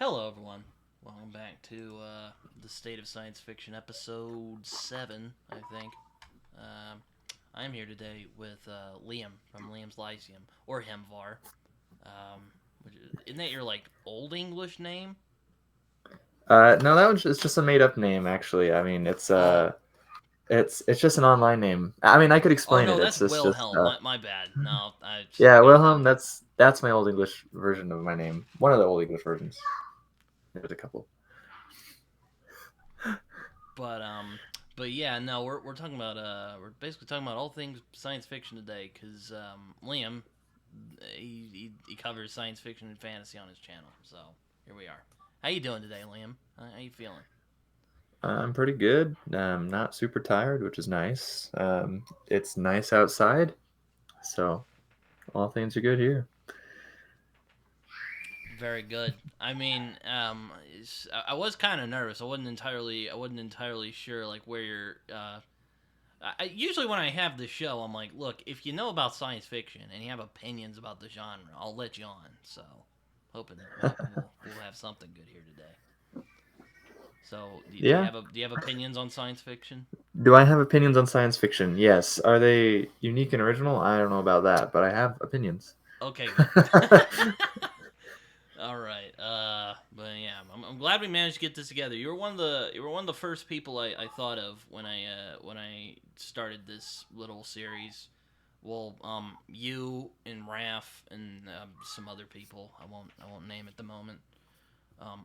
Hello, everyone. Welcome back to the State of Science Fiction, episode 7, I think. Um, I'm here today with Liam from Liam's Lyceum, or Hemvar. Isn't that your, Old English name? No, that one's it's just a made up name actually. I mean, Oh. it's just an online name. I mean, I could Oh, explain no, it. that's It's just Wilhelm. My bad. No, I just yeah, got Wilhelm. confused. That's my old English version of my name. One of the old English versions. There's a couple. But, um, but yeah, no, we're talking about, we're basically talking about all things science fiction today, because, Liam, he covers science fiction and fantasy on his channel. So here we are. How you doing today, Liam? How you feeling? I'm pretty good. Not super tired, which is nice. It's nice outside, so all things are good here. Very good. I mean, I was kind of nervous. I wasn't entirely sure like where you're. Usually when I have the show, I'm like, look, if you know about science fiction and you have opinions about the genre, I'll let you on. So, hoping we'll have something good here today. So, Yeah. do you have opinions on science fiction? Do I have opinions on science fiction? Yes. Are they unique and original? I don't know about that, but I have opinions. Okay, good. All right. But yeah, I'm glad we managed to get this together. You were one of the first people I thought of when I started this little series. Well, you and Raph and some other people. I won't name at the moment.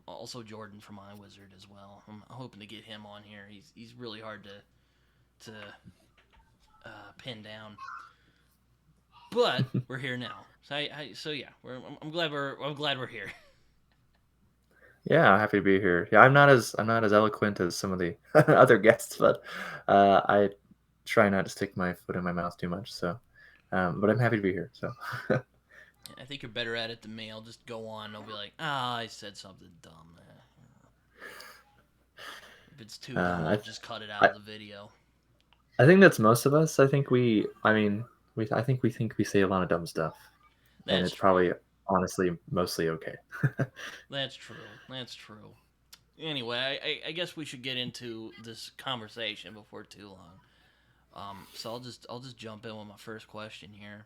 Also Jordan from iWizard as well. I'm hoping to get him on here. He's really hard to pin down. But we're here now. So yeah, I'm glad we're here. Yeah, I'm happy to be here. Yeah, I'm not as eloquent as some of the other guests, but I try not to stick my foot in my mouth too much. So, but I'm happy to be here. So, I think you're better at it than me. I'll just go on. I'll be like, I said something dumb. If it's too dumb, uh, I'll just cut it out I of the video. I think that's most of us. I think we think we say a lot of dumb stuff, and That's it's true. probably honestly mostly okay. That's true. That's true. Anyway, I guess we should get into this conversation before too long. So I'll just jump in with my first question here.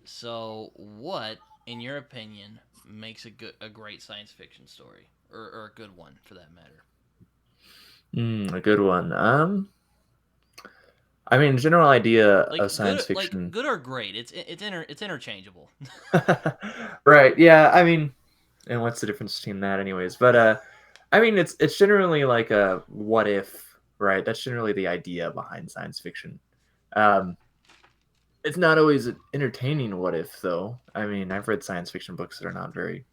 So what, in your opinion, makes a great science fiction story, or a good one for that matter? A good one. I mean, general idea of science Like fiction. good or great. It's interchangeable. Right. Yeah. I mean, and what's the difference between that, anyways? But I mean, it's generally like a what if, right? That's generally the idea behind science fiction. Um, it's not always an entertaining what if, though. I mean, I've read science fiction books that are not very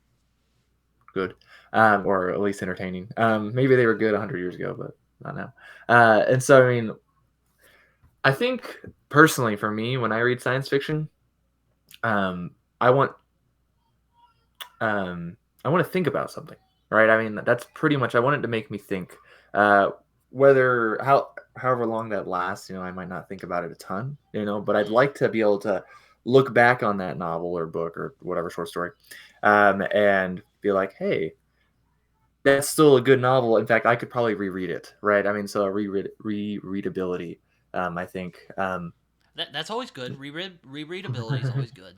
good, or at least entertaining. Maybe they were good 100 years ago, but not now. And so, I mean, I think personally, for me, when I read science fiction, I want I want to think about something, right? I mean, that's pretty much. I want it to make me think. Uh, whether however long that lasts, I might not think about it a ton, but I'd Mm. like to be able to look back on that novel or book or whatever short story, and be like, hey, that's still a good novel. In fact, I could probably reread it, right? I mean, so rereadability, I think, That's always good. Rereadability is always good.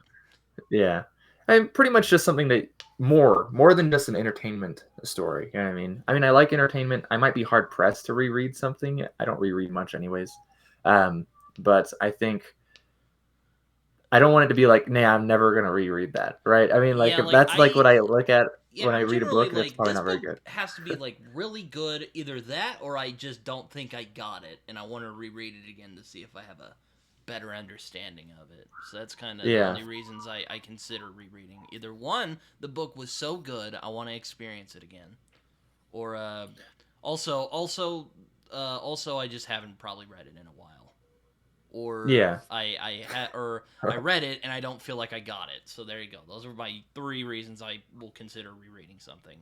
yeah, and pretty much just something that more than just an entertainment story. You know what I mean? I mean, I like entertainment. I might be hard pressed to reread something. I don't reread much, anyways. But I think I don't want it to be like, nah, I'm never gonna reread that, right? I mean, like Yeah, if that's like what I look at yeah, when I I'm read a generally book, that's like probably this not very book good. has to be like really good, either that or I just don't think I got it and I want to reread it again to see if I have a better understanding of it. So that's kind of the Yeah. only reasons I consider rereading. Either one, the book was so good I want to experience it again, or also I just haven't probably read it in a while, or Yeah. I read it and I don't feel like I got it. So there you go. Those are my three reasons I will consider rereading something.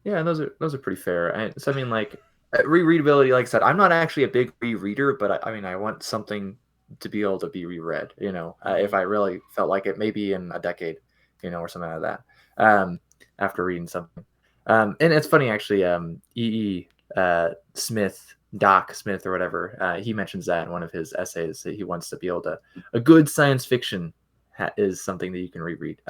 Yeah, those are pretty fair. So I mean, like rereadability. Like I said, I'm not actually a big rereader, but I mean, I want something to be able to be reread. If Mm-hmm. I really felt like it, maybe in a decade, or something like that. after reading something. And it's funny actually. Smith, Doc Smith or whatever, he mentions that in one of his essays that he wants to be able to a good science fiction is something that you can reread.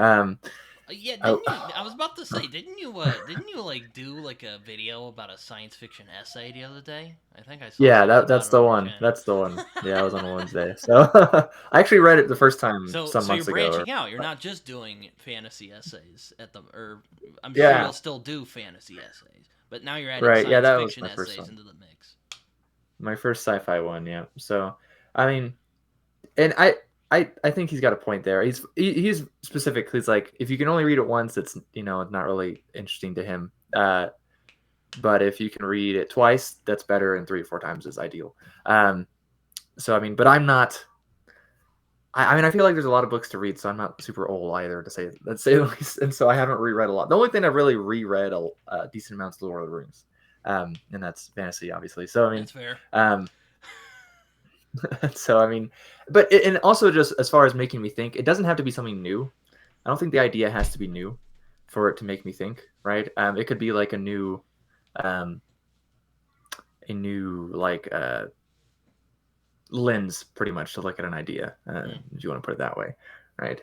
Yeah, Oh, didn't you? I was about to say, didn't you like do like a video about a science fiction essay the other day? I think I saw yeah, something about that's it the on your one. channel. That's the one. Yeah, I was on a Wednesday, so I actually read it the first time some So you're months ago. branching out. You're not just doing fantasy essays at the, or I'm sure Yeah, you'll still do fantasy essays, but now you're adding right. Yeah, science that was fiction my first essays one. into the mix. My first sci-fi one. Yeah. So, I mean, and I think he's got a point there. He's specific. He's like, if you can only read it once, it's not really interesting to him. But if you can read it twice, that's better, and 3 or 4 times is ideal. So I mean, but I'm not. I mean, I feel like there's a lot of books to read, so I'm not super old either, to say let's say the least. And so I haven't reread a lot. The only thing I've really reread a decent amount is Lord of the Rings, and that's fantasy, obviously. So I mean, That's fair. um, so I mean, but and also just as far as making me think, it doesn't have to be something new. I don't think the idea has to be new for it to make me think, right? It could be like um, a new like lens, pretty much, to look at an idea. Mm. If you want to put it that way, right?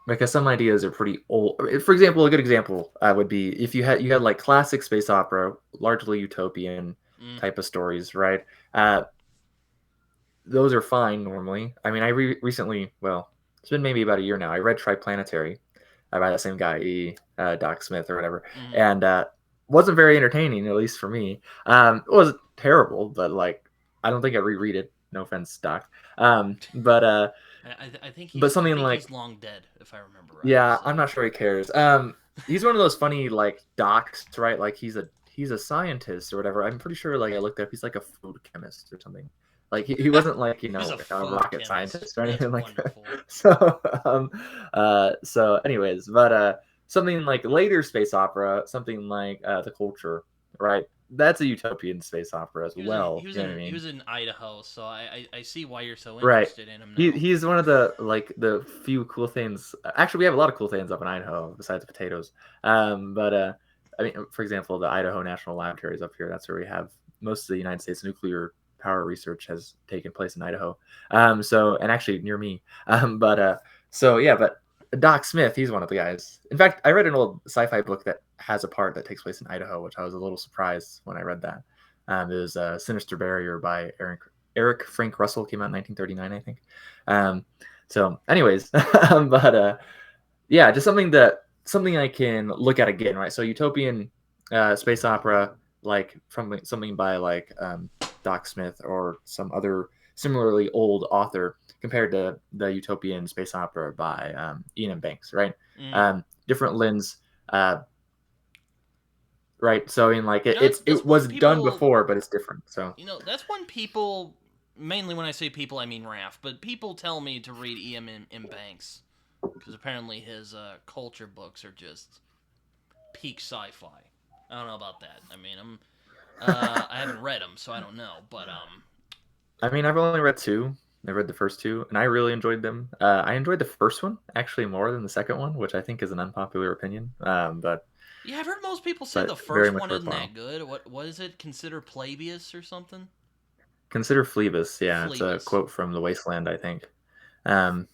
Because some ideas are pretty old. For example, a good example would be if you had like classic space opera, largely utopian Mm. type of stories, right? Uh, those are fine normally. I mean, I recently, well, it's been maybe about a year now. I read Triplanetary by that same guy, Doc Smith or whatever, Mm. and wasn't very entertaining, at least for me. It wasn't terrible, but like I don't think I reread it. No offense, Doc. But I think I something think like, he's long dead, if I remember right. yeah, I'm So not sure he cares. He's one of those funny like docs, right? Like he's a scientist or whatever. I'm pretty sure, like, I looked up, he's like a food chemist or something. Like he wasn't like he's a a food rocket chemist. scientist or That's anything like that. wonderful. So anyways, but something like later space opera, something like The Culture, right? That's a utopian space opera as well. You know what I He mean? was in Idaho, so I see why you're so Right. interested in him He now. he's one of the few cool things. Actually, we have a lot of cool things up in Idaho besides potatoes. But I mean, for example, the Idaho National Laboratory is up here. That's where we have most of the United States nuclear power research has taken place in Idaho. So, and actually near me. But so yeah, but Doc Smith, he's one of the guys. In fact, I read an old sci-fi book that has a part that takes place in Idaho, which I was a little surprised when I read that. It was Sinister Barrier by Eric Frank Russell, came out in 1939, I think. Um, so, anyways, but yeah, just something I can look at again, right? So, utopian space opera, like from something by like Doc Smith or some other similarly old author, compared to the utopian space opera by Ian M. Banks, right? Mm. Different lens, uh, right? So, I mean, like That's it when was done people, before, but it's different. So, that's when people, mainly when I say people, I mean Raph, but people tell me to read E.M. Banks because apparently his culture books are just peak sci-fi. I don't know about that. I mean, I haven't read them, so I don't know. But I mean, I've only read two. I read the first two, and I really enjoyed them. I enjoyed the first one actually more than the second one, which I think is an unpopular opinion. yeah, I've heard most people say the But very first much one isn't that worthwhile. good. What is it? Consider Plabius or something? Consider Phlebas. Yeah, it's a Phlebas. quote from The Wasteland, I think. Um,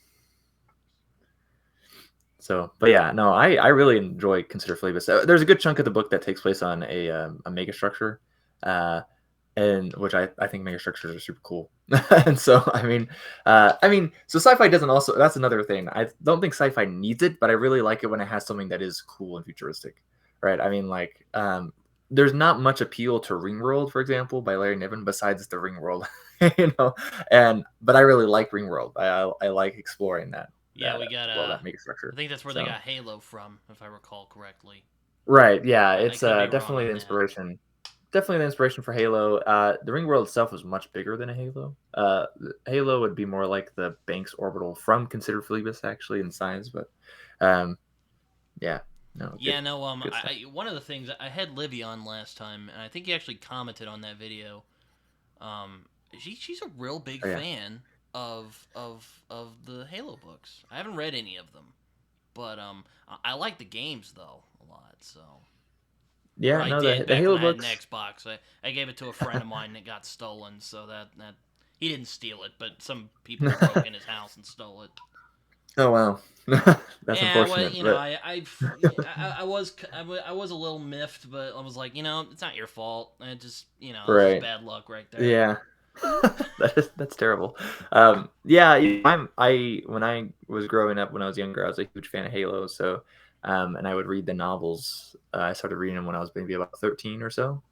but yeah, no, I really enjoy Consider Phlebas. There's a good chunk of the book that takes place on a megastructure, uh, and which I think megastructures are super cool. And so so sci-fi doesn't also, that's another thing. I don't think sci-fi needs it, but I really like it when it has something that is cool and futuristic, right? I mean, like there's not much appeal to Ringworld, for example, by Larry Niven, besides the Ringworld, you know. But I really like Ringworld. I like exploring Yeah, we got that megastructure. I think that's where they So got Halo from, if I recall correctly. right, yeah, I it's could be wrong definitely on the that. inspiration. Definitely the inspiration for Halo. The ring world itself was much bigger than a Halo. Halo would be more like the Banks orbital from Consider Phlebas, actually, in size. But um, yeah, no, Yeah, no, good stuff. one of the things I had Livy on last time, and I think he actually commented on that video. Um, she's a real big Oh, yeah. fan of the Halo books. I haven't read any of them. But I like the games though a lot. So, or Yeah, I no, did the back when Halo I had an books. Xbox. I gave it to a friend of mine that got stolen. So that he didn't steal it, but some people broke in his house and stole it. Oh wow, that's Yeah, well, unfortunate, you know, but I was a little miffed, but I was like, you know, it's not your fault. It just, you know, this is right, bad luck right there. yeah, that's terrible. Yeah, I when I was growing up when I was younger, I was a huge fan of Halo, so and I would read the novels. I started reading them when I was maybe about 13 or so.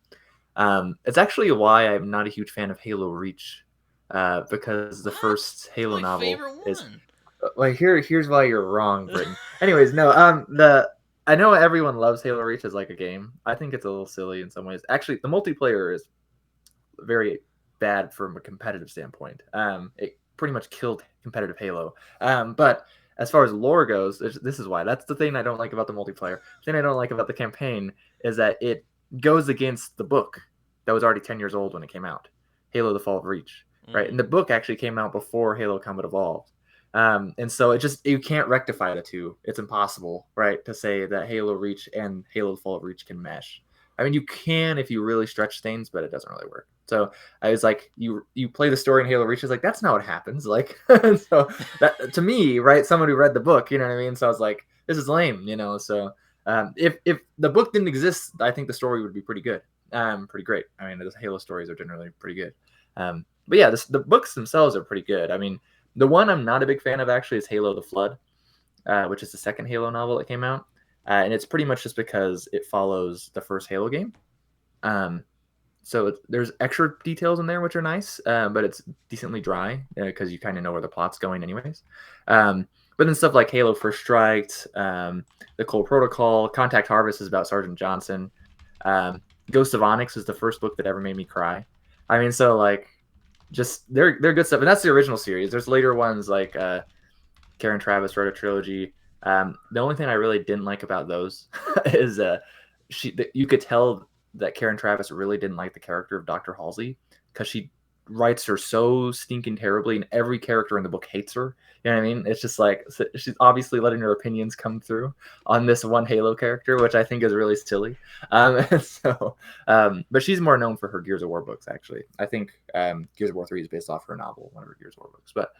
It's actually why I'm not a huge fan of Halo Reach, because the What? first It's Halo my novel favorite is one. like here's why you're wrong, Britton. Anyways, no, the I know everyone loves Halo Reach as like a game. I think it's a little silly in some ways. Actually, the multiplayer is very bad from a competitive standpoint. It pretty much killed competitive Halo. But as far as lore goes, this is why. That's the thing I don't like about the multiplayer. The thing I don't like about the campaign is that it goes against the book that was already 10 years old when it came out, Halo: The Fall of Reach, right? Mm. And the book actually came out before Halo Combat Evolved. And so it just you can't rectify the two. It's impossible, right, to say that Halo Reach and Halo: The Fall of Reach can mesh. I mean, you can if you really stretch things, but it doesn't really work. So I was like, you play the story in Halo Reach, is like that's not what happens. Like, so that to me, right, someone who read the book, you know what I mean. So I was like, this is lame, you know. So if the book didn't exist, I think the story would be pretty good, pretty great. I mean, the Halo stories are generally pretty good. But yeah, the books themselves are pretty good. I mean, the one I'm not a big fan of actually is Halo: The Flood, which is the second Halo novel that came out, and it's pretty much just because it follows the first Halo game. Um, so there's extra details in there which are nice, but it's decently dry because you kind of know where the plot's going, anyways. But then stuff like Halo First Strike, the Cole Protocol, Contact Harvest is about Sergeant Johnson. Um, Ghost of Onyx is the first book that ever made me cry. I mean, so like, just they're good stuff, and that's the original series. There's later ones like Karen Traviss wrote a trilogy. The only thing I really didn't like about those is you could tell that Karen Traviss really didn't like the character of Dr. Halsey because she writes her so stinking terribly, and every character in the book hates her. You know what I mean? It's just like she's obviously letting her opinions come through on this one Halo character, which I think is really silly. But she's more known for her Gears of War books, actually. I think Gears of War 3 is based off her novel, one of her Gears of War books. But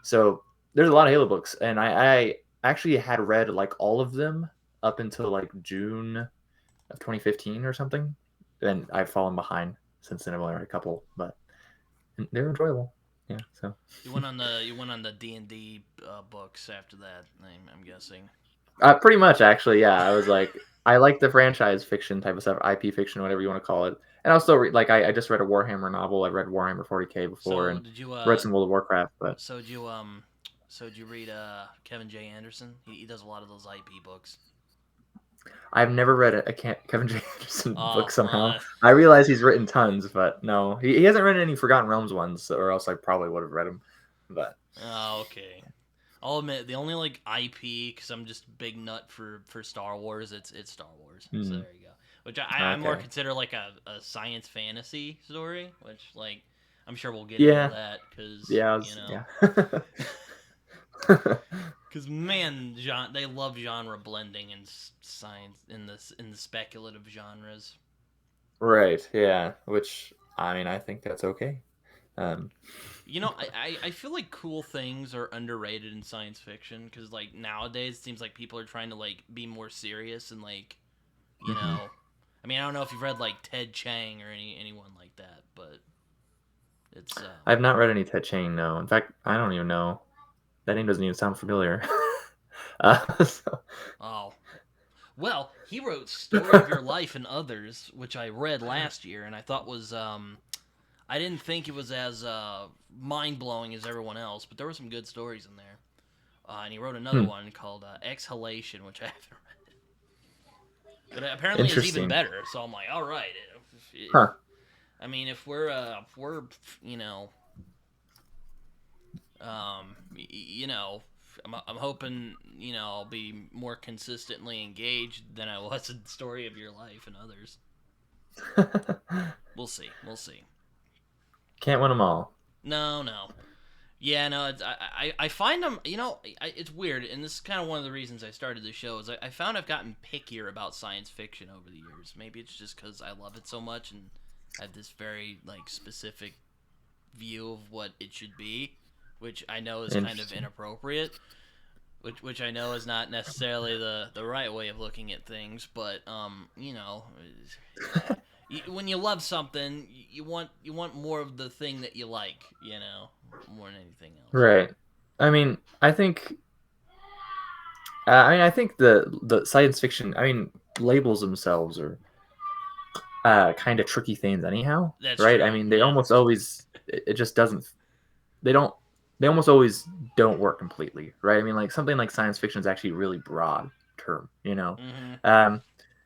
so there's a lot of Halo books, and I actually had read like all of them up until like June of 2015 or something. And I've fallen behind since then. I've only read a couple, but they're enjoyable. Yeah. So You went on the D&D books after that. I'm guessing. pretty much actually, yeah. I was like, I like the franchise fiction type of stuff, IP fiction, whatever you want to call it. And I'll still read like I just read a Warhammer novel. I've read Warhammer 40K before So and did you read some World of Warcraft, but so did you so did you read Kevin J. Anderson? He does a lot of those IP books. I've never read a Kevin J. Anderson book Oh, somehow. I realize he's written tons, but no, he hasn't written any Forgotten Realms ones, or else I probably would have read them. But okay. I'll admit the only like IP because I'm just a big nut for Star Wars. It's Star Wars. So there you go. Which I more okay, consider like a science fantasy story. Which like I'm sure we'll get into yeah, that because yeah, you know yeah. because man, they love genre blending and science in the speculative genres. Right, yeah. Which I mean, I think that's okay. Um, You know, I feel like cool things are underrated in science fiction because like nowadays it seems like people are trying to like be more serious and like you mhm. know, I mean I don't know if you've read like Ted Chiang or anyone like that, but it's I've not read any Ted Chiang. No, in fact, I don't even know. That name doesn't even sound familiar. So, oh well he wrote Story of Your Life and Others, which I read last year and I thought was I didn't think it was as mind blowing as everyone else, but there were some good stories in there. And he wrote another hmm, one called Exhalation, which I haven't read. But apparently is even interesting. better. So I'm like, all right. Huh. I mean, if we're you know, you know, I'm hoping I'll be more consistently engaged than I was in the Story of Your Life and Others. We'll see. We'll see. Can't win them all. No, no. Yeah, no, I find them, it's weird, and this is kind of one of the reasons I started the show, is I found I've gotten pickier about science fiction over the years. Maybe it's just because I love it so much and I have this very, like, specific view of what it should be, which I know is kind of Interesting. inappropriate, which I know is not necessarily the right way of looking at things, but, when you love something, you want more of the thing that you like, more than anything else. Right. I mean, I think the science fiction. I mean, labels themselves are kind of tricky things anyhow, That's right? I true. mean, they Yeah. almost always it just doesn't. They don't. They almost always don't work completely, right? I mean, like something like science fiction is actually a really broad term, you know. Hmm. Um,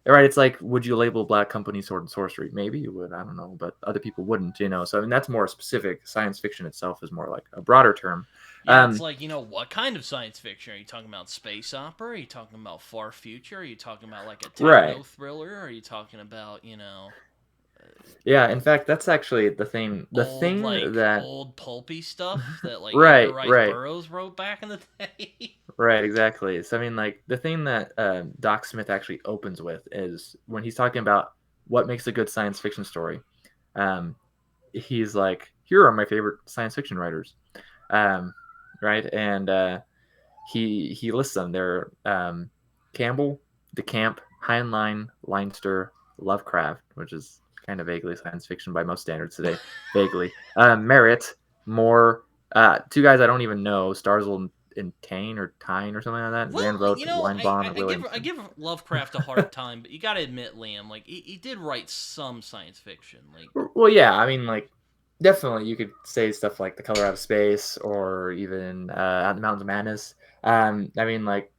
right? It's like, would you label Black Company sword and sorcery? Maybe you would. I don't know, but other people wouldn't, you know. So I mean, that's more specific. Science fiction itself is more like a broader term. Yeah, it's Um, like, what kind of science fiction? Are you talking about space opera? Are you talking about far future? Are you talking about like a right. techno thriller? Are you talking about, Yeah. In fact, that's actually the thing. The old, thing like, that old pulpy stuff that, like, Edgar right, Rice right, Burroughs wrote back in the day? right, exactly. So I mean, like the thing that Doc Smith actually opens with is when he's talking about what makes a good science fiction story. Um, he's like, here are my favorite science fiction writers, um, right? And he lists them. They're Campbell, DeCamp, Heinlein, Leinster, Lovecraft, which is kind of vaguely science fiction by most standards today. Vaguely, Merritt, Moore, two guys I don't even know, Starzl and Tane or Tyne or something like that. Well, Van Vogt, Weinbaum, and I Williamson. give Lovecraft a hard time, but you gotta admit, Liam, like, he did write some science fiction. Like, Well, yeah, I mean, like, definitely you could say stuff like The Color Out of Space or even Out in the Mountains of Madness. I mean, like,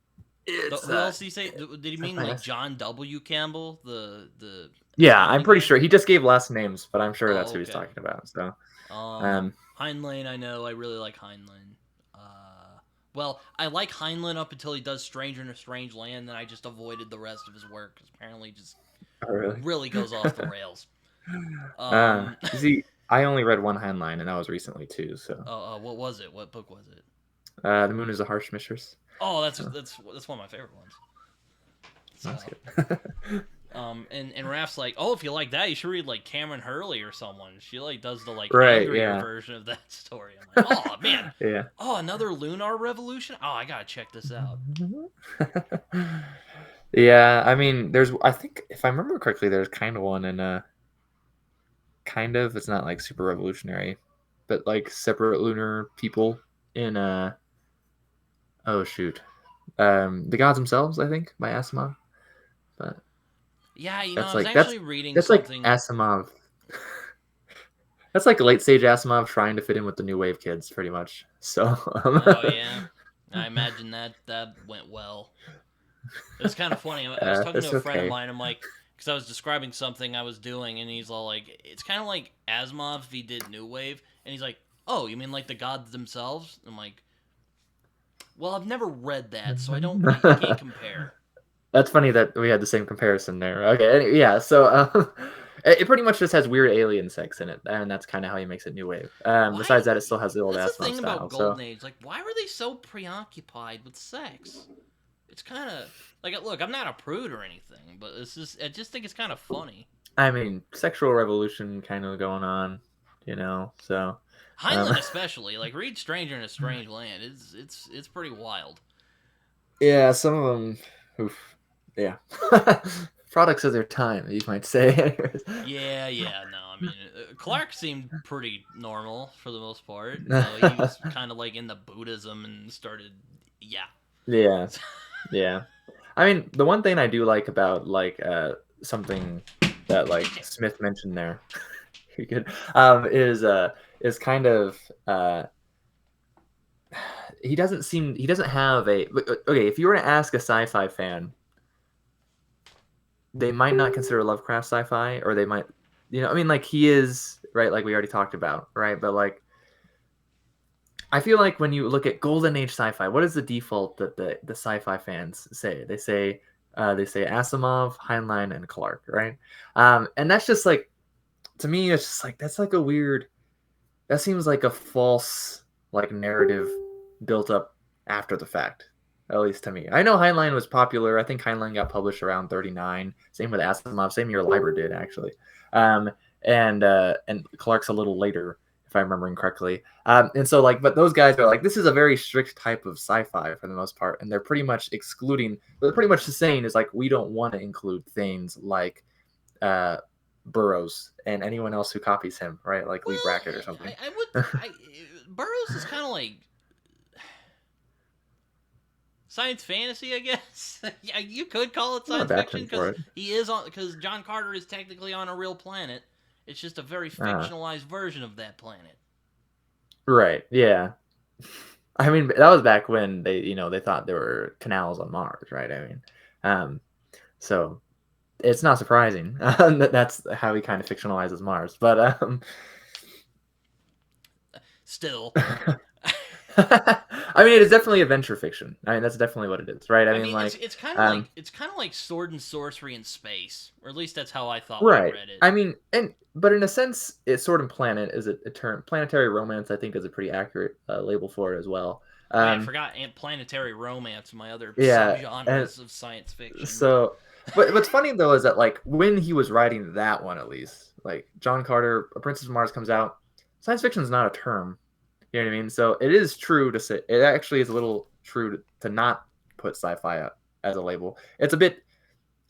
it's who else did he say? Did he mean definitely like nice. John W. Campbell, the Yeah, I'm Stanley pretty guy? sure he just gave last names, but I'm sure that's Oh, who he's okay. talking about. So, Um, um, Heinlein, I know. I really like Heinlein. Well, I like Heinlein up until he does Stranger in a Strange Land, then I just avoided the rest of his work because apparently he just oh, really? really goes off the rails. Um, You see, I only read one Heinlein, and that was recently too. So, what was it? What book was it? The Moon is a Harsh Mistress. Oh, So, that's one of my favorite ones. So, that's good. and Raph's like, oh, if you like that, you should read like Cameron Hurley or someone. She like does the like Right? angrier Yeah. version of that story. I'm like, oh man, Yeah. oh, another Lunar Revolution. Oh, I gotta check this out. Yeah, I mean, I think if I remember correctly, there's kind of one in kind of, it's not like super revolutionary, but like separate lunar people in oh shoot, The Gods Themselves, I think, by Asimov. But Yeah, I that's was like actually reading that's like something. Asimov. That's like late stage Asimov trying to fit in with the new wave kids, pretty much. So, Oh yeah, I imagine that went well. It's kind of funny. I was talking to it's a friend of okay. mine. I'm like, because I was describing something I was doing, and he's all like, "It's kind of like Asimov if he did New Wave." And he's like, "Oh, you mean like the gods themselves?" I'm like, "Well, I've never read that, so I can't compare." That's funny that we had the same comparison there. Okay, yeah. So it pretty much just has weird alien sex in it, and that's kind of how he makes it new wave. Why? Besides that, it still has the old That's the Asimov thing about style. Golden So Age. Like, why were they so preoccupied with sex? It's kind of like, look, I'm not a prude or anything, but I just think it's kind of funny. I mean, sexual revolution kind of going on, So um, Heinlein especially, like read Stranger in a Strange Land. It's pretty wild. yeah, some of them, oof, yeah, products of their time, you might say. Yeah, yeah, no, I mean, Clark seemed pretty normal for the most part. He was kind of like into Buddhism and started, yeah. Yeah, yeah. I mean, the one thing I do like about like something that like Smith mentioned there, pretty good, is kind of he doesn't have a okay. If you were to ask a sci-fi fan, they might not consider Lovecraft sci-fi, or they might, I mean, like he is right, like we already talked about, right? But like I feel like when you look at golden age sci-fi, what is the default that the sci-fi fans say? They say Asimov, Heinlein, and Clark, right? And that's just like, to me, it's just like that's like a weird. That seems like a false like narrative built up after the fact. At least to me. I know Heinlein was popular. I think Heinlein got published around 39. Same with Asimov. Same year Leiber did, actually. Um, and Clark's a little later, if I'm remembering correctly. And so, like, but those guys are like, this is a very strict type of sci-fi for the most part, and they're pretty much excluding. What they're pretty much saying is like, we don't want to include things like uh, Burroughs and anyone else who copies him, right? Like Lee Well, Brackett or something. I would. Burroughs is kind of like science fantasy, I guess. Yeah, you could call it I'm not science that fiction thing because for it. he is on. Because John Carter is technically on a real planet. It's just a very Uh, fictionalized version of that planet. right. Yeah. I mean, that was back when they thought there were canals on Mars, right? I mean, um, so it's not surprising that that's how he kind of fictionalizes Mars. But Still, I mean, it is definitely adventure fiction. I mean, that's definitely what it is, right? I I mean, mean, like, it's kind of like um, sword and sorcery in space, or at least that's how I thought when I right. read it. I mean, but in a sense, it's Sword and Planet is a term. Planetary romance, I think, is a pretty accurate label for it as well. Oh yeah, I Um, forgot planetary romance, my other yeah, and subgenres of science fiction. But so, but what's funny though is that like when he was writing that one, at least like John Carter, A Princess of Mars comes out, science fiction is not a term. You know what I mean? So it is true to say it actually is a little true to not put sci-fi as a label. It's a bit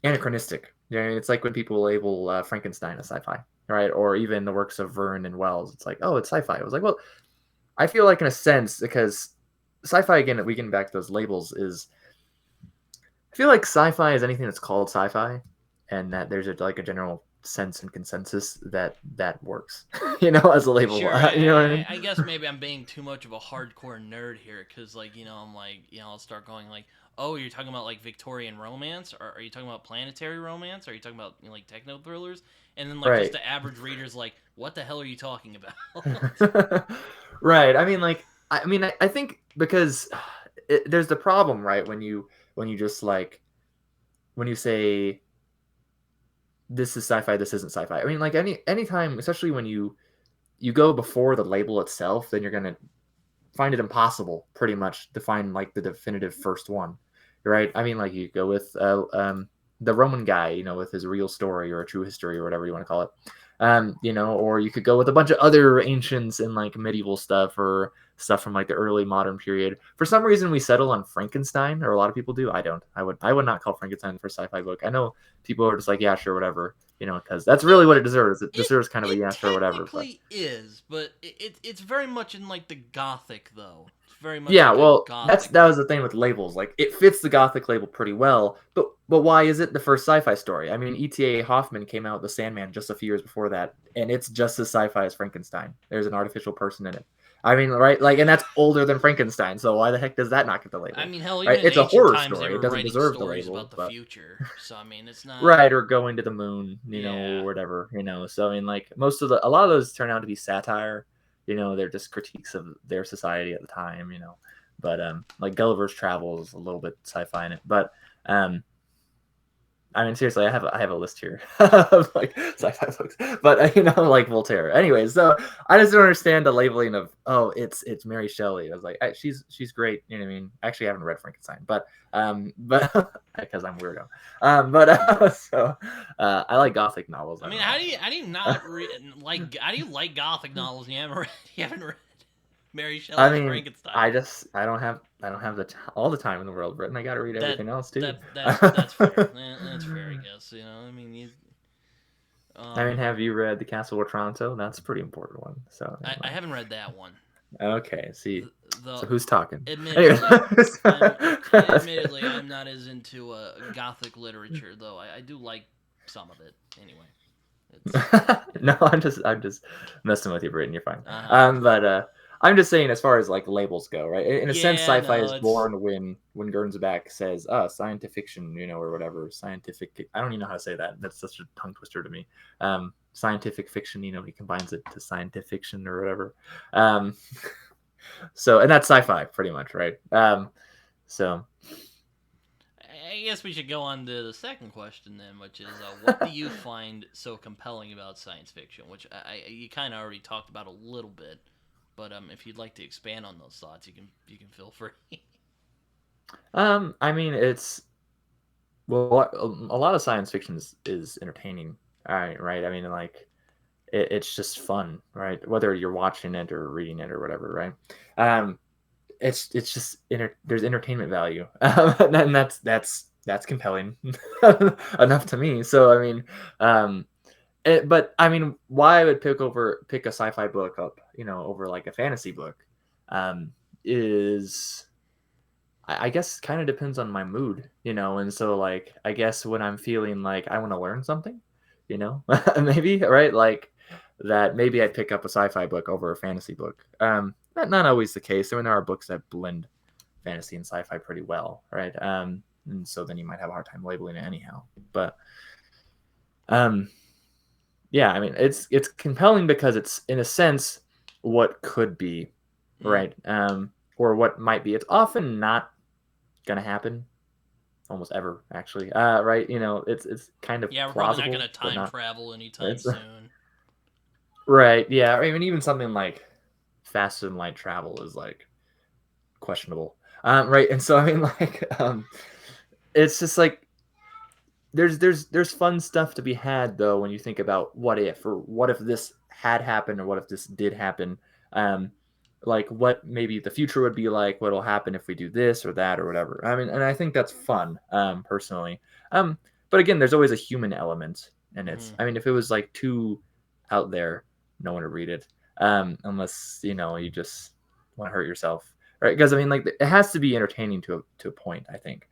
anachronistic. You know what I mean? It's like when people label Frankenstein as sci-fi, right? Or even the works of Verne and Wells. It's like, oh, it's sci-fi. It was like, well, I feel like in a sense because sci-fi again, we get back to those labels is I feel like sci-fi is anything that's called sci-fi, and that there's like a general sense and consensus that that works, as a label. sure, You know what I mean? I guess maybe I'm being too much of a hardcore nerd here, because like I'm like I'll start going like, oh, you're talking about like Victorian romance, or are you talking about planetary romance? Or are you talking about like techno thrillers? And then like just Right. the average reader's like, what the hell are you talking about? Right. I mean, like, I think because there's the problem, right? When you just like when you say this is sci-fi, this isn't sci-fi. I mean, like anytime, especially when you go before the label itself, then you're gonna find it impossible, pretty much, to find like the definitive first one, right? I mean, like you go with the Roman guy, with his real story or a true history or whatever you want to call it, or you could go with a bunch of other ancients and like medieval stuff or stuff from like the early modern period. For some reason, we settle on Frankenstein, or a lot of people do. I don't. I would not call Frankenstein the first sci-fi book. I know people are just like, yeah, sure, whatever, because that's really what it deserves. It deserves kind of a It yeah, sure, whatever. But technically is, but it's very much in like the gothic though. It's very much yeah, like a well, gothic. that was the thing with labels. Like it fits the Gothic label pretty well, but why is it the first sci-fi story? I mean, E.T.A. Hoffman came out with The Sandman just a few years before that, and it's just as sci-fi as Frankenstein. There's an artificial person in it. I mean, right? Like, and that's older than Frankenstein. So why the heck does that not get the I label? mean, hell, even Right? in It's a ancient horror times, they story. It were doesn't writing deserve the stories label, about the but future. So I mean, it's not. right, or going to the moon, Yeah. or whatever. So I mean, like a lot of those turn out to be satire. They're just critiques of their society at the time. But like Gulliver's Travels, a little bit sci-fi in it. But I mean, seriously, I have a list here of like sci-fi books, but like Voltaire. Anyways, so I just don't understand the labeling of it's Mary Shelley. I was like, she's great. You know what I mean? Actually, I haven't read Frankenstein, but because I'm weirdo. But so I like Gothic novels. I I mean, don't know. how do you not like how do you like gothic novels and you haven't read Mary I Shelley's mean, Frankenstein? I don't have all the time in the world, Britain. I got to read That everything else too. that's fair. That's fair, I guess. I mean, I mean, have you read The Castle of Toronto? That's a pretty important one. So, I haven't read that one. okay, see. The So who's talking? Anyway. admittedly, I'm not as into gothic literature though. I do like some of it anyway. It's No, I'm just messing with you, Britain. You're fine. uh-huh. But I'm just saying, as far as like labels go, right? In a sense, Yeah, sci-fi no, is it's born when Gernsback says, scientific fiction, or whatever. Scientific. I don't even know how to say that. That's such a tongue twister to me. Scientific fiction. He combines it to scientific fiction or whatever. Um, so, and that's sci-fi, pretty much, right? So I guess we should go on to the second question then, which is what do you find so compelling about science fiction? Which you kind of already talked about a little bit. But if you'd like to expand on those thoughts, you can feel free. I mean, it's well, a lot of science fiction is entertaining, right? I mean, like it's just fun, right? Whether you're watching it or reading it or whatever, right? Um, it's just there's entertainment value, and that's compelling enough to me. So I mean, um, but I mean, why I would pick a sci-fi book up, over like a fantasy book, um, is I guess kind of depends on my mood, and so like I guess when I'm feeling like I want to learn something, you know, maybe right like that maybe I'd pick up a sci-fi book over a fantasy book. Not always the case. I mean, there are books that blend fantasy and sci-fi pretty well, right? And so then you might have a hard time labeling it anyhow. But um, yeah, I mean, it's compelling because it's in a sense what could be, Mm. right? Or what might be. It's often not gonna happen almost ever actually, right, it's kind of Yeah, we're probably not plausible gonna but time not. travel anytime It's soon. right, yeah, I mean even something like faster than light travel is like questionable, right, and so I mean like it's just like there's fun stuff to be had though when you think about what if, or what if this had happened, or what if this did happen, um like what maybe the future would be like, what'll happen if we do this or that or whatever. I mean, and I think that's fun, personally. But again, there's always a human element in it. Hmm. I mean, if it was like too out there, no one would read it, unless you just want to hurt yourself, right? Because I mean, like it has to be entertaining to a point, I think.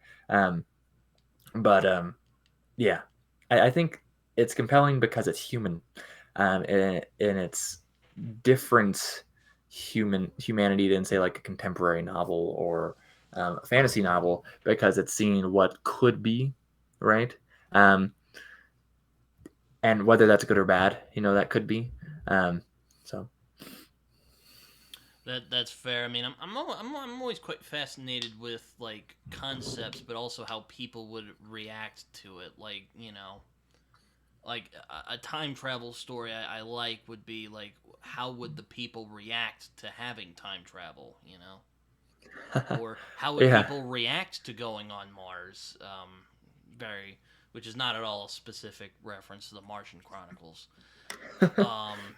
But yeah, I think it's compelling because it's human, and it's different humanity than say like a contemporary novel or a fantasy novel, because it's seeing what could be, right? Um, and whether that's good or bad, that could be. Um, so That's fair. I mean, I'm always quite fascinated with like concepts, but also how people would react to it. Like like a time travel story I like would be like how would the people react to having time travel? Or how would yeah, people react to going on Mars? Very, which is not at all a specific reference to the Martian Chronicles. Um,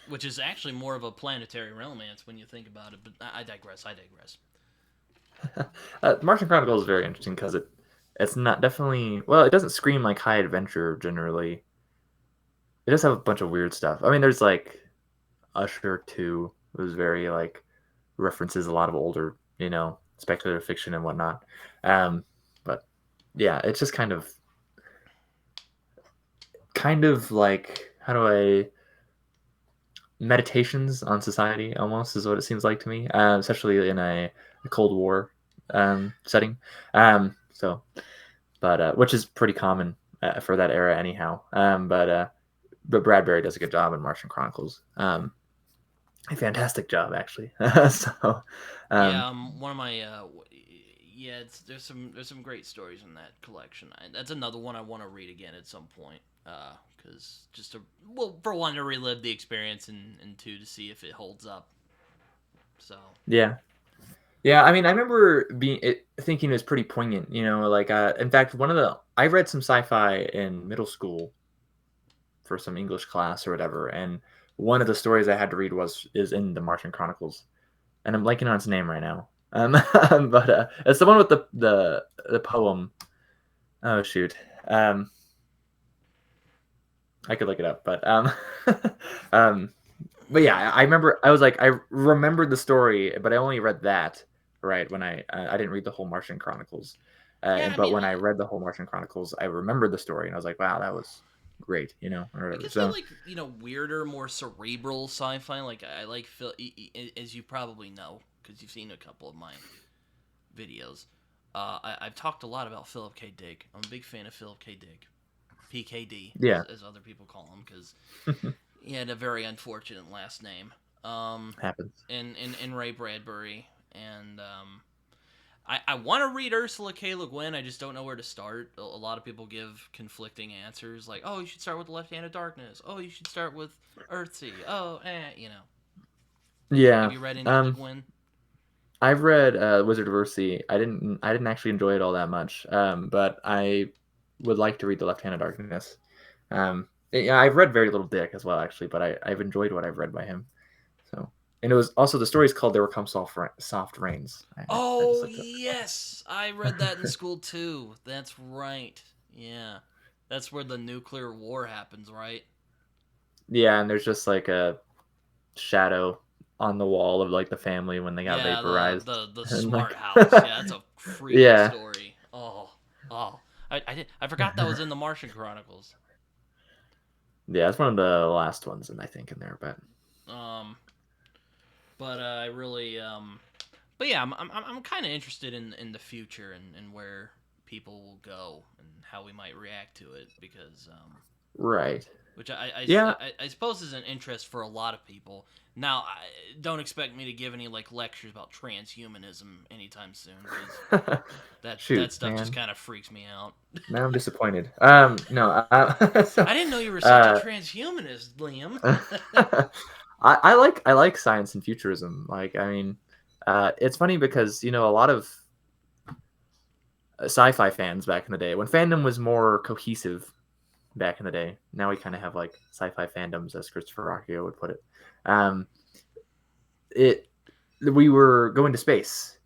which is actually more of a planetary romance when you think about it. But I digress. I digress. Martian Chronicle is very interesting because it's not definitely, well, it doesn't scream like high adventure generally. It does have a bunch of weird stuff. I mean, there's like Usher 2 was very like references a lot of older, speculative fiction and whatnot. But yeah, it's just kind of like, how do I, meditations on society almost is what it seems like to me, especially in a Cold War setting. So, but which is pretty common for that era anyhow. But Bradbury does a good job in Martian Chronicles. A fantastic job actually. So, um, Yeah, one of my yeah, there's some great stories in that collection. That's another one I want to read again at some point. Because just to for one to relive the experience, and two to see if it holds up. So yeah, yeah. I mean, I remember thinking it was pretty poignant. Like in fact, I read some sci-fi in middle school for some English class or whatever, and one of the stories I had to read is in the Martian Chronicles, and I'm blanking on its name right now. But it's the one with the poem. Oh shoot, um, I could look it up, but um, but yeah, I remember. I was like, I remembered the story, but I only read that right when I didn't read the whole Martian Chronicles. yeah, I But mean, when I read the whole Martian Chronicles, I remembered the story, and I was like, wow, that was great, or I whatever. guess I So like weirder, more cerebral sci-fi. Like I like Phil, as you probably know because you've seen a couple of my videos. I've talked a lot about Philip K. Dick. I'm a big fan of Philip K. Dick, PKD yeah, as other people call him, because he had a very unfortunate last name. Um, happens. and Ray Bradbury, and I want to read Ursula K. Le Guin. I just don't know where to start. A lot of people give conflicting answers, like, oh, you should start with The Left Hand of Darkness. Oh, you should start with Earthsea. Oh, Have Yeah. you read any of the Gwyn? I've read Wizard of Earthsea. I didn't actually enjoy it all that much. But I would like to read The Left Hand of Darkness. Yeah, I've read very little Dick as well, actually, but I've enjoyed what I've read by him. So, and it was also the story's called There Will Come Soft Rains. I just Oh looked it up. yes, I read that in school too. That's right. Yeah, that's where the nuclear war happens, right? Yeah, and there's just like a shadow on the wall of like the family when they got Yeah, vaporized, the and like, smart house. Yeah, that's a freaky yeah, story. Oh, I forgot that was in the Martian Chronicles. yeah, it's one of the last ones, and I think in there, but Um, but I really but yeah, I'm kind of interested in the future and where people will go and how we might react to it because right, which I, yeah. I, I suppose is an interest for a lot of people. Now, don't expect me to give any like lectures about transhumanism anytime soon because that Shoot, stuff just man. kind of freaks me out. Now I'm disappointed. No, so, I didn't know you were such a uh, transhumanist, Liam. I like science and futurism. Like, I mean, it's funny because a lot of sci-fi fans back in the day, when fandom was more cohesive back in the day. Now we kind of have like sci-fi fandoms, as Christopher Rocchio would put it. Um, it we were going to space.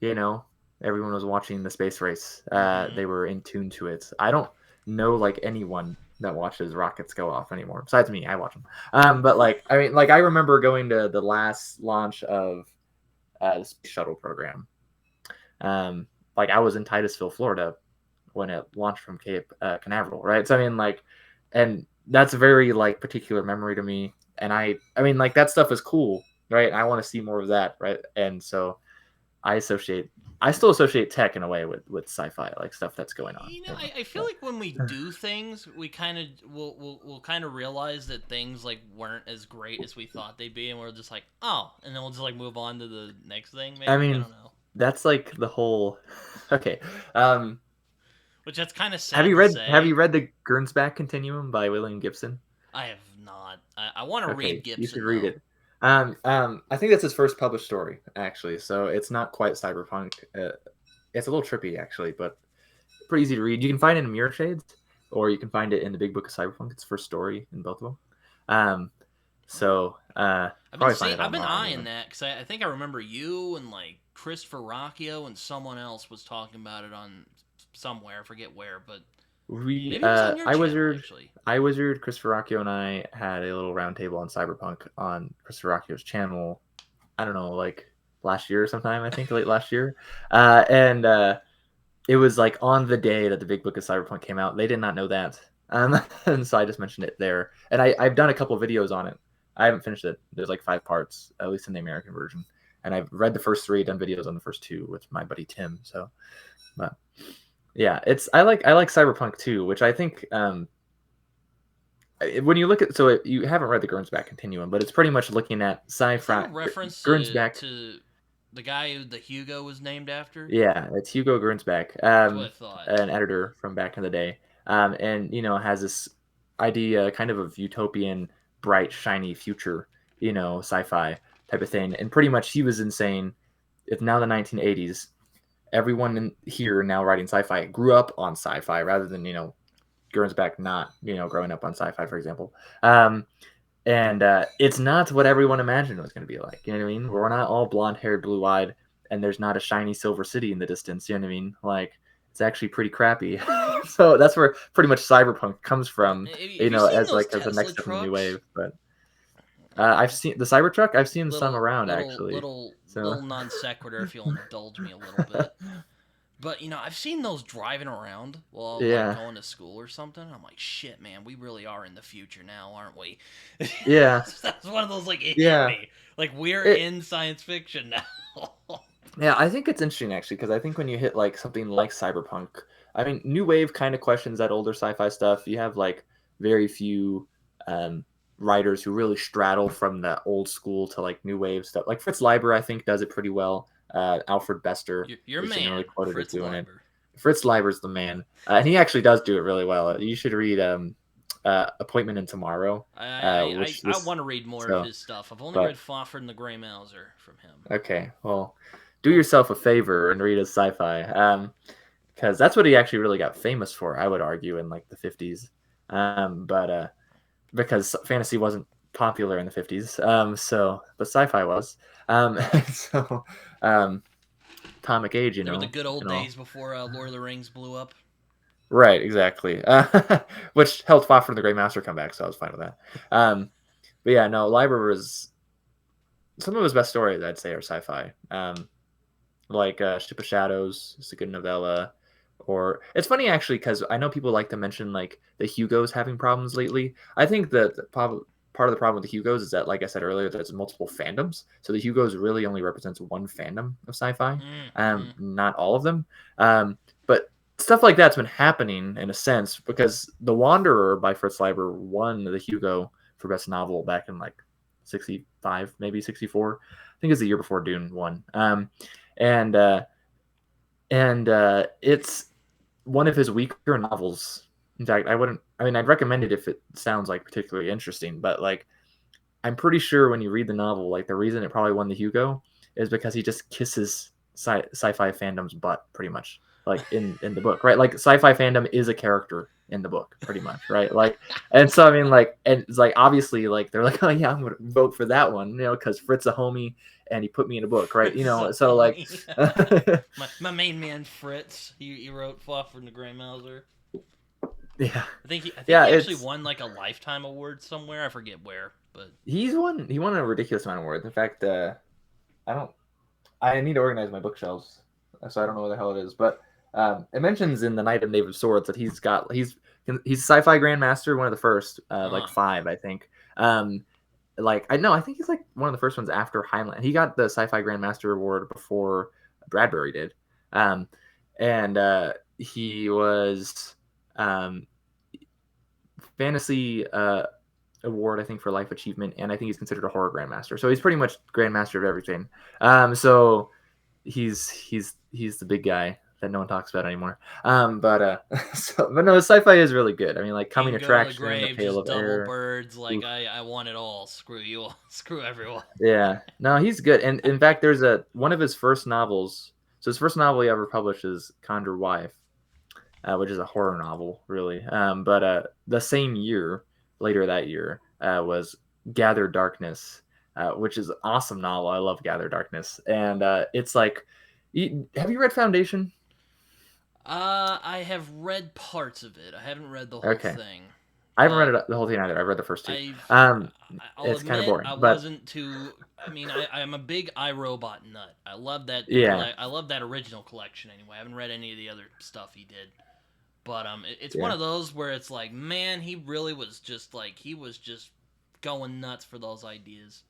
Everyone was watching the space race. Mm-hmm. They were in tune to it. I don't know like anyone that watches rockets go off anymore. Besides me, I watch them. But like, I mean, like I remember going to the last launch of the space shuttle program. Um, like I was in Titusville, Florida, when it launched from Cape Canaveral, right? So I mean, like, and that's a very like particular memory to me. And I mean, like that stuff is cool, right? I want to see more of that, right? And so I still associate tech in a way with sci-fi, like stuff that's going on. I feel But like when we do things, we kind of we'll kind of realize that things like weren't as great as we thought they'd be, and we're just like, oh, and then we'll just like move on to the next thing. I Maybe I mean, don't know. that's like the whole. Okay, Which that's kind of have sad you to read Have say. you read the Gernsback Continuum by William Gibson? I have not. I want to read Okay, you should Gibson read though. it. I think that's his first published story, actually. So it's not quite cyberpunk. It's a little trippy, actually, but pretty easy to read. You can find it in Mirror Shades, or you can find it in the Big Book of Cyberpunk. It's first story in both of them. Um, Oh, so probably find it I've been online eyeing even. that because I think I remember you and like Christopher Rocchio and someone else was talking about it on somewhere. I forget where, but We maybe it was on your channel actually. Christopher Rocchio and I had a little roundtable on Cyberpunk on Christopher Rocchio's channel. I don't know, like last year or sometime. I think late last year, and it was like on the day that the Big Book of Cyberpunk came out. They did not know that, and so I just mentioned it there. And I've done a couple videos on it. I haven't finished it. There's like 5 parts, at least in the American version. And I've read the first 3, done videos on the first 2 with my buddy Tim. So, but yeah, I like Cyberpunk too, which I think when you look at you haven't read the Gernsback Continuum, but it's pretty much looking at Is that a sci-fi. reference Gernsback, to the guy who the Hugo was named after? yeah, it's Hugo Gernsback, That's what I thought. an editor from back in the day, and has this idea kind of utopian, bright, shiny future, sci-fi type of thing, and pretty much he was insane. It's now the 1980s. Everyone here now writing sci-fi grew up on sci-fi rather than Gernsback not growing up on sci-fi, for example. And it's not what everyone imagined it was going to be like. You know what I mean? We're not all blonde haired, blue eyed, and there's not a shiny silver city in the distance. You know what I mean? Like it's actually pretty crappy. So that's where pretty much cyberpunk comes from. Have you seen those As the next Tesla step in the new wave. trucks? But I've seen the Cybertruck. I've seen some around actually. So Little non sequitur if you'll indulge me a little bit. But I've seen those driving around while like yeah, going to school or something. I'm like, shit, man, we really are in the future now, aren't we? yeah, That's one of those like it hit yeah. me. Like we're It in science fiction now. Yeah, I think it's interesting actually because I think when you hit like something like cyberpunk, I mean, new wave kind of questions that older sci-fi stuff. You have like very few um, writers who really straddle from the old school to like new wave stuff. Like Fritz Leiber, I think, does it pretty well. Alfred Bester Your is generally man, quoted as Fritz doing it. Leiber. Fritz Leiber's the man, and he actually does do it really well. You should read Appointment in Tomorrow, I this want to read more of so his stuff. I've only read but Fafhrd and the Grey Mouser from him. okay, well, do yourself a favor and read his sci-fi, because that's what he actually really got famous for, I would argue, in like the 50s. But because fantasy wasn't popular in the 50s, but sci-fi was. So um, Atomic Age, There were the good old and all. days before Lord of the Rings blew up. Right, exactly. Which helped Fought from the Great Master come back, so I was fine with that. But yeah, no, Liber was some of his best stories, I'd say, are sci-fi. Like Ship of Shadows is a good novella. Or it's funny actually because I know people like to mention like the Hugos having problems lately. I think that part of the problem with the Hugos is that, like I said earlier, there's multiple fandoms. So the Hugos really only represents one fandom of sci-fi, Mm-hmm. not all of them. But stuff like that's been happening in a sense because The Wanderer by Fritz Leiber won the Hugo for best novel back in like 65, maybe 64. I think it's the year before Dune won. And it's one of his weaker novels. In fact, I wouldn't. I mean, I'd recommend it if it sounds like particularly interesting. But like, I'm pretty sure when you read the novel, like the reason it probably won the Hugo is because he just kisses sci-fi fandom's butt, pretty much. Like in the book, right? Like sci-fi fandom is a character in the book, pretty much, right? Like, and so I mean, like, and it's like obviously, like they're like, oh yeah, I'm gonna vote for that one, because Fritz a homie and he put me in a book, right? Fritz is a So like, homie. my main man Fritz. He wrote Fafhrd and the Grey Mouser. yeah, I think yeah, he actually it's won like a lifetime award somewhere. I forget where, but he won a ridiculous amount of awards. In fact, I don't I need to organize my bookshelves, so I don't know where the hell it is. But it mentions in the Knight of Knave of Swords that he's sci-fi grandmaster, one of the first, like 5, I think. Like I know, I think he's like one of the first ones after Heinlein. He got the sci-fi grandmaster award before Bradbury did, and he was um, fantasy award, I think, for life achievement, and I think he's considered a horror grandmaster. So he's pretty much grandmaster of everything. So he's the big guy that no one talks about anymore. But no, sci-fi is really good. I mean, like Coming King go to the Attraction, A grave, Tale just of double Air. birds. Like Oof. I want it all. Screw you all. Screw everyone. Yeah, no, he's good. And in fact, there's one of his first novels. So his first novel he ever published is Conjure Wife, which is a horror novel, really. But the same year, later that year, was Gather Darkness, which is an awesome novel. I love Gather Darkness, and it's like, have you read Foundation? I have read parts of it. I haven't read the whole Okay, thing. I haven't Uh, read the whole thing either. I've read the first 2. I've. Um, I'll it's kind of admit boring, I but wasn't too. I mean, I'm a big iRobot nut. I love that. yeah, I love that original collection. Anyway, I haven't read any of the other stuff he did. But it's one yeah. of those where it's like, man, he really was just like he was just going nuts for those ideas.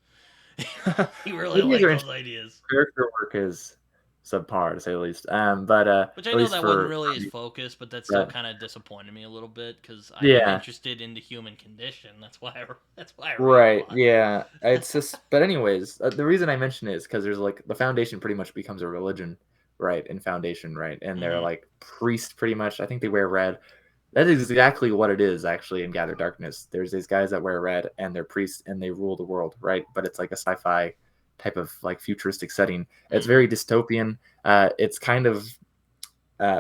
He really Ideas are liked those interesting. ideas. Character work is subpar to say the least. But Which I at know least that wasn't for really his focus, but that still but kind of disappointed me a little bit because I am yeah. interested in the human condition. That's why I read a Right. lot. Yeah. It's just, but anyways, the reason I mention it is because there's like the Foundation pretty much becomes a religion, right? In Foundation, right? And they're Mm-hmm. like priests, pretty much. I think they wear red. That is exactly what it is, actually, in Gather Darkness. There's these guys that wear red, and they're priests, and they rule the world, right? But it's like a sci-fi type of like futuristic setting. It's Mm-hmm. very dystopian. It's kind of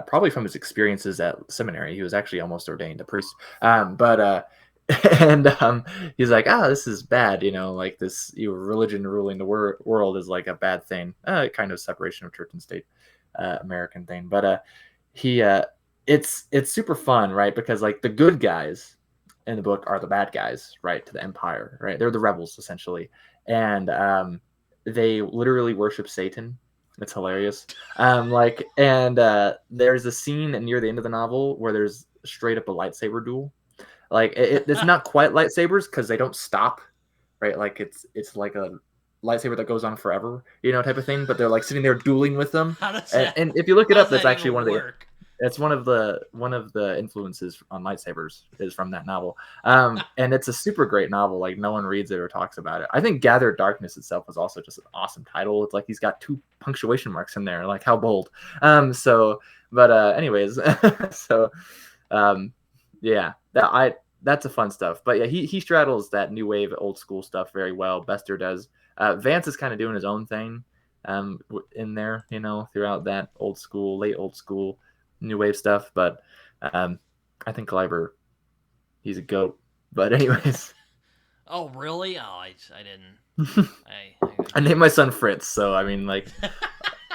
probably from his experiences at seminary. He was actually almost ordained a priest. But and he's like, this is bad, like this religion ruling the world is like a bad thing, kind of separation of church and state, American thing. But he it's super fun, right? Because like the good guys in the book are the bad guys, right, to the empire, right? They're the rebels essentially, and they literally worship Satan. It's hilarious. And there's a scene near the end of the novel where there's straight up a lightsaber duel. Like it's not quite lightsabers because they don't stop, right? Like it's like a lightsaber that goes on forever, type of thing. But they're like sitting there dueling with them. How does And, that? and if you look it How up, does that's that actually even work? one of the influences on lightsabers is from that novel. And it's a super great novel. Like no one reads it or talks about it. I think Gather Darkness itself is also just an awesome title. It's like he's got 2 punctuation marks in there. Like how bold. But anyways, so um, yeah, that that's a fun stuff. But yeah, he straddles that new wave, old school stuff very well. Bester does. Vance is kind of doing his own thing in there, throughout that old school, late old school, new wave stuff. But I think Gleiber, he's a goat. But anyways, Oh, really? Oh, I didn't. I named my son Fritz, so I mean, like,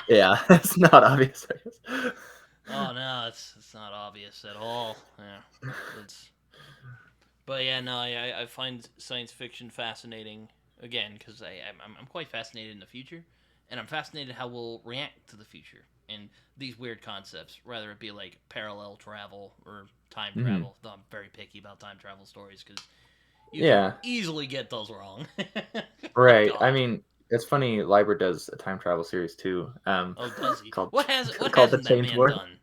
yeah, it's not obvious, I guess. Oh no, it's not obvious at all. Yeah, it's. But yeah, no, I find science fiction fascinating again because I'm quite fascinated in the future, and I'm fascinated how we'll react to the future and these weird concepts, whether it be like parallel travel or time Mhm. travel. Though I'm very picky about time travel stories because you can Yeah, easily get those wrong. My right. I God. mean, it's funny. Liber does a time travel series too, Oh, does he? called What called the hasn't that Change man War. done?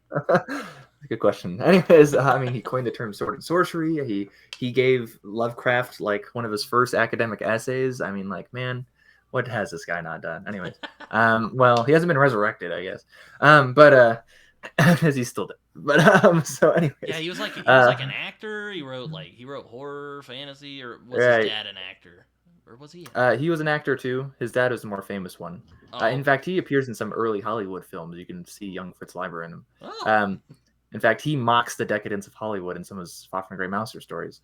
Good question. Anyways, I mean, he coined the term sword and sorcery. He gave Lovecraft like one of his first academic essays. I mean, like, man, what has this guy not done? Anyways, well, he hasn't been resurrected, I guess. But as he's still dead. But so, Yeah, anyways, he was like an actor. He wrote horror, fantasy, or was his right. dad an actor, or was he? He was an actor too. His dad was the more famous one. Oh, In okay. fact, he appears in some early Hollywood films. You can see young Fritz Leiber in them. Oh, Um, in fact, he mocks the decadence of Hollywood in some of his Fafner Grey Mouser stories.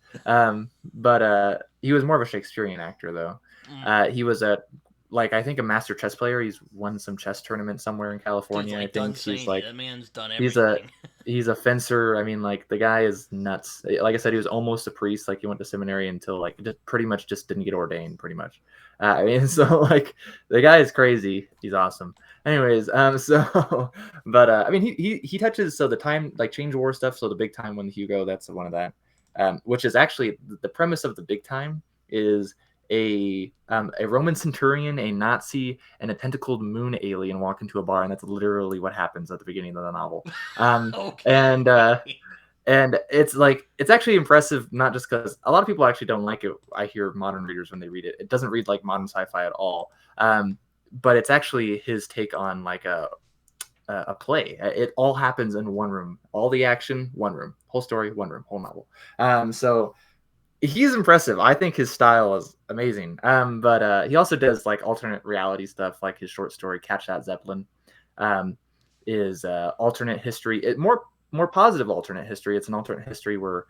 But he was more of a Shakespearean actor, though. mm. He was I think a master chess player. He's won some chess tournament somewhere in Dude's California. I like think Dunsany. That man's done he's a everything. he's a fencer. I mean, like, the guy is nuts. Like I said, he was almost a priest. Like, he went to seminary until like just pretty much just didn't get ordained. Pretty much. I mean, so like the guy is crazy. He's awesome. Anyways, so but I mean, he touches so the time like change war stuff. So the big time when Hugo, that's one of that. Which is actually the premise of the big time is a Roman centurion, a Nazi, and a tentacled moon alien walk into a bar, and that's literally what happens at the beginning of the novel. Um, and uh, Okay. and it's actually impressive, not just because a lot of people actually don't like it. I hear modern readers when they read it, it doesn't read like modern sci-fi at all. But it's actually his take on like a play. It all happens in one room, all the action, one room, whole story, one room, whole novel. So he's impressive. I think his style is amazing. But he also does like alternate reality stuff, like his short story "Catch That Zeppelin," um, is alternate history. More positive alternate history. It's an alternate history where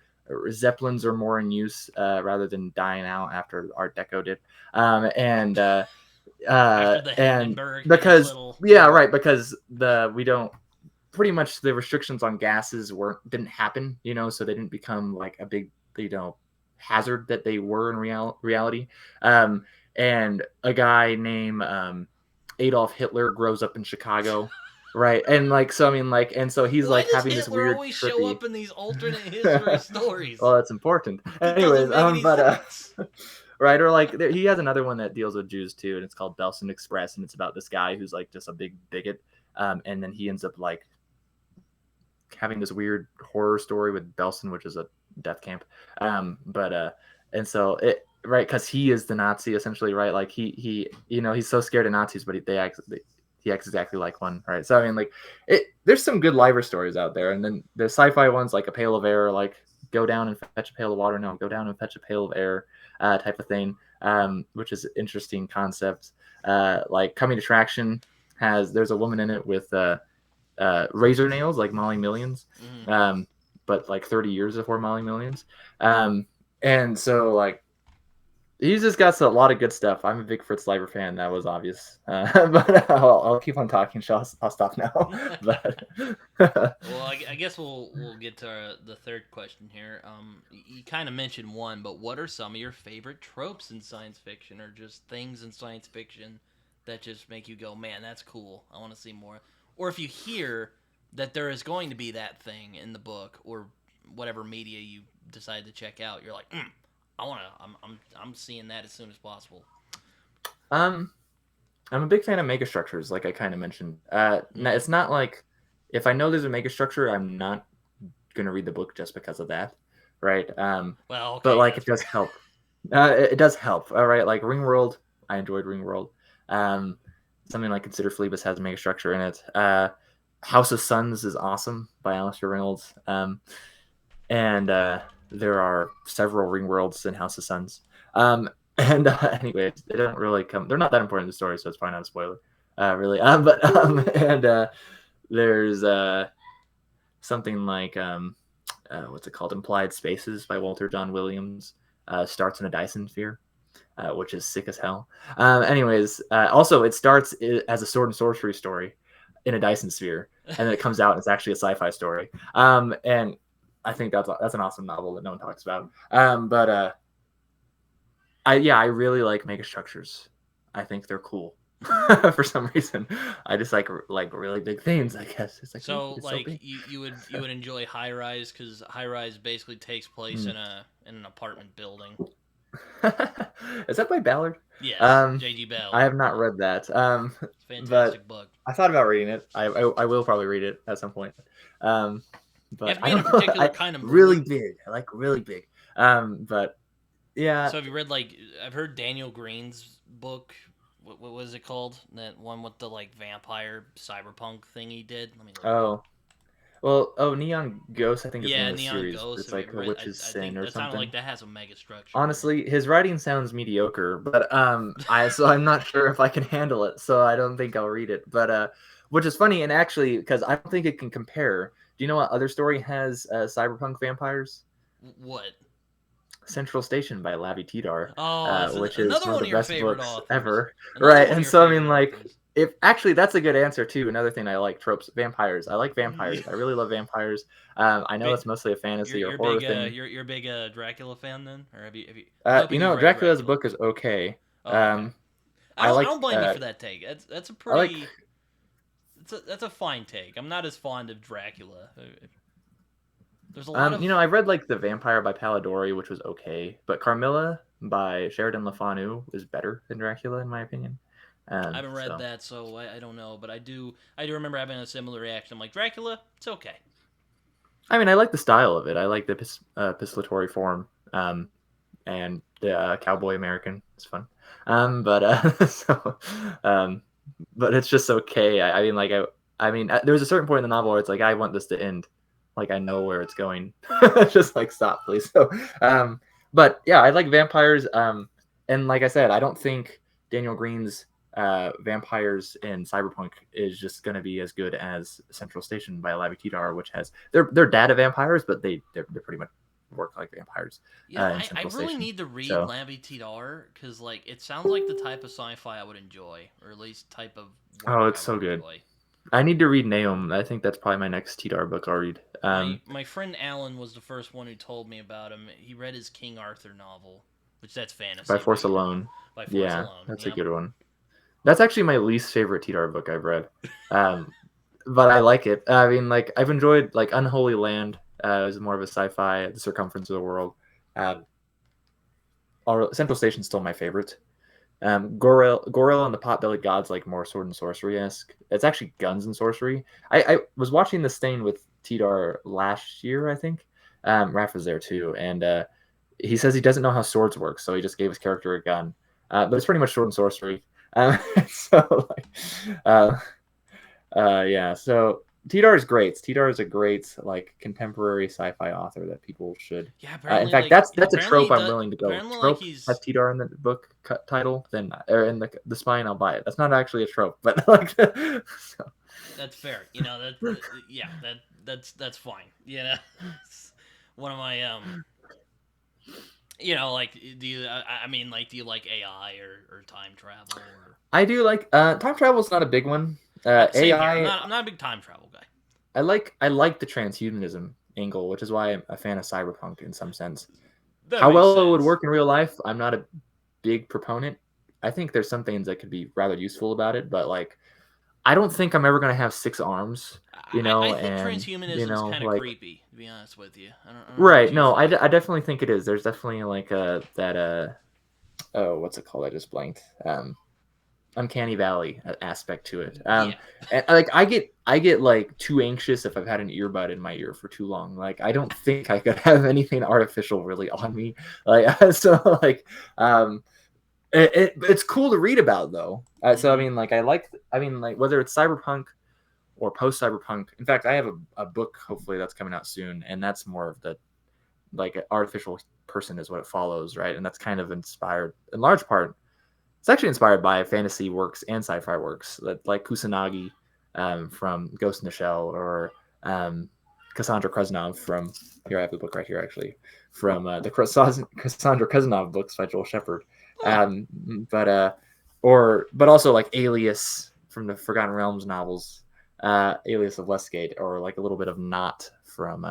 zeppelins are more in use rather than dying out after Art Deco did, and After the and Hindenburg had his because little yeah, right, because the we don't pretty much the restrictions on gases didn't happen, so they didn't become like a big, hazard that they were in reality. Um, and a guy named Adolf Hitler grows up in Chicago, right? And like so, I mean, like, and so he's Why like does having this Hitler weird always show trippy. up in these alternate history stories? Well, that's important. That doesn't Anyways, make any but sense. right, or like he has another one that deals with Jews too, and it's called Belson Express, and it's about this guy who's like just a big bigot, and then he ends up like having this weird horror story with Belson, which is a death camp. But and so it right because he is the Nazi essentially, right? Like he's so scared of Nazis, but he acts exactly like one, right? So I mean, like there's some good liver stories out there, and then the sci-fi ones like A Pail of Air, like go down and fetch a pail of water, no, go down and fetch a pail of air, type of thing, which is interesting concepts. Like Coming Attraction there's a woman in it with razor nails like Molly Millions, Mm. um, but like 30 years before Molly Millions. Um, and so like he's just got a lot of good stuff. I'm a big Fritz Leiber fan. That was obvious, but I'll keep on talking. So I'll stop now. But Well, I guess we'll get to the third question here. You kind of mentioned one, but what are some of your favorite tropes in science fiction, or just things in science fiction that just make you go, "Man, that's cool. I want to see more." Or if you hear that there is going to be that thing in the book or whatever media you decide to check out, you're like, "I want to. I'm seeing that as soon as possible." um, I'm a big fan of megastructures, like I kind of mentioned. Mm. It's not like if I know there's a megastructure, I'm not gonna read the book just because of that, right? Well, But okay, like that's it does fair. help. It does help. All right, like Ringworld, I enjoyed Ringworld. Um, Something like Consider Phoebus has a mega structure in it. House of Suns is awesome by Alistair Reynolds. and there are several ring worlds in House of Suns. And anyway, they don't really come. They're not that important in the story, so it's probably not a spoiler, really. But and there's something like what's it called? Implied Spaces by Walter John Williams. Starts in a Dyson sphere, which is sick as hell. Anyways, also it starts as a sword and sorcery story in a Dyson sphere, and then it comes out and it's actually a sci-fi story. And I think that's an awesome novel that no one talks about. But I really like megastructures. I think they're cool. For some reason, I just like really big things. I guess it's like So it's so like big. you would enjoy High Rise because High Rise basically takes place Mm. in an apartment building. Is that by Ballard? Yes, Um, J.G. I Bell. have not read that. It's a But fantastic book. I thought about reading it. I will probably read it at some point. Um, You have but to I be in a don't know. particular I kind of really mood. big. I like really big. But yeah. So have you read like I've heard Daniel Green's book. What was it called? That one with the like vampire cyberpunk thing he did. Let me look it up. Oh well. Oh, Neon Ghost. I think is the name Yeah, of the Neon series. Ghost. It's Have you like ever a read? witch's I sin think or that sounded something. like that has a mega structure in Honestly, his writing sounds mediocre, but I'm not sure if I can handle it, so I don't think I'll read it. But which is funny, and actually, because I don't think it can compare. Do you know what other story has cyberpunk vampires? it. What? Central Station by Lavi Tidar, Oh, it's which is another one of one the of your best favorite books authors. ever. Another Right? one of And your so I mean, favorite like, authors. if actually that's a good answer too. Another thing I like tropes, vampires. I like vampires. I really love vampires. I know it's mostly a fantasy or horror thing. You're a big Dracula fan then, or have you? I'm hoping you've read Dracula as a Dracula. book is okay. Oh, okay. Um, I I like don't blame you for that take. That's a I like pretty that's a fine take. I'm not as fond of Dracula. There's a lot of I've read like The Vampire by Palladori, which was okay, but Carmilla by Sheridan Le Fanu is better than Dracula in my opinion. I haven't read So that, so I don't know, but I do remember having a similar reaction. I'm like Dracula, it's okay. I mean, I like the style of it. I like the epistolatory form, and the cowboy American. It's fun. But so, um, but it's just okay. I mean, there was a certain point in the novel where it's like, I want this to end. Like, I know where it's going. Just like, stop, please. So, but yeah, I like vampires. And like I said, I don't think Daniel Green's vampires in Cyberpunk is just going to be as good as Central Station by Lavi Tidar, which has they're data vampires, but they're pretty much work like vampires in I Central really Station. need to read So, Lamby Tidar because like it sounds like the type of sci-fi I would enjoy, or at least type of oh, work it's I would so good. enjoy. I need to read Naum. I think that's probably my next Tidar book I'll read. My friend Alan was the first one who told me about him. He read his King Arthur novel, which that's By fantasy, but Force Alone. by Force Yeah, Alone. that's a Yep. good one. That's actually my least favorite Tidar book I've read. But I like it. I mean, like I've enjoyed like Unholy Land. Is more of a sci-fi, The Circumference of the World. Um, Central Station's still my favorite. Goril and the Potbellied Gods like more sword and sorcery esque. It's actually guns and sorcery. I was watching this thing with Tidar last year, I think. Raph was there too, and he says he doesn't know how swords work, so he just gave his character a gun. But it's pretty much sword and sorcery. So like, yeah. So Tidar is great. Tidar is a great like contemporary sci-fi author that people should. Yeah. In Apparently, fact, like that's a apparently he trope I'm does. willing to go. Apparently, like Trope has he's Tidar in the book title, then or in the spine, I'll buy it. That's not actually a trope, but like, so. that's fair. You know yeah that's fine. You know, one of my you know, like, do you? I mean, like, do you like AI or time travel or? I do like time travel is not a big one. Same here. AI, I'm not a big time travel guy. I like the transhumanism angle, which is why I'm a fan of cyberpunk in some sense. That How makes well it would sense. work in real life, I'm not a big proponent. I think there's some things that could be rather useful about it, but like I don't think I'm ever gonna have 6 arms, I think and transhumanism's kind of like creepy, to be honest with you. I don't know what right. you No, think. I definitely think it is. There's definitely like a that oh, what's it called? I just blanked. Uncanny Valley aspect to it. Yeah. And like I get like too anxious if I've had an earbud in my ear for too long. Like I don't think I could have anything artificial really on me. Like so like it's cool to read about though. So I Mm-hmm. mean like I mean like whether it's cyberpunk or post cyberpunk. In fact, I have a book hopefully that's coming out soon, and that's more of the like an artificial person is what it follows, right? And that's kind of inspired in large part. It's actually inspired by fantasy works and sci-fi works, like Kusanagi from Ghost in the Shell, or Cassandra Kreznov from, here I have the book right here actually, from the Cassandra Kreznov books by Joel Shepard. Huh. But but also like Alias from the Forgotten Realms novels, Alias of Westgate, or like a little bit of Not from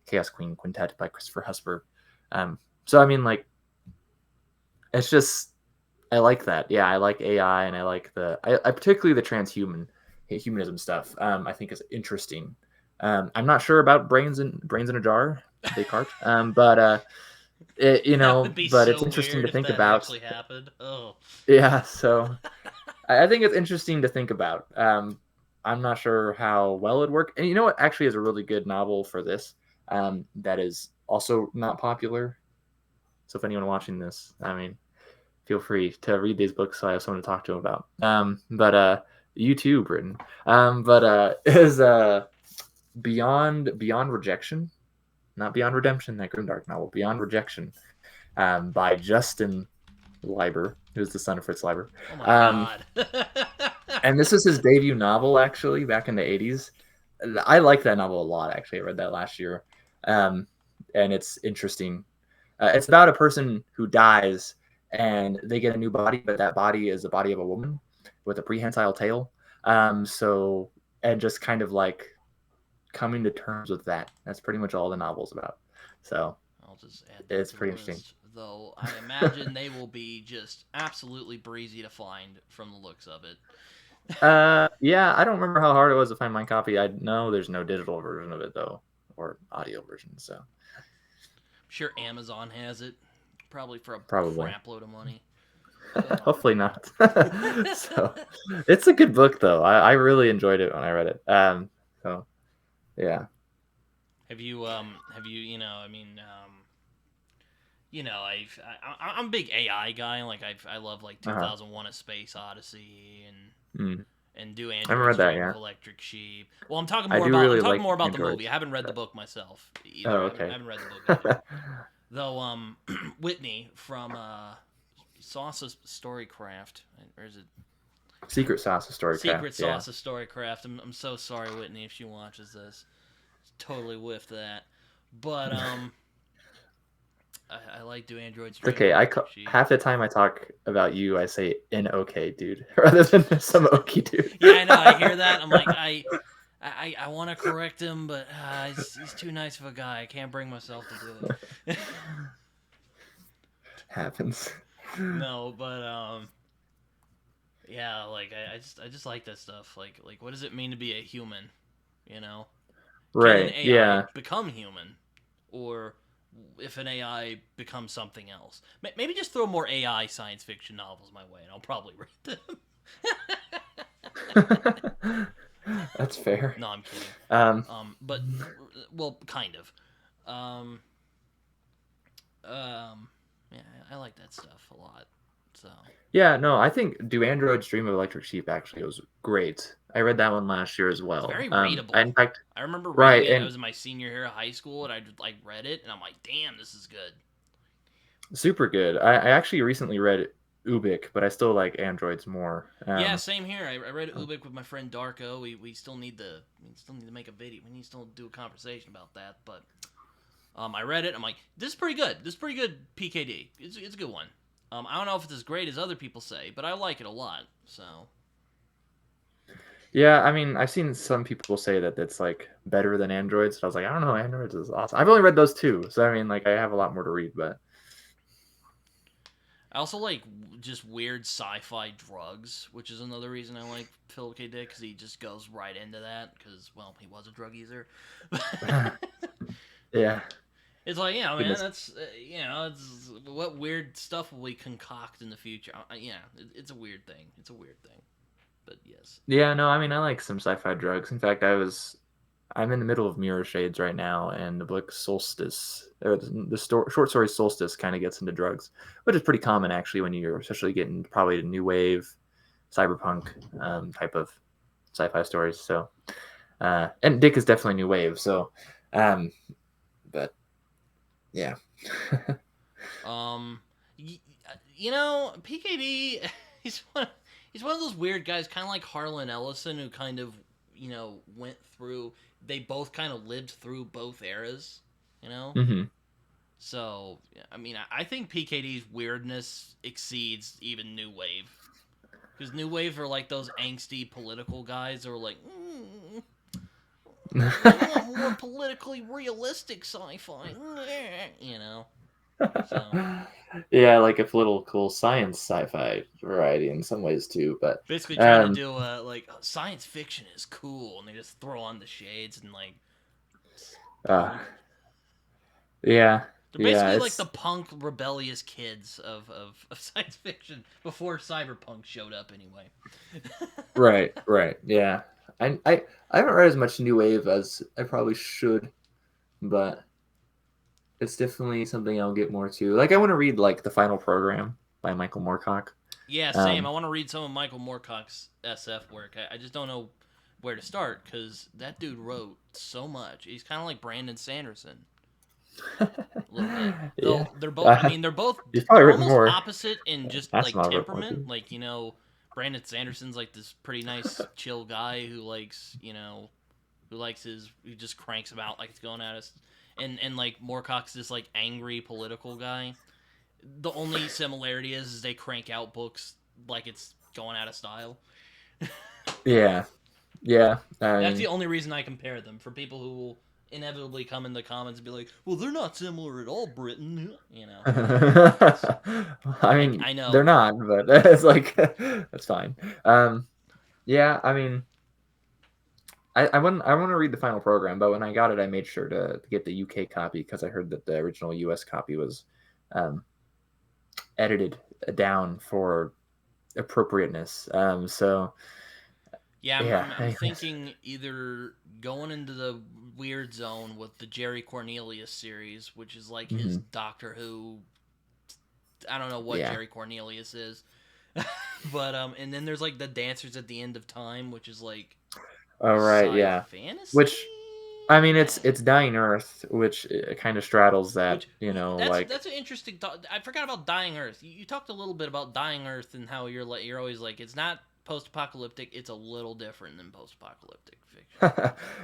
Chaos Queen Quintet by Christopher Husper. So I mean, like, it's just, I like that. Yeah, I like AI, and I like I particularly the humanism stuff. I think is interesting. I'm not sure about brains in a jar, Descartes. That would be But it's so interesting weird to if think that about. actually happened. Oh. Yeah, so I think it's interesting to think about. I'm not sure how well it'd work. And you know what actually is a really good novel for this, that is also not popular. So if anyone watching this, I mean, feel free to read these books so I have someone to talk to them about. But you too, Britain. Is Beyond Rejection, not Beyond Redemption, that grimdark novel, Beyond Rejection, by Justin Leiber, who's the son of Fritz Leiber. Oh my Um, god. and this is his debut novel, actually, back in the 80s. I like that novel a lot, actually. I read that last year. Um, and it's interesting. It's about a person who dies and they get a new body, but that body is the body of a woman with a prehensile tail. And just kind of like coming to terms with that. That's pretty much all the novel's about. So I'll just add that it's to the pretty interesting. list. Though I imagine they will be just absolutely breezy to find from the looks of it. Yeah, I don't remember how hard it was to find my copy. I know there's no digital version of it though, or audio version. So I'm sure Amazon has it, probably for a probably. crap load of money. Hopefully not. So it's a good book though. I really enjoyed it when I read it. So yeah. Have you I mean I'm a big AI guy. Like I love like Uh-huh. 2001: A Space Odyssey Mm. and Do I haven't Androids read that, Dream of yeah. Electric Sheep. Well, I'm talking I more do about really like the movie. I androids. haven't read the book myself Oh, either. I okay. haven't read the book either. Though Whitney from Sauce's Storycraft, or is it Secret Sauce of Storycraft, Secret yeah. Sauce of Storycraft? I'm so sorry, Whitney, if she watches this. Totally whiffed that. But I like Do Androids It's Dream of okay. Electric Sheep. Half the time I talk about you, I say "in okay, dude," rather than some okie dude. Yeah, I know. I hear that. I'm like, I want to correct him, but he's too nice of a guy. I can't bring myself to do it. Happens. No, but yeah, like I just like that stuff. Like what does it mean to be a human? You know, can an Right. AI Yeah. become human, or if an AI becomes something else? Maybe just throw more AI science fiction novels my way, and I'll probably read them. That's fair. No, I'm kidding. Um, But well, kind of. Um, yeah, I like that stuff a lot. So yeah, no, I think Do Androids Dream of Electric Sheep actually was great. I read that one last year as it's well. very readable. In fact, I remember reading right, it. I and was in my senior year of high school, and I just like read it, and I'm like, damn, this is good. super good. I actually recently read Ubik, but I still like Androids more. Yeah, same here. I read Ubik with my friend Darko. We still need to make a video. We need to still do a conversation about that. But I read it. I'm like, this is pretty good. This is pretty good PKD. It's a good one. I don't know if it's as great as other people say, but I like it a lot. So Yeah, I mean, I've seen some people say that it's like better than Androids. I was like, I don't know, Androids is awesome. I've only read those two, so I mean, like, I have a lot more to read, but I also like just weird sci-fi drugs, which is another reason I like Philip K. Dick, because he just goes right into that. Because well, he was a drug user. yeah, It's like, yeah, man, goodness. that's it's what weird stuff will we concoct in the future? It's a weird thing. It's a weird thing, but yes. Yeah, no, I mean, I like some sci-fi drugs. In fact, I'm in the middle of Mirror Shades right now, and the book Solstice, or short story Solstice, kind of gets into drugs, which is pretty common actually when you're especially getting probably the new wave, cyberpunk type of sci-fi stories. So, and Dick is definitely new wave. So, but Yeah. Um, y- you know, PKD, he's one, he's one of those weird guys, kind of like Harlan Ellison, who kind of, went through. They both kind of lived through both eras, you know. hmm So, I mean, I think PKD's weirdness exceeds even New Wave. Because New Wave are like those angsty political guys who are like, we want more politically realistic sci-fi, you know. So Yeah, like a political science sci-fi variety in some ways too, but basically trying to um do like science fiction is cool, and they just throw on the shades and like uh punk. yeah, They're yeah, basically like the it's punk rebellious kids of science fiction before cyberpunk showed up anyway. right, yeah. I haven't read as much new wave as I probably should, but it's definitely something I'll get more to. Like I want to read like The Final Program by Michael Moorcock. Yeah, same. I Um want to read some of Michael Moorcock's SF work. I just don't know where to start because that dude wrote so much. He's kind of like Brandon Sanderson a little bit. yeah. Though they're both. I mean, they're both. He's probably They're written almost more. opposite in just like Asimov wrote more temperament. too. Like Brandon Sanderson's like this pretty nice, chill guy who likes who just cranks him out like it's going at us. And like Moorcock's this like angry political guy. The only similarity is they crank out books like it's going out of style. Yeah. Yeah. I That's the mean only reason I compare them for people who will inevitably come in the comments and be like, "Well, they're not similar at all, Britain." You know. I I mean, I they're know. not, but it's like that's fine. Yeah, I mean, I want to read The Final Program, but when I got it, I made sure to get the UK copy because I heard that the original US copy was um, edited down for appropriateness. So Yeah, I'm, yeah, I'm I'm anyways. thinking either going into the weird zone with the Jerry Cornelius series, which is like his hmm Doctor Who. I don't know what Yeah. Jerry Cornelius is, but and then there's like the Dancers at the End of Time, which is like All right. sci Yeah. fantasy. Which I mean, it's Dying Earth, which kind of straddles that, Which that's like that's an interesting thought. I forgot about Dying Earth. You talked a little bit about Dying Earth and how you're always like it's not post-apocalyptic. It's a little different than post-apocalyptic fiction.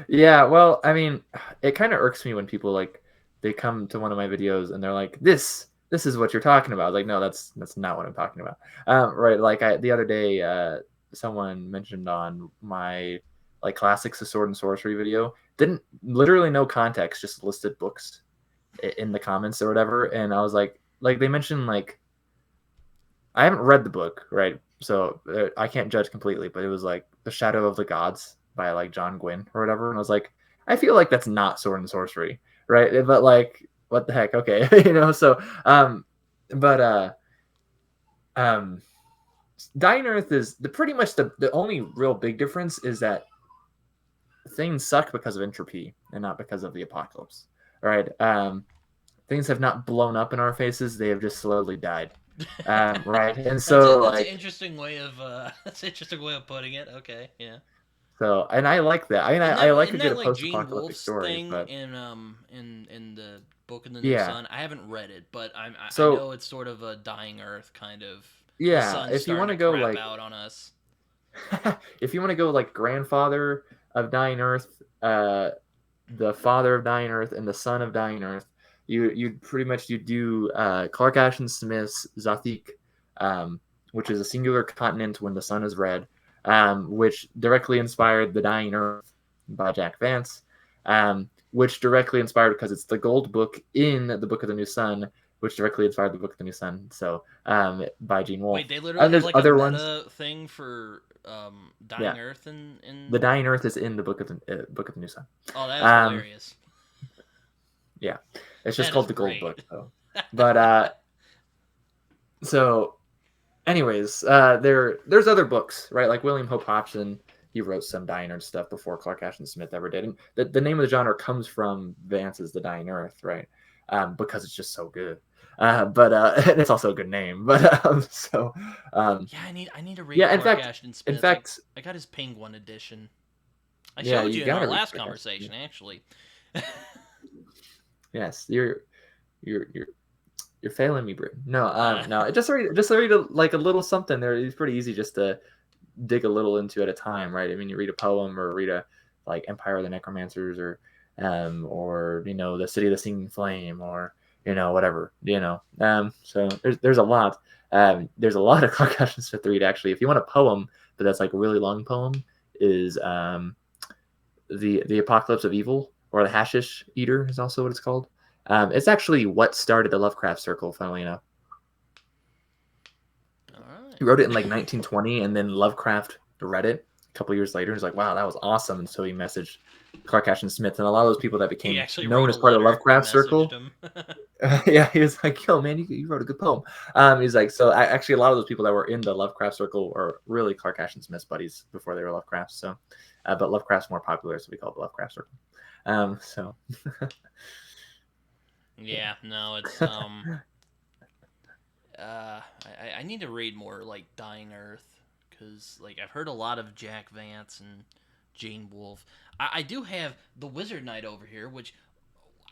yeah. Well, I mean, it kind of irks me when people like they come to one of my videos and they're like, this is what you're talking about. Like, no, that's not what I'm talking about. Right. Like the other day, someone mentioned on my like classics of sword and sorcery video, didn't literally no context, just listed books in the comments or whatever, and I was like they mentioned like I haven't read the book, right? So I can't judge completely, but it was like The Shadow of the Gods by like John Gwynn or whatever, and I was like, I feel like that's not sword and sorcery, right? But like, what the heck? Okay, So, but um, Dying Earth is the pretty much the only real big difference is that things suck because of entropy and not because of the apocalypse, right? Things have not blown up in our faces; they have just slowly died, right? And so That's an like interesting way of that's an interesting way of putting it. Okay, yeah. So, and I like that. I mean, I like Isn't a good that like Gene post-apocalyptic Wolfe's story, thing but in the Book of the New yeah. Sun? I haven't read it, but I So, know it's sort of a dying Earth kind of. The yeah, sun's if you starting want to to go crap like, out on us. if you want to go like grandfather of Dying Earth, the father of Dying Earth, and the son of Dying Earth, you pretty much you do Clark Ashton Smith's Zathik, which is a singular continent when the sun is red, which directly inspired The Dying Earth by Jack Vance, which directly inspired because it's the gold book in the Book of the New Sun, which directly inspired the Book of the New Sun. So by Gene Wait, Wolfe. they literally And have there's like a other ones. meta thing for Yeah, dying Earth in. the Dying Earth is in the Book of the New Sun. Oh, that is Um, hilarious. yeah, it's just That is called the Gold great. Book though. But so anyways, there's other books, right? Like William Hope Hobson, he wrote some Dying Earth stuff before Clark Ashton Smith ever did. And the name of the genre comes from Vance's The Dying Earth, right? Because it's just so good. But and it's also a good name. But Yeah, I need to read yeah, Clark Ashton in Smith. fact, I got his Penguin edition. I yeah, showed you you in our gotta read last Clark Ashton conversation, Smith. actually. Yes, you're failing me, Britton. No, Uh, no. Just read like a little something there. It's pretty easy just to dig a little into at a time, right? I mean, you read a poem or read a like Empire of the Necromancers or the City of the Singing Flame or whatever. So there's a lot. There's a lot of Clark Ashton Smith to read actually. If you want a poem, but that's like a really long poem, is the Apocalypse of Evil, or the Hashish Eater is also what it's called. It's actually what started the Lovecraft Circle, funnily enough. all right. He wrote it in like 1920, and then Lovecraft read it a couple years later. He's like, "Wow, that was awesome!" And so he messaged Clark Ashton Smith, and a lot of those people that He became actually known wrote a as part of the letter and Lovecraft messaged Circle. him. Yeah, he was like, "Yo, man, you wrote a good poem." He's like, so actually, a lot of those people that were in the Lovecraft Circle are really Clark Ashton Smith's buddies before they were Lovecraft. So, but Lovecraft's more popular, so we call it the Lovecraft Circle. So Yeah, no, it's I need to read more like Dying Earth, because like I've heard a lot of Jack Vance and Gene Wolfe. I do have the Wizard Knight over here, which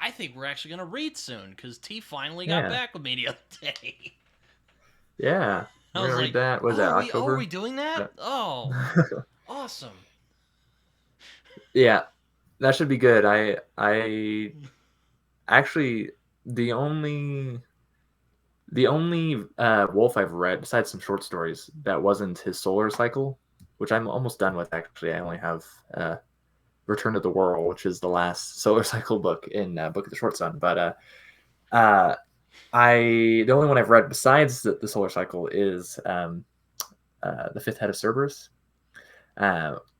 I think we're actually gonna read soon, because T finally got yeah, back with me the other day. yeah, I we're was gonna read like, that. Was "Oh, that are we October? doing that? Yeah. Oh, awesome!" Yeah, that should be good. I actually the only Wolf I've read, besides some short stories, that wasn't his Solar Cycle, which I'm almost done with. Actually, I only have Return to the Whirl, which is the last Solar Cycle book in Book of the Short Sun. But uh, the only one I've read besides the Solar Cycle is the Fifth Head of Cerberus,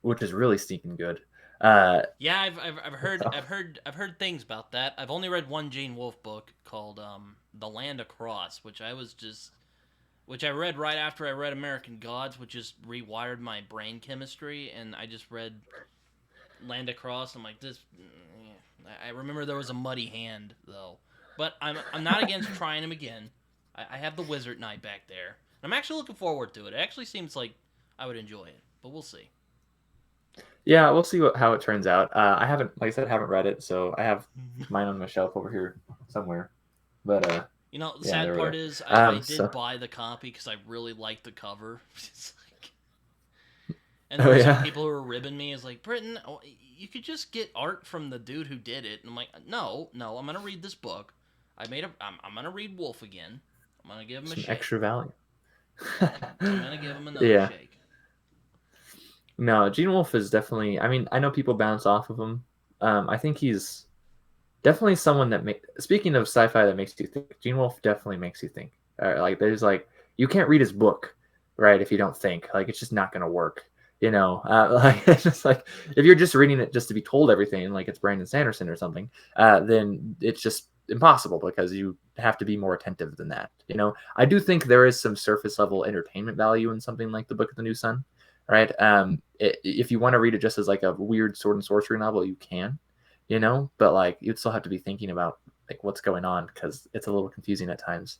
which is really stinking good. Uh, Yeah, I've heard things about that. I've only read one Gene Wolfe book called The Land Across, which I read right after I read American Gods, which just rewired my brain chemistry, and I just read Land Across. I'm like, this. I remember there was a muddy hand though, but I'm not against trying him again. I have the Wizard Knight back there. I'm actually looking forward to it. It actually seems like I would enjoy it, but we'll see. yeah, we'll see how it turns out. I haven't, like I said, haven't read it, so I have mine on my shelf over here somewhere. But The yeah, sad they're over part there. is I did So buy the copy because I really liked the cover. It's like, and there oh were some yeah, people who were ribbing me as like, Britton, you could just get art from the dude who did it. And I'm like, no, I'm gonna read this book. I'm gonna read Wolf again. I'm gonna give him a some shake. extra value. I'm gonna give him another Yeah, shake. no, Gene Wolfe is definitely. I mean, I know people bounce off of him. I think he's definitely someone that make. Speaking of sci-fi that makes you think, Gene Wolfe definitely makes you think. Like there's like you can't read his book, right? If you don't think, like it's just not gonna work. Like it's just like if you're just reading it just to be told everything, like it's Brandon Sanderson or something, then it's just impossible because you have to be more attentive than that. I do think there is some surface level entertainment value in something like the Book of the New Sun, right? If you want to read it just as like a weird sword and sorcery novel, you can, but like you'd still have to be thinking about like what's going on because it's a little confusing at times.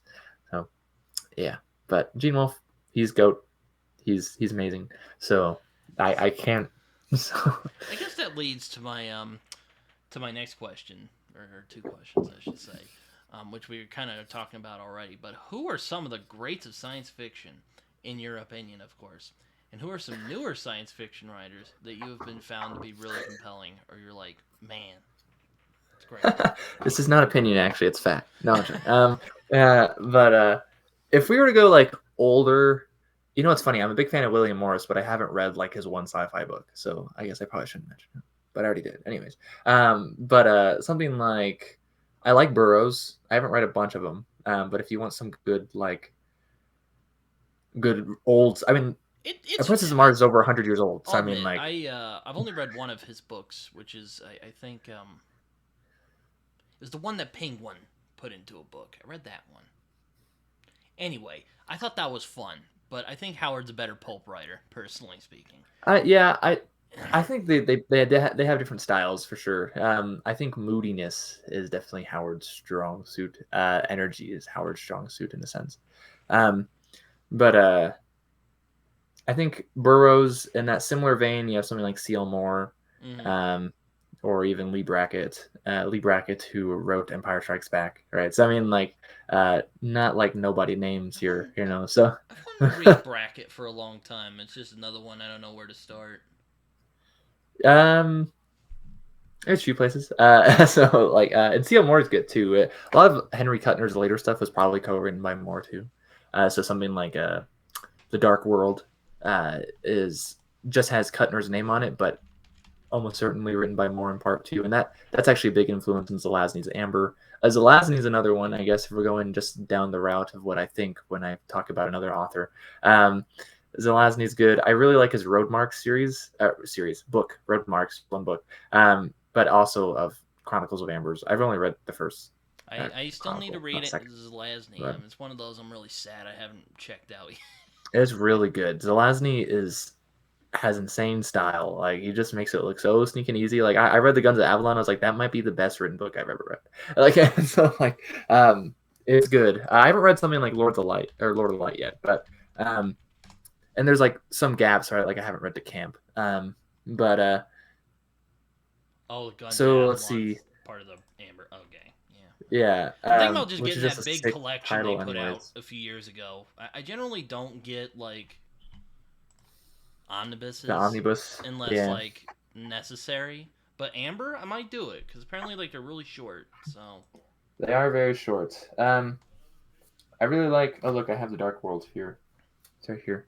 So yeah, but Gene Wolfe, he's goat. He's amazing. So I can't. So I guess that leads to my next question, or two questions, I should say, which we were kind of talking about already. But who are some of the greats of science fiction, in your opinion, of course? And who are some newer science fiction writers that you have been found to be really compelling, or you're like, man, it's great. this is not opinion, actually. It's fact. No, I'm joking. But if we were to go like older, it's funny. I'm a big fan of William Morris, but I haven't read like his one sci-fi book, so I guess I probably shouldn't mention it. But I already did, anyways. But something like I like Burroughs. I haven't read a bunch of them, but if you want some good like good old, I mean, It's Princess of Mars is over 100 years old, so I'll I mean, admit like, I've only read one of his books, which is I think it was the one that Penguin put into a book. I read that one. Anyway, I thought that was fun, but I think Howard's a better pulp writer, personally speaking. yeah, I think they have different styles for sure. I think moodiness is definitely Howard's strong suit. Energy is Howard's strong suit in a sense. Um, but I think Burroughs in that similar vein. You have something like C.L. Moore. Mm-hmm. Um, or even Lee Brackett, who wrote Empire Strikes Back, right? So I mean, like, not like nobody names here, you know. So, I've wanted to read Bracket for a long time. It's just another one I don't know where to start. um, there's a few places. So like, and C.L. Moore is good too. A lot of Henry Kuttner's later stuff was probably co-written by Moore too. So something like The Dark World is just has Kuttner's name on it, but almost certainly written by Moore in part too. And that's actually a big influence in Zelazny's Amber. Zelazny's another one, I guess, if we're going just down the route of what I think when I talk about another author. Zelazny's good. I really like his Roadmarks book, Roadmarks, one book, but also of Chronicles of Ambers. I've only read the first I still need to chronicle, read not it. second. Zelazny. But It's one of those I'm really sad I haven't checked out yet. it's really good. Zelazny has insane style. Like he just makes it look so sneaky and easy. Like I read the Guns of Avalon. I was like, that might be the best written book I've ever read. Like so, like it's good. I haven't read something like Lord of the Light yet, but and there's like some gaps, right? Like I haven't read The Camp. But Oh, the Guns of so let's Avalon's see. part of the Amber. Okay, yeah. Yeah, I'm thinking about just which getting is just that a big sick collection they title, put out anyways. a few years ago. I generally don't get like The omnibuses omnibus. unless Yeah, like necessary. But Amber, I might do it because apparently like they're really short. So they are very short. I really like. Oh look, I have the Dark World here. It's right here.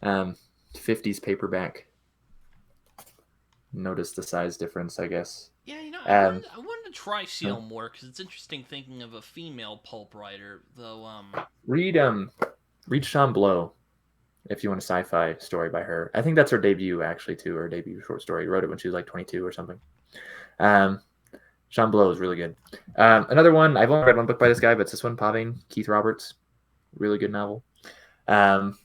Um, 50s paperback. Notice the size difference, I guess. yeah, Um, I wanted to try huh. CL more because it's interesting thinking of a female pulp writer though. read read Sean Blow if you want a sci-fi story by her. I think that's her debut actually too, her debut short story. Wrote it when she was like 22 or something. Um, Sean Blow is really good. Another one, I've only read one book by this guy, but it's this one, Pavane, Keith Roberts. Really good novel. Um,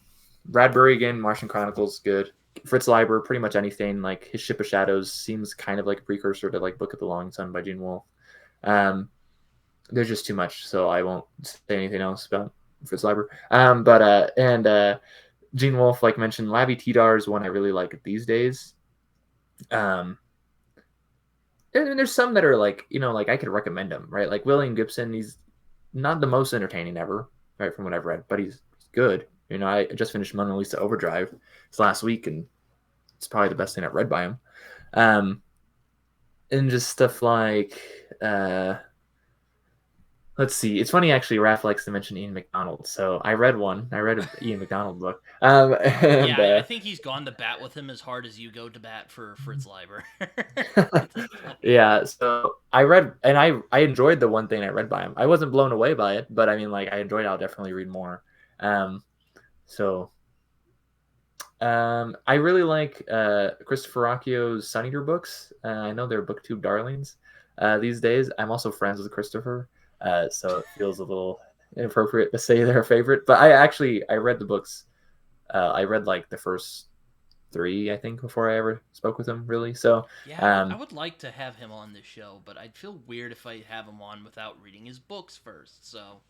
Bradbury again, Martian Chronicles, good. Fritz Leiber, pretty much anything. Like his Ship of Shadows seems kind of like a precursor to like Book of the Long Sun by Gene Wolfe. Um, there's just too much, so I won't say anything else about Fritz Leiber. Gene Wolfe, like mentioned, Lavi Tidar is one I really like these days. Um, and there's some that are like, like I could recommend him, right? Like William Gibson, he's not the most entertaining ever, right, from what I've read, but he's good. I just finished Mona Lisa Overdrive this last week, and it's probably the best thing I've read by him. Um, and just stuff like, let's see. It's funny actually. Raph likes to mention Ian McDonald, so I read one. I read an Ian McDonald book, Yeah, and I think he's gone to bat with him as hard as you go to bat for Fritz Leiber at this point. yeah. So I read, and I enjoyed the one thing I read by him. I wasn't blown away by it, but I mean, like I enjoyed it. I'll definitely read more. Um, so I really like Christopher Rocchio's Sun Eater books. I know they're booktube darlings these days. I'm also friends with Christopher, so it feels a little inappropriate to say they're a favorite. But I read the books. I read like the first three, I think, before I ever spoke with him. Really, so Yeah, I um, would like to have him on this show, but I'd feel weird if I have him on without reading his books first. So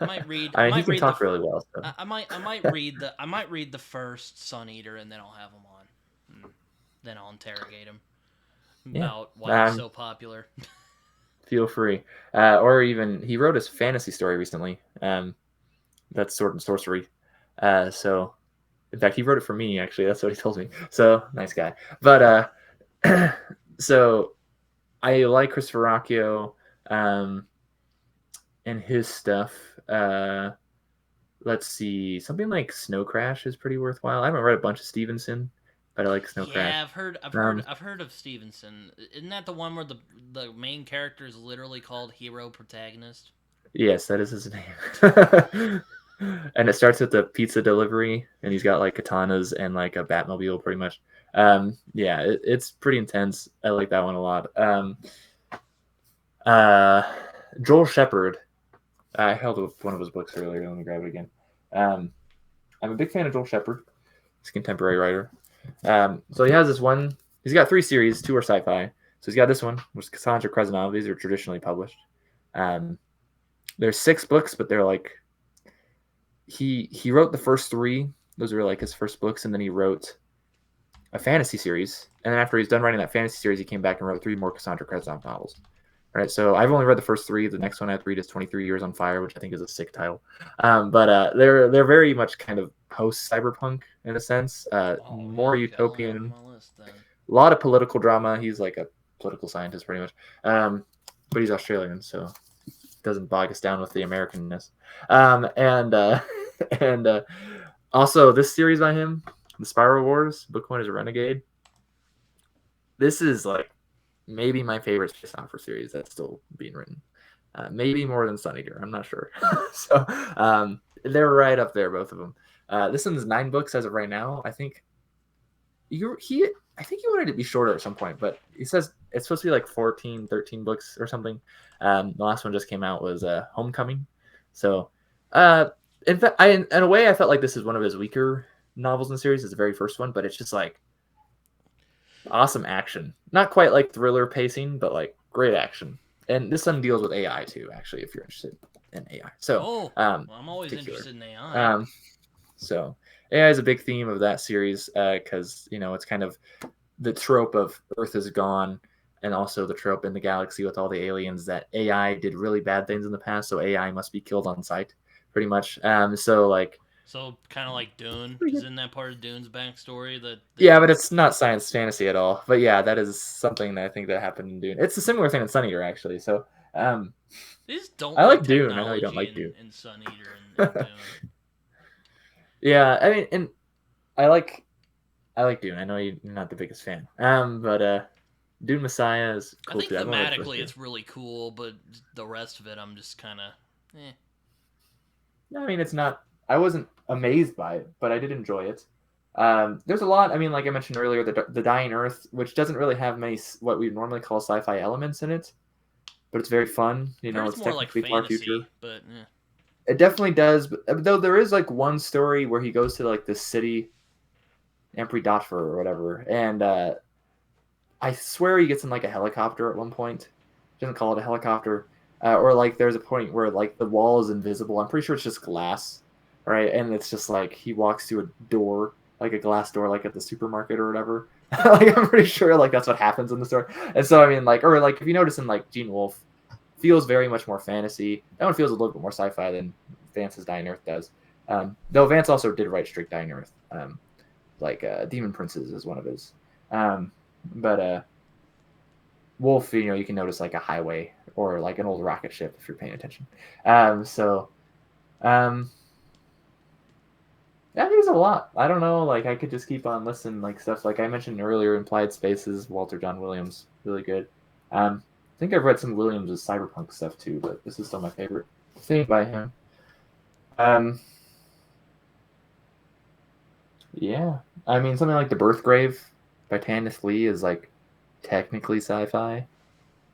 I he might can read the talk really well. So I might read the first Sun Eater and then I'll have him on. And then I'll interrogate him yeah, about why he's so popular. feel free. Or even he wrote his fantasy story recently. That's Sword and Sorcery. So in fact, he wrote it for me. Actually, that's what he told me. So nice guy. But so I like Christopher Rocchio and his stuff. Let's see, something like Snow Crash is pretty worthwhile. I haven't read a bunch of Stevenson, but I like Snow Yeah, Crash. I've heard of Stevenson. Isn't that the one where the main character is literally called hero protagonist? Yes, that is his name. And it starts with the pizza delivery, and he's got like katanas and like a Batmobile, pretty much. Yeah, it's pretty intense. I like that one a lot. Uh, Joel Shepard. I held up one of his books earlier. Let me grab it again. Um, I'm a big fan of Joel Shepard. He's a contemporary writer. So he has this one. He's got three series. Two are sci-fi. So he's got this one, which is Cassandra Kreznov. These are traditionally published. There's 6 books, but they're like he wrote the first 3. Those were like his first books, and then he wrote a fantasy series, and then after he's done writing that fantasy series, he came back and wrote 3 more Cassandra Kretzoff novels. Right, so I've only read the first 3. The next one I have to read is 23 Years on Fire, which I think is a sick title. But they're very much kind of post cyberpunk in a sense, Oh yeah, more okay, I'll add him utopian. on my list then. A lot of political drama. He's like a political scientist, pretty much. But he's Australian, so doesn't bog us down with the Americanness. And and also this series by him, The Spiral Wars. Book 1 is Renegade. This is like maybe my favorite space opera series that's still being written. Maybe more than Sun Eater. I'm not sure. So they're right up there, both of them. This one's 9 books as of right now. I think I think he wanted it to be shorter at some point, but he says it's supposed to be like 14, 13 books or something. The last one just came out was Homecoming. So in fact, in a way, I felt like this is one of his weaker novels in the series. It's the very first one, but it's just like awesome action. Not quite like thriller pacing, but like great action. And this one deals with AI too, actually, if you're interested in AI. So, Oh, well, I'm always particular. interested in AI. So AI is a big theme of that series because it's kind of the trope of Earth is gone, and also the trope in the galaxy with all the aliens that AI did really bad things in the past, so AI must be killed on sight, pretty much. So like So kind of like Dune, pretty because good. in that part of Dune's backstory that Yeah, but it's not science fantasy at all. But yeah, that is something that I think that happened in Dune. It's a similar thing in Sun Eater, actually. So they just don't I like like Dune. I know you don't technology like Dune. in Sun Eater and Dune. Yeah, I mean, and I like Dune. I know you're not the biggest fan. But Dune Messiah is I cool think too. I've only read the first thematically 2. it's really cool, but the rest of it I'm just kind of, eh. No, I mean, it's not. I wasn't amazed by it, but I did enjoy it. There's a lot. I mean, like I mentioned earlier, the Dying Earth, which doesn't really have many what we normally call sci-fi elements in it, but it's very fun. I heard it's It's more like technically far fantasy, future. but eh. It definitely does, but, though there is like one story where he goes to like this city, Ampri Dotfer or whatever, and I swear he gets in like a helicopter at one point. He doesn't call it a helicopter. Or like there's a point where like the wall is invisible. I'm pretty sure it's just glass, right? And it's just like he walks through a door, like a glass door, like at the supermarket or whatever. Like I'm pretty sure like that's what happens in the story. And so I mean like, or like if you notice in like Gene Wolfe, feels very much more fantasy. That one feels a little bit more sci-fi than Vance's Dying Earth does. Though Vance also did write Straight Dying Earth. Like Demon Princes is one of his. But Wolf, you can notice like a highway or like an old rocket ship if you're paying attention. So I think there's a lot. I don't know. Like I could just keep on listening. Like stuff like I mentioned earlier, Implied Spaces, Walter John Williams, really good. I think I've read some Williams' cyberpunk stuff too, but this is still my favorite thing by him. Um, yeah, I mean something like The Birthgrave by Tanith Lee is like technically sci-fi.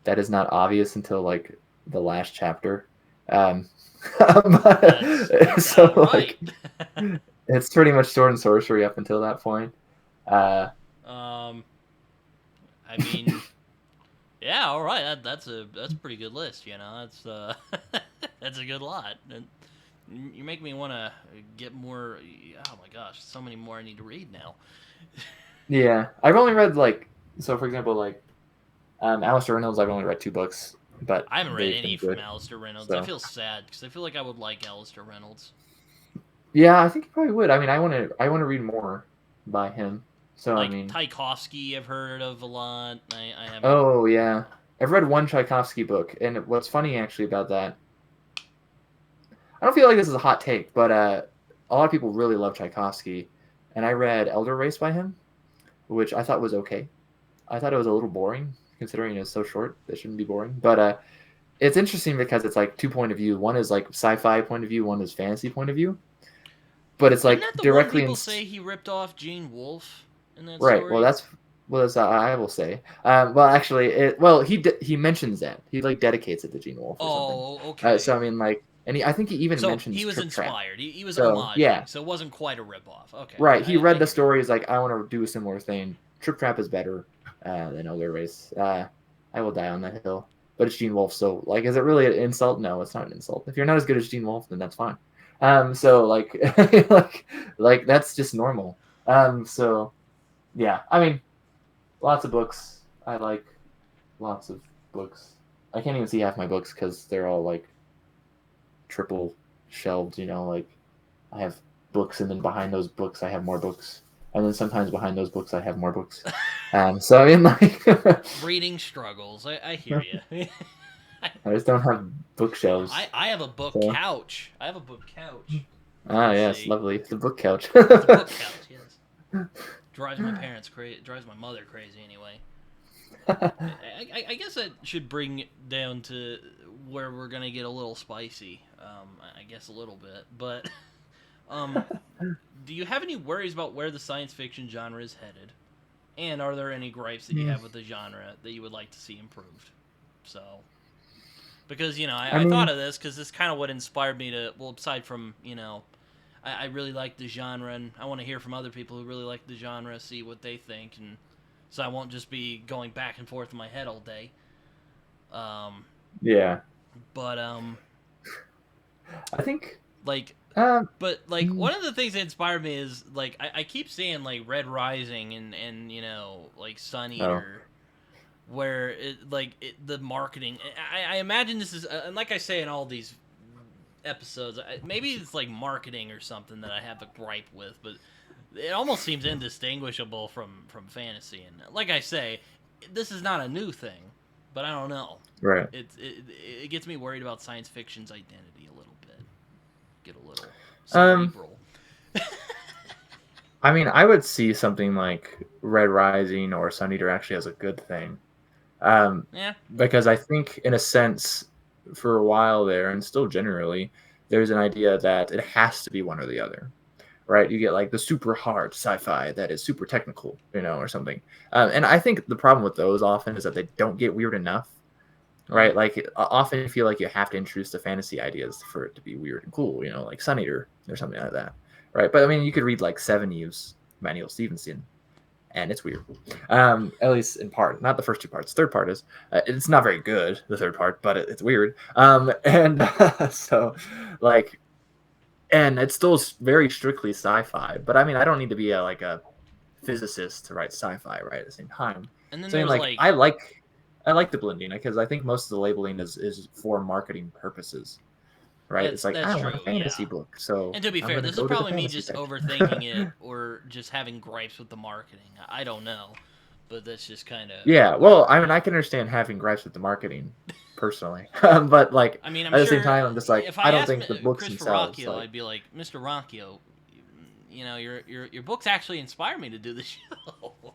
That is not obvious until like the last chapter. Um, That's so right. like it's pretty much sword and sorcery up until that point. Uh, I mean, yeah, all right. That's a pretty good list. That's that's a good lot. And you make me want to get more. Oh my gosh, so many more I need to read now. yeah, I've only read like so. For example, like Alistair Reynolds, I've only read 2 books, but I haven't read they've any been from good. Alistair Reynolds. I So feel sad because I feel like I would like Alistair Reynolds. yeah, I think you probably would. I mean, I want to read more by him. So I Like mean, Tchaikovsky, I've heard of a lot. I haven't. oh yeah, I've read one Tchaikovsky book, and what's funny actually about that, I don't feel like this is a hot take, but a lot of people really love Tchaikovsky, and I read Elder Race by him, which I thought was okay. I thought it was a little boring considering it's so short. It shouldn't be boring, but it's interesting because it's like 2 point of view. One is like sci-fi point of view, one is fantasy point of view, but it's Isn't like that the one directly in people say he ripped off Gene Wolfe in that right. Well, story? that's I will say. Well, actually, he mentions that he like dedicates it to Gene Wolfe or something. Oh, okay. So I mean, like, and I think he even So he mentions was Trip Trap. inspired. He was So homaging. yeah, So it wasn't quite a ripoff. Okay, right. He I read the hear you. story. He's like, I want to do a similar thing. Trip Trap is better than Elder Race. I will die on that hill. But it's Gene Wolfe, so like, is it really an insult? No, it's not an insult. If you're not as good as Gene Wolfe, then that's fine. So like, like that's just normal. So yeah, I mean, lots of books. I like lots of books. I can't even see half my books because they're all like triple shelved. Like I have books, and then behind those books I have more books, and then sometimes behind those books I have more books. So I mean, like, Reading struggles. I hear you. I just don't have bookshelves. I have a book So couch. I have a book couch. yes, See, lovely. The book couch. it's a book couch. Yes, drives my parents crazy. Drives my mother crazy anyway. I guess that should bring it down to where we're gonna get a little spicy. I guess a little bit, but um, do you have any worries about where the science fiction genre is headed? And are there any gripes that you have with the genre that you would like to see improved? So, because I I thought mean, of this because this kind of what inspired me to. Well, aside from I really like the genre, and I want to hear from other people who really like the genre, see what they think, and so I won't just be going back and forth in my head all day. Um, yeah. but I think. like, Um. mm, one of the things that inspired me is like I keep seeing like Red Rising and like Sun oh. Eater, where the marketing. I imagine this is and like I say in all these episodes, maybe it's like marketing or something that I have a gripe with, but it almost seems indistinguishable from fantasy. And like I say, this is not a new thing, but I don't know. Right. It gets me worried about science fiction's identity a little bit. Get a little Um. cerebral. I mean, I would see something like Red Rising or Sun Eater actually as a good thing. Um, Yeah, because I think, in a sense, for a while there, and still generally, there's an idea that it has to be one or the other, right? You get like the super hard sci-fi that is super technical, or something. And I think the problem with those often is that they don't get weird enough, uh-huh. right? Like often you feel like you have to introduce the fantasy ideas for it to be weird and cool, like Sun Eater or something like that, right? But I mean, you could read like Seven Eves, Manuel Stevenson, and it's weird. At least in part, not the first two parts. Third part is it's not very good. The third part, but it's weird. And so like, and it's still very strictly sci-fi. But I mean, I don't need to be like a physicist to write sci-fi, right? At the same time, And then so I mean, there's like like I like the blending because I think most of the labeling is for marketing purposes, right? It's like that's I want a true, fantasy yeah. book, so And to be I'm fair, gonna this is go to the probably me fantasy just section. overthinking it or just having gripes with the marketing. I don't know, but that's just kind of Yeah, where well, I'm I mean, I at. can understand having gripes with the marketing personally, but like I mean, I'm at the same sure time, I'm just like if I I don't asked think the books Chris themselves, Verrocchio, like, I'd be like, Mr. Rocchio, your books actually inspire me to do the show.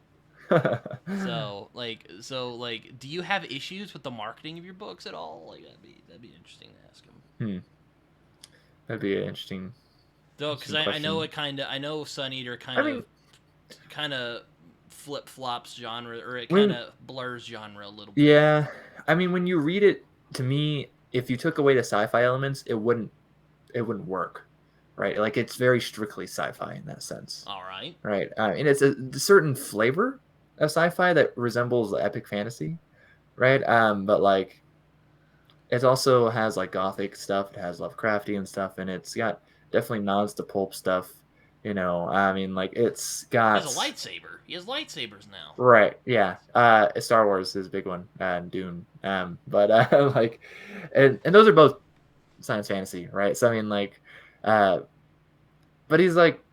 So, do you have issues with the marketing of your books at all? Like, that'd be interesting to ask him. hmm, that'd be an Though, because interesting I know question. it I know Sun Eater I mean, kind of flip flops genre, or it kind when of blurs genre a little bit. yeah, I mean, when you read it, to me, if you took away the sci-fi elements, it wouldn't work, right? Like it's very strictly sci-fi in that sense, All right. right? And it's a certain flavor of sci-fi that resembles epic fantasy, right? But like it also has like gothic stuff. It has Lovecraftian stuff, and it's got definitely nods to pulp stuff. I mean, like it's He has a got lightsaber. He has lightsabers now. right, yeah. Star Wars is a big one, and Dune. But like, and those are both science fantasy, right? So I mean, like, uh, but he's like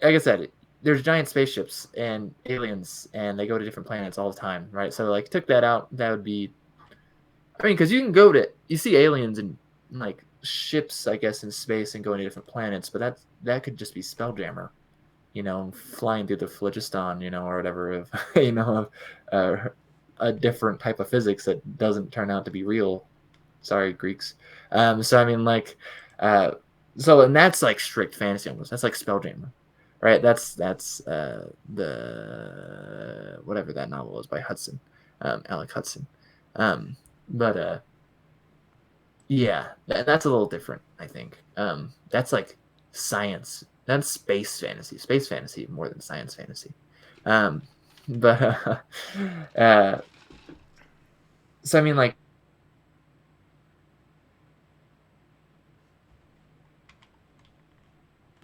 I said, there's giant spaceships and aliens, and they go to different planets all the time, right? So like, took that out, that would be I mean, because you see aliens and like ships, I guess, in space and going to different planets, but that could just be Spelljammer, flying through the phlogiston, or whatever of, of a different type of physics that doesn't turn out to be real. Sorry, Greeks. So I mean, like, uh, and that's like strict fantasy almost. That's like Spelljammer, right? That's the whatever that novel is by Hudson, Alec Hudson. Um, but yeah, that's a little different, I think. That's like science. That's space fantasy. Space fantasy more than science fantasy. Um, but uh, so I mean, like,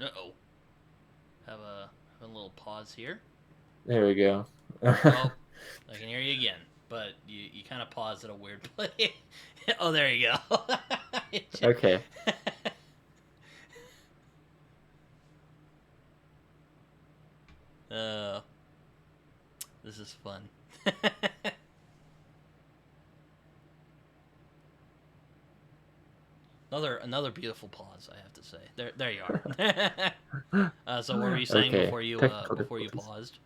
Uh oh. Have a little pause here. There we go. Oh, I can hear you again, but you kind of paused at a weird place. Oh, there you go. Okay. uh, this is fun. Another beautiful pause, I have to say. There you are. So what were you saying Okay. Technical before you difficulties. paused?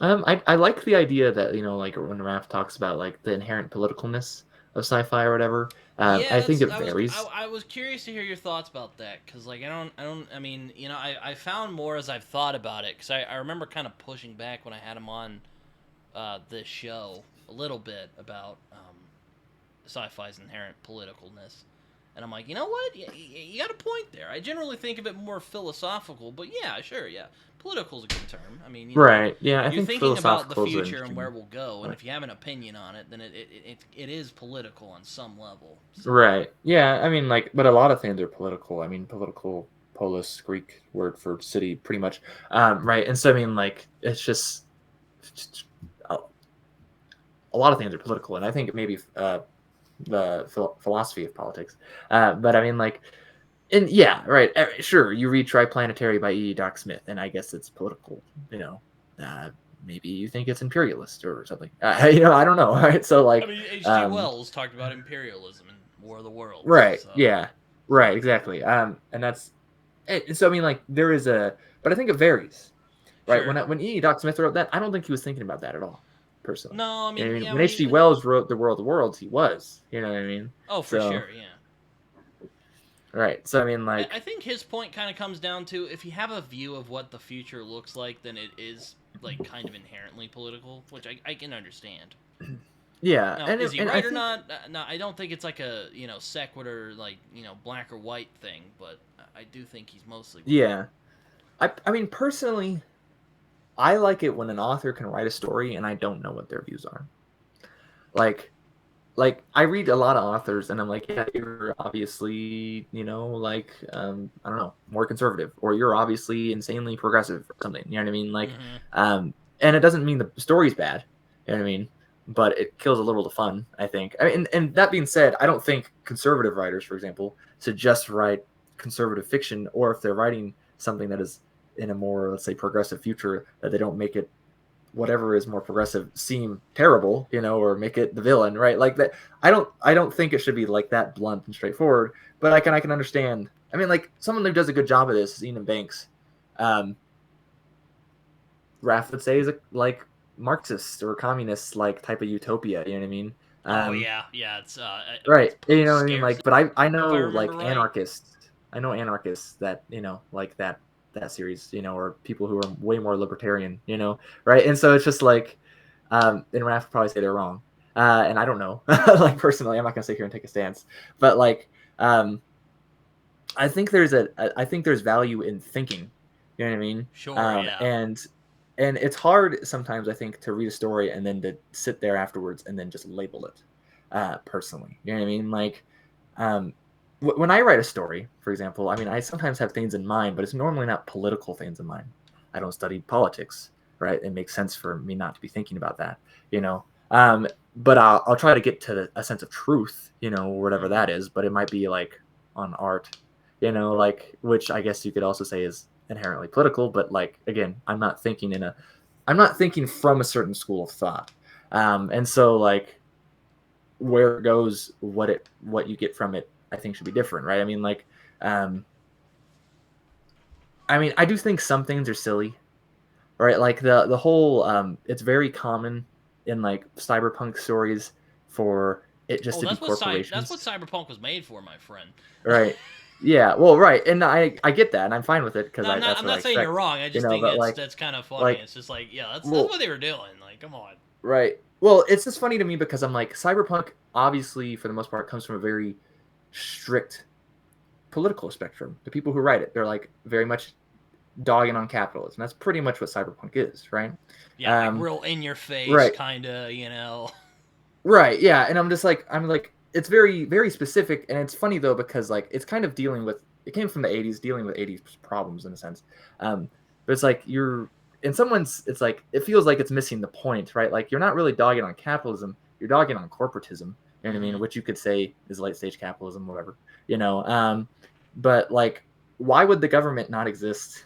I like the idea that, like when Raph talks about like the inherent politicalness of sci-fi or whatever. Yeah, I think that's it varies. I was curious to hear your thoughts about that because like I mean I found more as I've thought about it because I remember kind of pushing back when I had him on this show a little bit about sci-fi's inherent politicalness. And I'm like, you know what? You got a point there. I generally think of it more philosophical, but yeah, sure, yeah. Political is a good term. I mean, Right. Yeah, I you're think thinking about the philosophical is an future and interesting. where we'll go, and Right. if you have an opinion on it, then it is political on some level. So, Right. Yeah, I mean, like, but a lot of things are political. I mean, political, polis, Greek word for city, pretty much. Right. And so, I mean, like, it's just a lot of things are political, and I think maybe the philosophy of politics. But I mean, like, and yeah, right. Sure, you read Triplanetary by E. Doc Smith, and I guess it's political. You know, uh, maybe you think it's imperialist or something. I don't know. Right. So, I like, mean, H.G. um, Wells talked about imperialism and War of the Worlds. right. So, Yeah. Right. Exactly. And that's so. I mean, like, there is but I think it varies. Right. sure. When E. Doc Smith wrote that, I don't think he was thinking about that at all, personally. No, I You know mean, what I mean? yeah, When H.G. when he Wells wrote The World of Worlds, he was. You know what I mean? oh, for So, sure, yeah. right. So, I mean, I like, think his point kind of comes down to if you have a view of what the future looks like, then it is like kind of inherently political, which I can understand. yeah, Now, is he and I right or think, not? No, I don't think it's like a sequitur, like black or white thing, but I do think he's mostly right. yeah, I mean, personally, I like it when an author can write a story and I don't know what their views are. Like, I read a lot of authors and I'm like, yeah, you're obviously, like, I don't know, more conservative, or you're obviously insanely progressive or something. You know what I mean? Like, Mm-hmm. and it doesn't mean the story's bad. You know what I mean? But it kills a little of the fun, I think. I mean, and that being said, I don't think conservative writers, for example, should just write conservative fiction, or if they're writing something that is in a more, let's say, progressive future, that they don't make it whatever is more progressive seem terrible, or make it the villain, right? Like that. I don't think it should be like that blunt and straightforward. But I can understand. I mean, like, someone who does a good job of this is Ian Banks. Um, Raph would say is a like Marxist or communist like type of utopia. You know what I mean? Oh Um, yeah, yeah. It's right. You know what I mean? post-scarcity, Like, but I if I know remember like right. anarchists. I know anarchists that like that series. Or people who are way more libertarian. Right? And so it's just like, and Raph would probably say they're wrong. And I don't know. Like, personally, I'm not gonna sit here and take a stance. But like, I think there's value in thinking. You know what I mean? Sure, Um, yeah. and and it's hard sometimes, I think, to read a story and then to sit there afterwards and then just label it. Personally, you know what I mean? Like, um, when I write a story, for example, I mean, I sometimes have things in mind, but it's normally not political things in mind. I don't study politics, right? It makes sense for me not to be thinking about that, you know. But I'll try to get to a sense of truth, whatever Mm-hmm. that is. But it might be like on art, like, which I guess you could also say is inherently political. But, like, again, I'm not thinking from a certain school of thought. And so, like, where it goes, what you get from it, I think should be different, right? I mean, like, um, I do think some things are silly, right? Like the whole, it's very common in like cyberpunk stories for it just Oh, to be that's what corporations, Cyberpunk was made for, my friend. right? Yeah, well, right, and I get that, and I'm fine with it because No, I that's I'm what I not saying you're expect, wrong. I just think but that's kind of funny. like, It's just like, yeah, that's well, what they were doing. Like, come on. right. Well, it's just funny to me because I'm like, cyberpunk obviously for the most part comes from a very strict political spectrum. The people who write it, they're like very much dogging on capitalism. That's pretty much what cyberpunk is, right? Yeah, like Um, real in your face, right, kind of. right, yeah. And I'm like, it's very, very specific, and it's funny though because, like, it's kind of dealing with, it came from the '80s, dealing with '80s problems in a sense. But it's like, you're in someone's, it's like it feels like it's missing the point, right? Like you're not really dogging on capitalism, you're dogging on corporatism. You know what I mean? Which you could say is late stage capitalism, whatever. You know, but like, why would the government not exist?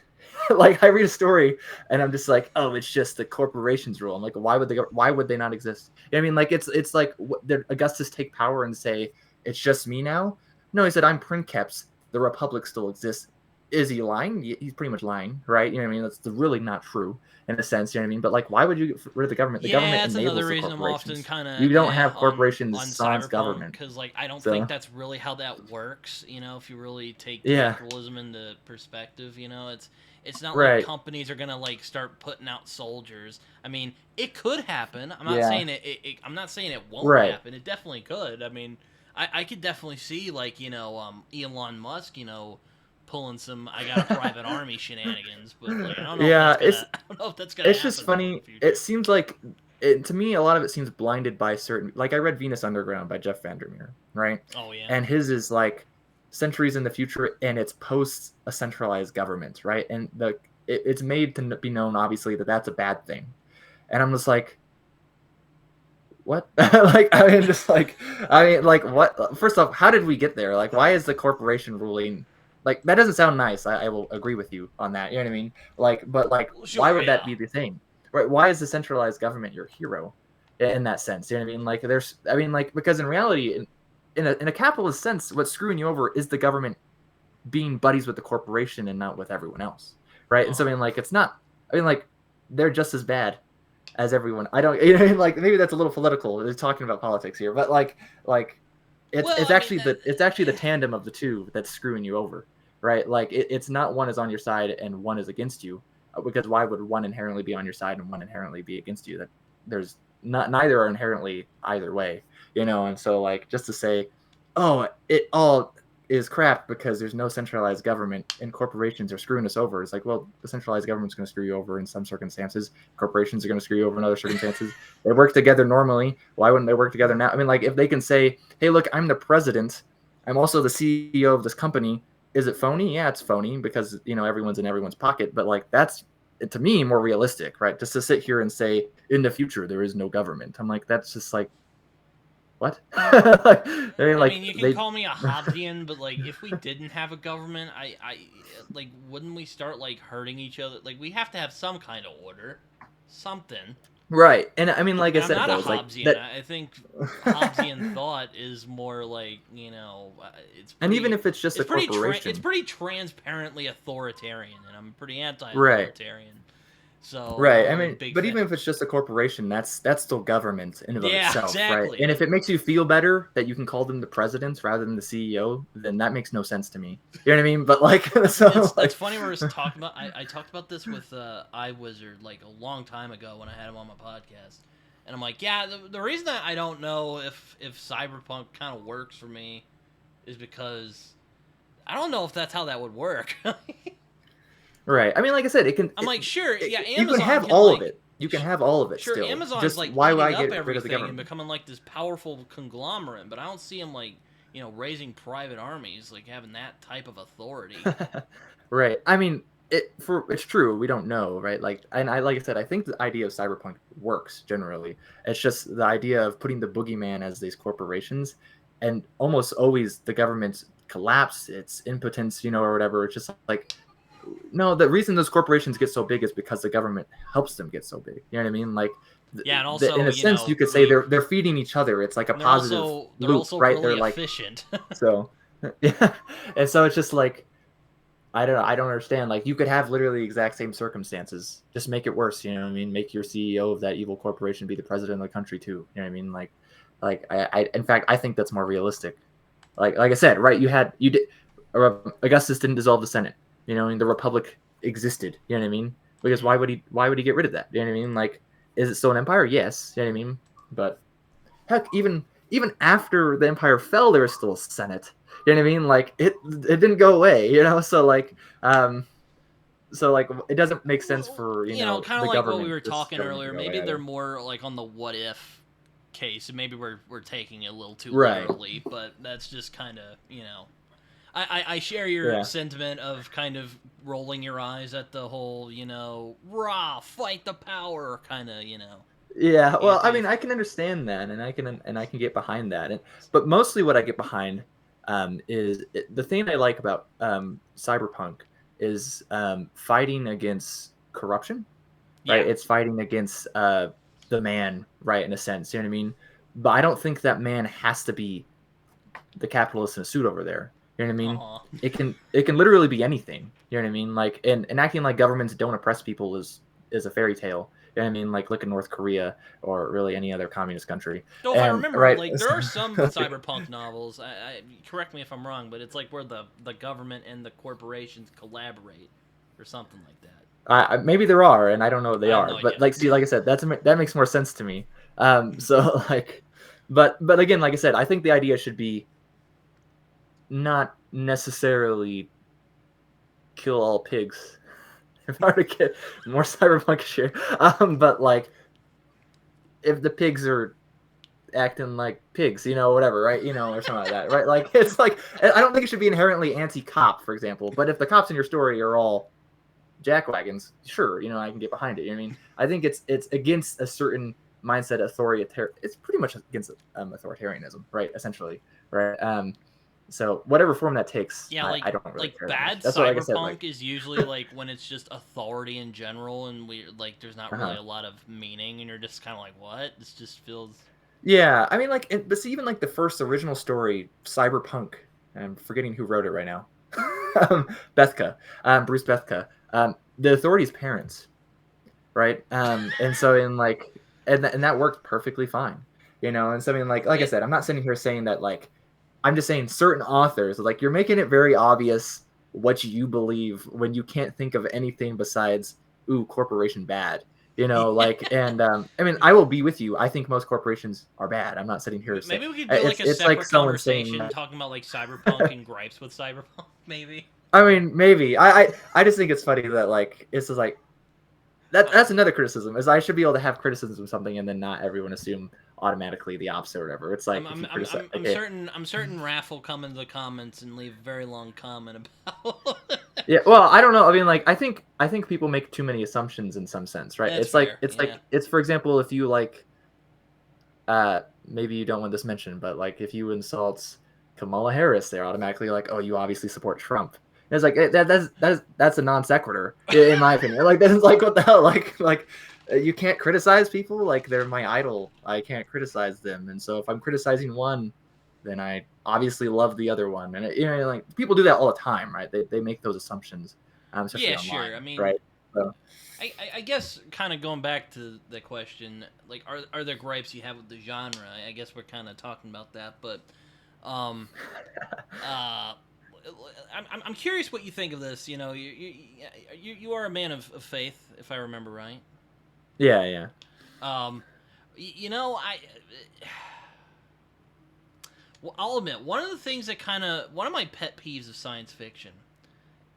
Like I read a story and I'm just like, oh, it's just the corporations rule. I'm like, why would they not exist? You know what I mean, like it's like did Augustus take power and say it's just me now? No, he said I'm princeps. The republic still exists. Is he lying? He's pretty much lying, right? You know what I mean? That's really not true in a sense. You know what I mean? But like, why would you get rid of the government? The Yeah, government that's another enables the reason I'm often corporations. kind of You don't have corporations on sans cyberpunk government. because like I don't think So that's really how that works. You know, if you really take yeah, capitalism into perspective, you know, it's not like right. companies are gonna like start putting out soldiers. I mean, it could happen. I'm not Yeah, saying I'm not saying it won't right. happen. It definitely could. I mean, I could definitely see like Elon Musk, pulling some I got a private army shenanigans, but like I don't know if Yeah, that's gonna I don't know if that's gonna it's just happen though in the funny. It future. seems like to me a lot of it seems blinded by certain. Like I read Venus Underground by Jeff Vandermeer, right? Oh yeah. And his is like centuries in the future, and it's post a centralized government, right? And it's made to be known, obviously, that that's a bad thing. And I'm just like, what? Like I mean, like what? First off, how did we get there? Like, why is the corporation ruling? Like, that doesn't sound nice. I will agree with you on that. You know what I mean? Like, but like, why Sure, would that yeah. be the thing? Right? Why is the centralized government your hero in that sense? You know what I mean? Like, I mean, like, because in reality, in a capitalist sense, what's screwing you over is the government being buddies with the corporation and not with everyone else, right? And so I Uh-huh. mean, like, it's not. I mean, like, they're just as bad as everyone. I don't, you know, like maybe that's a little political. They're talking about politics here, but like Well, it's I mean actually that. the tandem of the two that's screwing you over, right? Like it's not one is on your side and one is against you, because why would one inherently be on your side and one inherently be against you? That there's not neither are inherently either way, you know. And so like just to say, oh, it all is crap because there's no centralized government and corporations are screwing us over. It's like, well, the centralized government's going to screw you over in some circumstances. Corporations are going to screw you over in other circumstances. They work together normally. Why wouldn't they work together now? I mean, like if they can say, hey, look, I'm the president. I'm also the CEO of this company. Is it phony? Yeah, it's phony because, you know, everyone's in everyone's pocket. But like that's, to me, more realistic, right? Just to sit here and say in the future there is no government. I'm like, that's just like, what? I mean, I mean, like you can they call me a Hobbesian, but like, if we didn't have a government, like, wouldn't we start like hurting each other? Like, we have to have some kind of order, something. right. And I mean, like I And I'm said not a though, it's like Hobbesian. that. I think Hobbesian thought is more like And even if it's just a it's corporation, pretty transparently authoritarian, and I'm pretty right? anti-authoritarian. So Right. I I'm a mean, big but fan. even if it's just a corporation, that's still government in and of Yeah, itself, right? exactly. And if it makes you feel better that you can call them the presidents rather than the CEO, then that makes no sense to me. You know what I mean? But like, so It's like, funny we were talking about. I talked about this with iWizard like a long time ago when I had him on my podcast, and I'm like, yeah, the reason that I don't know if Cyberpunk kind of works for me is because I don't know if that's how that would work. right. I mean, like I said, I'm like, sure, yeah, you can Amazon have can all of like, it. You can have all of it sure, still. Amazon's Just like why would eating I up get rid of the everything and government? becoming like this powerful conglomerate, but I don't see them like raising private armies, like having that type of authority. Right. I mean, it's true. We don't know, right? Like, and I like I said, I think the idea of cyberpunk works generally. It's just the idea of putting the boogeyman as these corporations, and almost always the government's collapse, its impotence, you know, or whatever. It's just like, no, the reason those corporations get so big is because the government helps them get so big. You know what I mean? Like, Yeah, and in also a sense, you could say they're feeding each other. It's like a positive they're loop, also right? really They're like, efficient. so yeah, and so it's just like I don't know. I don't understand. Like you could have literally the exact same circumstances. Just make it worse. You know what I mean? Make your CEO of that evil corporation be the president of the country too. You know what I mean? Like in fact, I think that's more realistic. Like I said, right? You did. Augustus didn't dissolve the Senate. You know, and the Republic existed. You know what I mean? Because Mhm. why would he get rid of that? You know what I mean? Like, is it still an empire? Yes. You know what I mean? But heck, even after the empire fell, there was still a Senate. You know what I mean? Like it didn't go away. You know, so like it doesn't make sense Well, for kind of the like what we government were this talking government to earlier. go away Maybe they're either. more like on the what if case, and maybe we're taking it a little too Right. literally, but that's just kind of. I share your Yeah. sentiment of kind of rolling your eyes at the whole, rah, fight the power kind of, Yeah, well, I mean, anti. I can understand that, and I can get behind that, but mostly what I get behind is the thing I like about cyberpunk is fighting against corruption, Yeah. right? It's fighting against the man, right? In a sense, you know what I mean. But I don't think that man has to be the capitalist in a suit over there. You know what I mean? Aw. It can literally be anything. You know what I mean? Like and acting like governments don't oppress people is a fairy tale. You know what I mean? Like look at North Korea or really any other communist country. Though if I And remember, right, like there are some cyberpunk novels. Correct me if I'm wrong, but it's like where the government and the corporations collaborate, or something like that. maybe there are, and I don't know what they I have no are. But idea. like, see, like I said, that makes more sense to me. So like, but again, like I said, I think the idea should be not necessarily kill all pigs. If I were to get more cyberpunk shit, but like if the pigs are acting like pigs, whatever, right? Or something like that, right? Like it's like I don't think it should be inherently anti-cop, for example. But if the cops in your story are all jackwagons, sure, I can get behind it. I mean, I think it's against a certain mindset, authoritarian. It's pretty much against authoritarianism, right? Essentially, right? So whatever form that takes, Yeah, I don't really like care that much. bad That's what, like I said, like, cyberpunk is usually like when it's just authority in general, and we like there's not really uh-huh. a lot of meaning, and you're just kind of like, what? This just feels. Yeah, I mean, like, but see, even like the first original story, Cyberpunk. I'm forgetting who wrote it right now. Bethka, Bruce Bethka. The authorities' parents, right? And so in like, and that worked perfectly fine, And so I mean, like I It, said, I'm not sitting here saying that like, I'm just saying certain authors, like you're making it very obvious what you believe when you can't think of anything besides, ooh, corporation bad. yeah. Like, and I mean, I will be with you. I think most corporations are bad. I'm not sitting here to say Maybe we could do like a it's like separate someone saying, conversation talking about like cyberpunk and gripes with cyberpunk. Maybe. I mean, maybe I just think it's funny that like it's just like that's Uh, another criticism is I should be able to have criticisms of something and then not everyone assume automatically the opposite or whatever. It's I'm like if I'm you I'm criticize, I'm, I'm okay, certain I'm certain Raph will come into the comments and leave a very long comment about. yeah, well, I don't know. I mean, like, I think people make too many assumptions in some sense, right? That's It's like fair. it's Yeah. like it's for example, if you like, maybe you don't want this mentioned, but like if you insult Kamala Harris, they're automatically like, oh, you obviously support Trump. And it's like that's a non sequitur in my opinion. Like that's like what the hell, like. You can't criticize people like they're my idol. I can't criticize them, and so if I'm criticizing one, then I obviously love the other one. And like people do that all the time, right? They make those assumptions, especially Yeah, sure. online, I mean, right? So I guess kind of going back to the question, like, are there gripes you have with the genre? I guess we're kind of talking about that, but um, uh, I'm curious what you think of this. You are a man of faith, if I remember right. yeah, yeah. Um, I. Well, I'll admit one of the things that one of my pet peeves of science fiction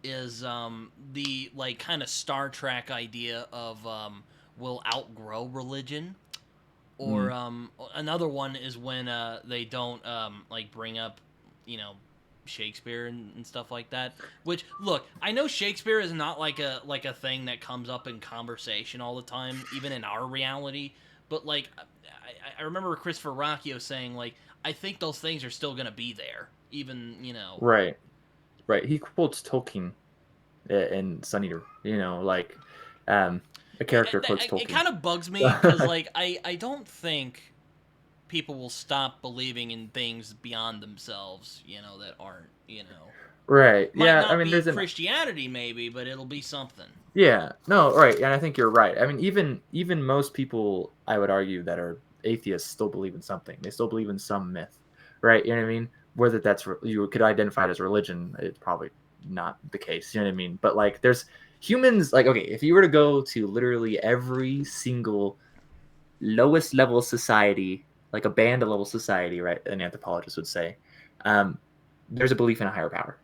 is the like kind of Star Trek idea of will outgrow religion, or Mm. another one is when they don't like bring up you know Shakespeare and stuff like that. Which look, I know Shakespeare is not like a thing that comes up in conversation all the time, even in our reality. But like I remember Christopher Rocchio saying like I think those things are still gonna be there, even Right, right. He quotes Tolkien in Sun Eater. Like a character quotes it Tolkien. kind of bugs me because like I don't think people will stop believing in things beyond themselves, that aren't, Right. might Yeah. I not mean, be there's an Christianity maybe, but it'll be something. yeah. No. Right. And I think you're right. I mean, even most people, I would argue, that are atheists still believe in something. They still believe in some myth, right? You know what I mean? Whether you could identify it as religion, it's probably not the case. You know what I mean? But like, there's humans. Like, okay, if you were to go to literally every single lowest level society, like a band level society, right? An anthropologist would say, um, there's a belief in a higher power.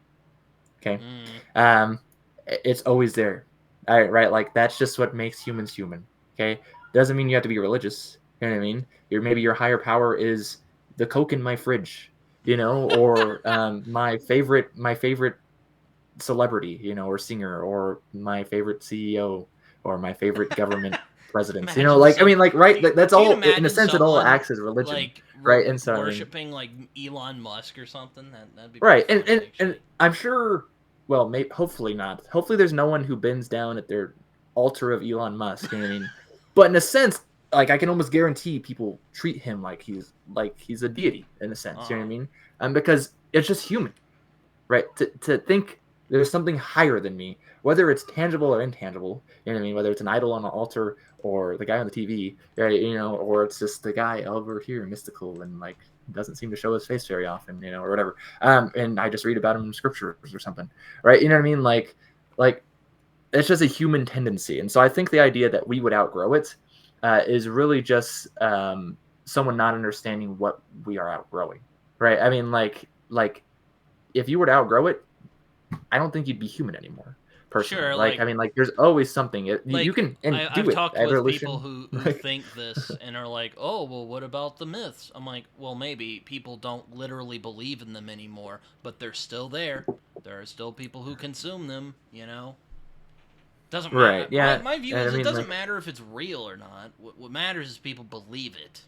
Okay, Mm. um, it's always there. All right, right? Like that's just what makes humans human. Okay, doesn't mean you have to be religious. You know what I mean? Maybe your higher power is the Coke in my fridge. or my favorite celebrity, or singer, or my favorite CEO, or my favorite government presidents. Imagine Like, I some. mean, like, right? That's You can all, in a imagine sense, it all someone acts as religion, like right? And so, I mean, worshiping like Elon Musk or something. That'd be pretty right, and funny, and, and actually. I'm sure. Well, maybe, hopefully not. Hopefully, there's no one who bends down at their altar of Elon Musk. You know what I mean? But in a sense, like, I can almost guarantee people treat him like he's a deity in a sense. You know Uh what I mean? Because it's just human, right? To think there's something higher than me, whether it's tangible or intangible. You know what I mean? Whether it's an idol on an altar, or the guy on the TV, right? Or it's just the guy over here, mystical, and like doesn't seem to show his face very often, or whatever. And I just read about him in scriptures or something, right? You know what I mean? Like it's just a human tendency, and so I think the idea that we would outgrow it is really just someone not understanding what we are outgrowing, right? I mean, like if you were to outgrow it, I don't think you'd be human anymore. Personally, Sure, like, I mean, like, there's always something. You like can and I've do it. talked with people Evolution, who like, think this and are like, oh, well, what about the myths? I'm like, well, maybe people don't literally believe in them anymore, but they're still there. There are still people who consume them. Doesn't matter. right? My, Yeah, my view and I is it mean, doesn't like, matter if it's real or not. What matters is people believe it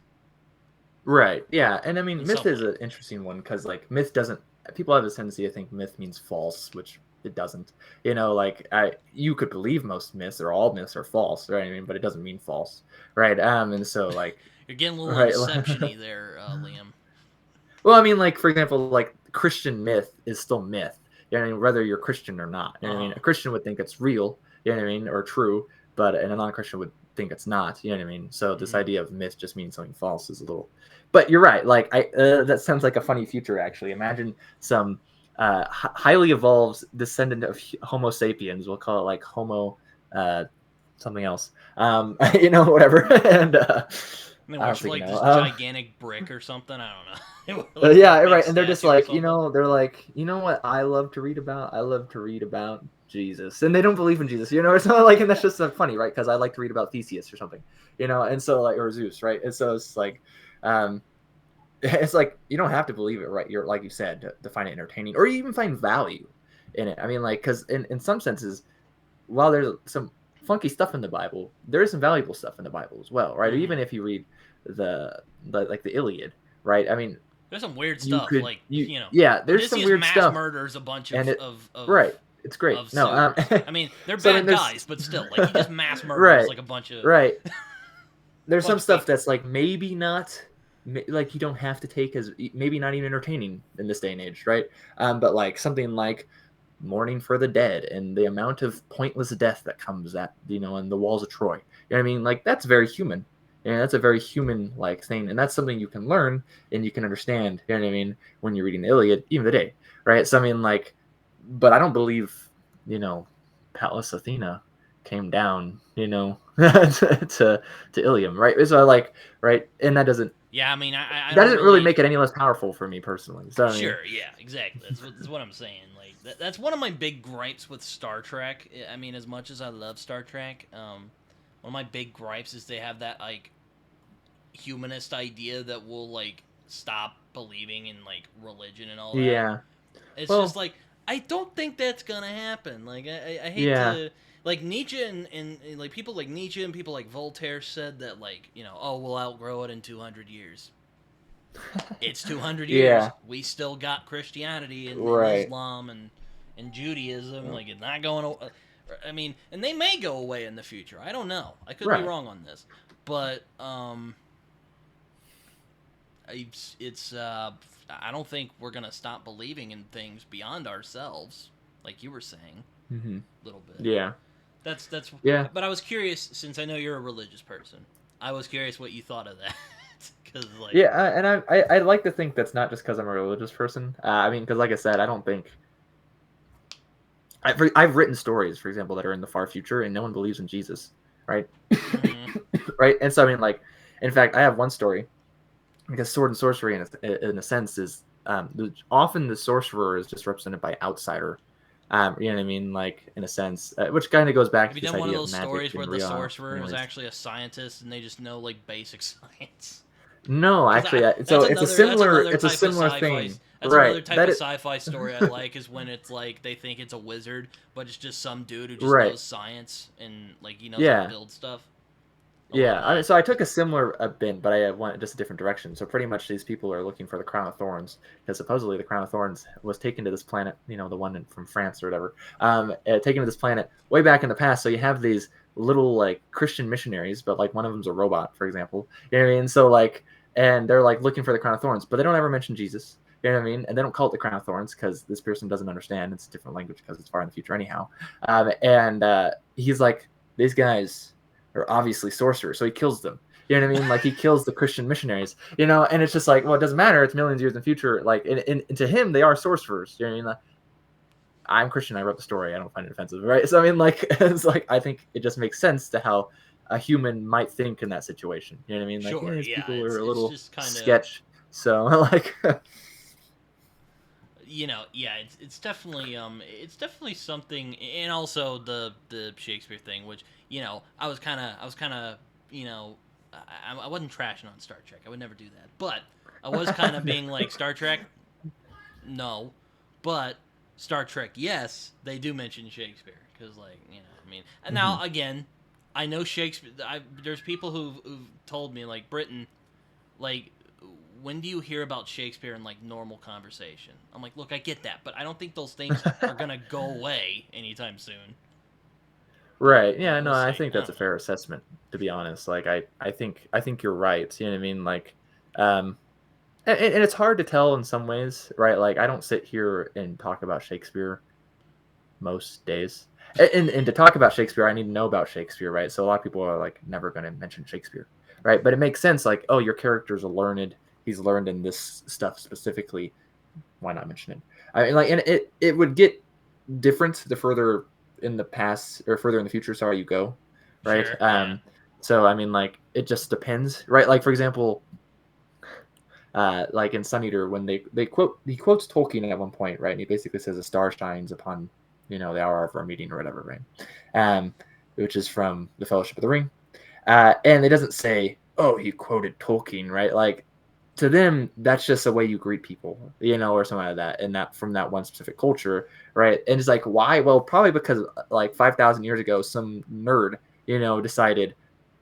right, yeah, and I mean, in myth some is way. an interesting one because, like, myth doesn't. People have this tendency to think myth means false, which it doesn't. Like, you could believe most myths or all myths are false, right? I mean, but it doesn't mean false, right? And so, like, You're getting a little right. inception-y there, Liam. Well, I mean, like, for example, like, Christian myth is still myth. You know what I mean? Whether you're Christian or not. You know Uh what I mean? huh. A Christian would think it's real, you know what I mean, or true, and a non-Christian would think it's not. You know what I mean? So this Hmm. idea of myth just means something false is a little. But you're right. Like, that sounds like a funny future. Actually, imagine some highly evolved descendant of Homo sapiens. We'll call it like Homo something else. Whatever. And I mean, I watch don't for think like know. this gigantic brick or something. I don't know. Like a Yeah, big right. And they're just statue or like, something. they're like, you know what I love to read about? I love to read about Jesus. And they don't believe in Jesus, It's not like, and that's just funny, right? Because I like to read about Theseus or something, and so, like, or Zeus, right? And so it's like, um, it's like, you don't have to believe it, right? You're, like you said, to find it entertaining or even find value in it. I mean, like, because in some senses, while there's some funky stuff in the Bible, there is some valuable stuff in the Bible as well, right? Or Hmm. even if you read the Iliad, right? I mean, There's some weird you stuff, could like you yeah, there's some Odysseus weird mass stuff, murders a bunch and it of right, it's great. of No, suitors. I mean, they're so I mean, bad guys, but still, like he just mass murders right, like a bunch of right. There's some stuff people. that's like maybe not, like, you don't have to take as maybe not even entertaining in this day and age, right? But like something like mourning for the dead and the amount of pointless death that comes at on the walls of Troy. You know what I mean? Like, that's very human. And that's a very human like thing, and that's something you can learn and you can understand. You know what I mean? When you're reading the Iliad, even today, right? So I mean, like, but I don't believe you know Pallas Athena came down, to Ilium, right? So, like, right, and Yeah, I mean, I that don't doesn't really really. make it any less powerful for me personally. So I mean, Sure, yeah, exactly. That's what I'm saying. Like that's one of my big gripes with Star Trek. I mean, as much as I love Star Trek, one of my big gripes is they have that like humanist idea that will like stop believing in like religion and all that. yeah. It's just Well, like I don't think that's gonna happen. Like I hate yeah. to like Nietzsche and like people like Nietzsche and people like Voltaire said that like oh we'll outgrow it in 200 years. It's 200 years. Yeah. We still got Christianity and Right. Islam and Judaism. Like it's not going. I mean, and they may go away in the future. I don't know. I could be Right. wrong on this, but it's I don't think we're gonna stop believing in things beyond ourselves, like you were saying Hmm. a little bit. Yeah. That's. Yeah. But I was curious since I know you're a religious person. I was curious what you thought of that, because like Yeah. And I like to think that's not just because I'm a religious person. I mean, because, like I said, I don't think I've written stories, for example, that are in the far future, and no one believes in Jesus, right? mm-hmm, Right. And so I mean, like, in fact, I have one story because sword and sorcery, in a sense, is often the sorcerer is just represented by outsider. You know what I mean? Like, in a sense, which kind of goes back have to you this done one of idea of those magic stories where and the real sorcerer was realism. actually a scientist and they just know like basic science? No, Because actually, so that's another it's a type of similar sci-fi. thing, That's right? another type That of it, sci-fi story I like is when it's like they think it's a wizard, but it's just some dude who just right? knows science and like he knows how to Yeah, build stuff. I love yeah. I mean, that. so I took a similar bent, but I went just a different direction. So pretty much, these people are looking for the crown of thorns because supposedly the crown of thorns was taken to this planet, the one from France or whatever, taken to this planet way back in the past. So you have these little like Christian missionaries, but like one of them's a robot, for example. You know what I mean? So like, and they're like looking for the crown of thorns, but they don't ever mention Jesus. You know what I mean? And they don't call it the crown of thorns because this person doesn't understand. It's a different language because it's far in the future anyhow. And he's like, these guys are obviously sorcerers, so he kills them. You know what I mean? Like he kills the Christian missionaries, and it's just like, well, it doesn't matter. It's millions of years in the future. Like, and to him, they are sorcerers. You know what I mean? Like, I'm Christian. I wrote the story. I don't find it offensive, right? So I mean, like, it's like I think it just makes sense to how a human might think in that situation. You know what I mean? Like, yeah, Sure, these yeah, people are a it's little just kind of sketch. So like, yeah, it's definitely something, and also the Shakespeare thing, which I was kind of I wasn't trashing on Star Trek. I would never do that, but I was kind of being like Star Trek, no, but Star Trek, yes, they do mention Shakespeare because I mean, and mm-hmm. now again, I know Shakespeare. There's people who've told me like Britain, like when do you hear about Shakespeare in like normal conversation? I'm like, look, I get that, but I don't think those things are gonna go away anytime soon. But Right. Yeah, no, we'll I see. think I that's don't a know. fair assessment, to be honest. Like I think you're right. You know what I mean? Like um and it's hard to tell in some ways, right? Like I don't sit here and talk about Shakespeare most days. And to talk about Shakespeare, I need to know about Shakespeare, right? So a lot of people are like never going to mention Shakespeare, right? But it makes sense like, oh, your character's a learned, he's learned in this stuff specifically. Why not mention it? I mean, like, and it would get different the further in the past or further in the future, sorry, you go, right? Sure. Yeah. So I mean, like, it just depends, right? Like, for example, like in Sun Eater, when he quotes Tolkien at one point, right? And he basically says a star shines upon the hour of our meeting or whatever, right? Um, which is from the Fellowship of the Ring, and it doesn't say, oh, he quoted Tolkien, right? Like to them, that's just a way you greet people, or something like that, and that from that one specific culture, right? And it's like, why? Well, probably because like 5,000 years ago, some nerd, decided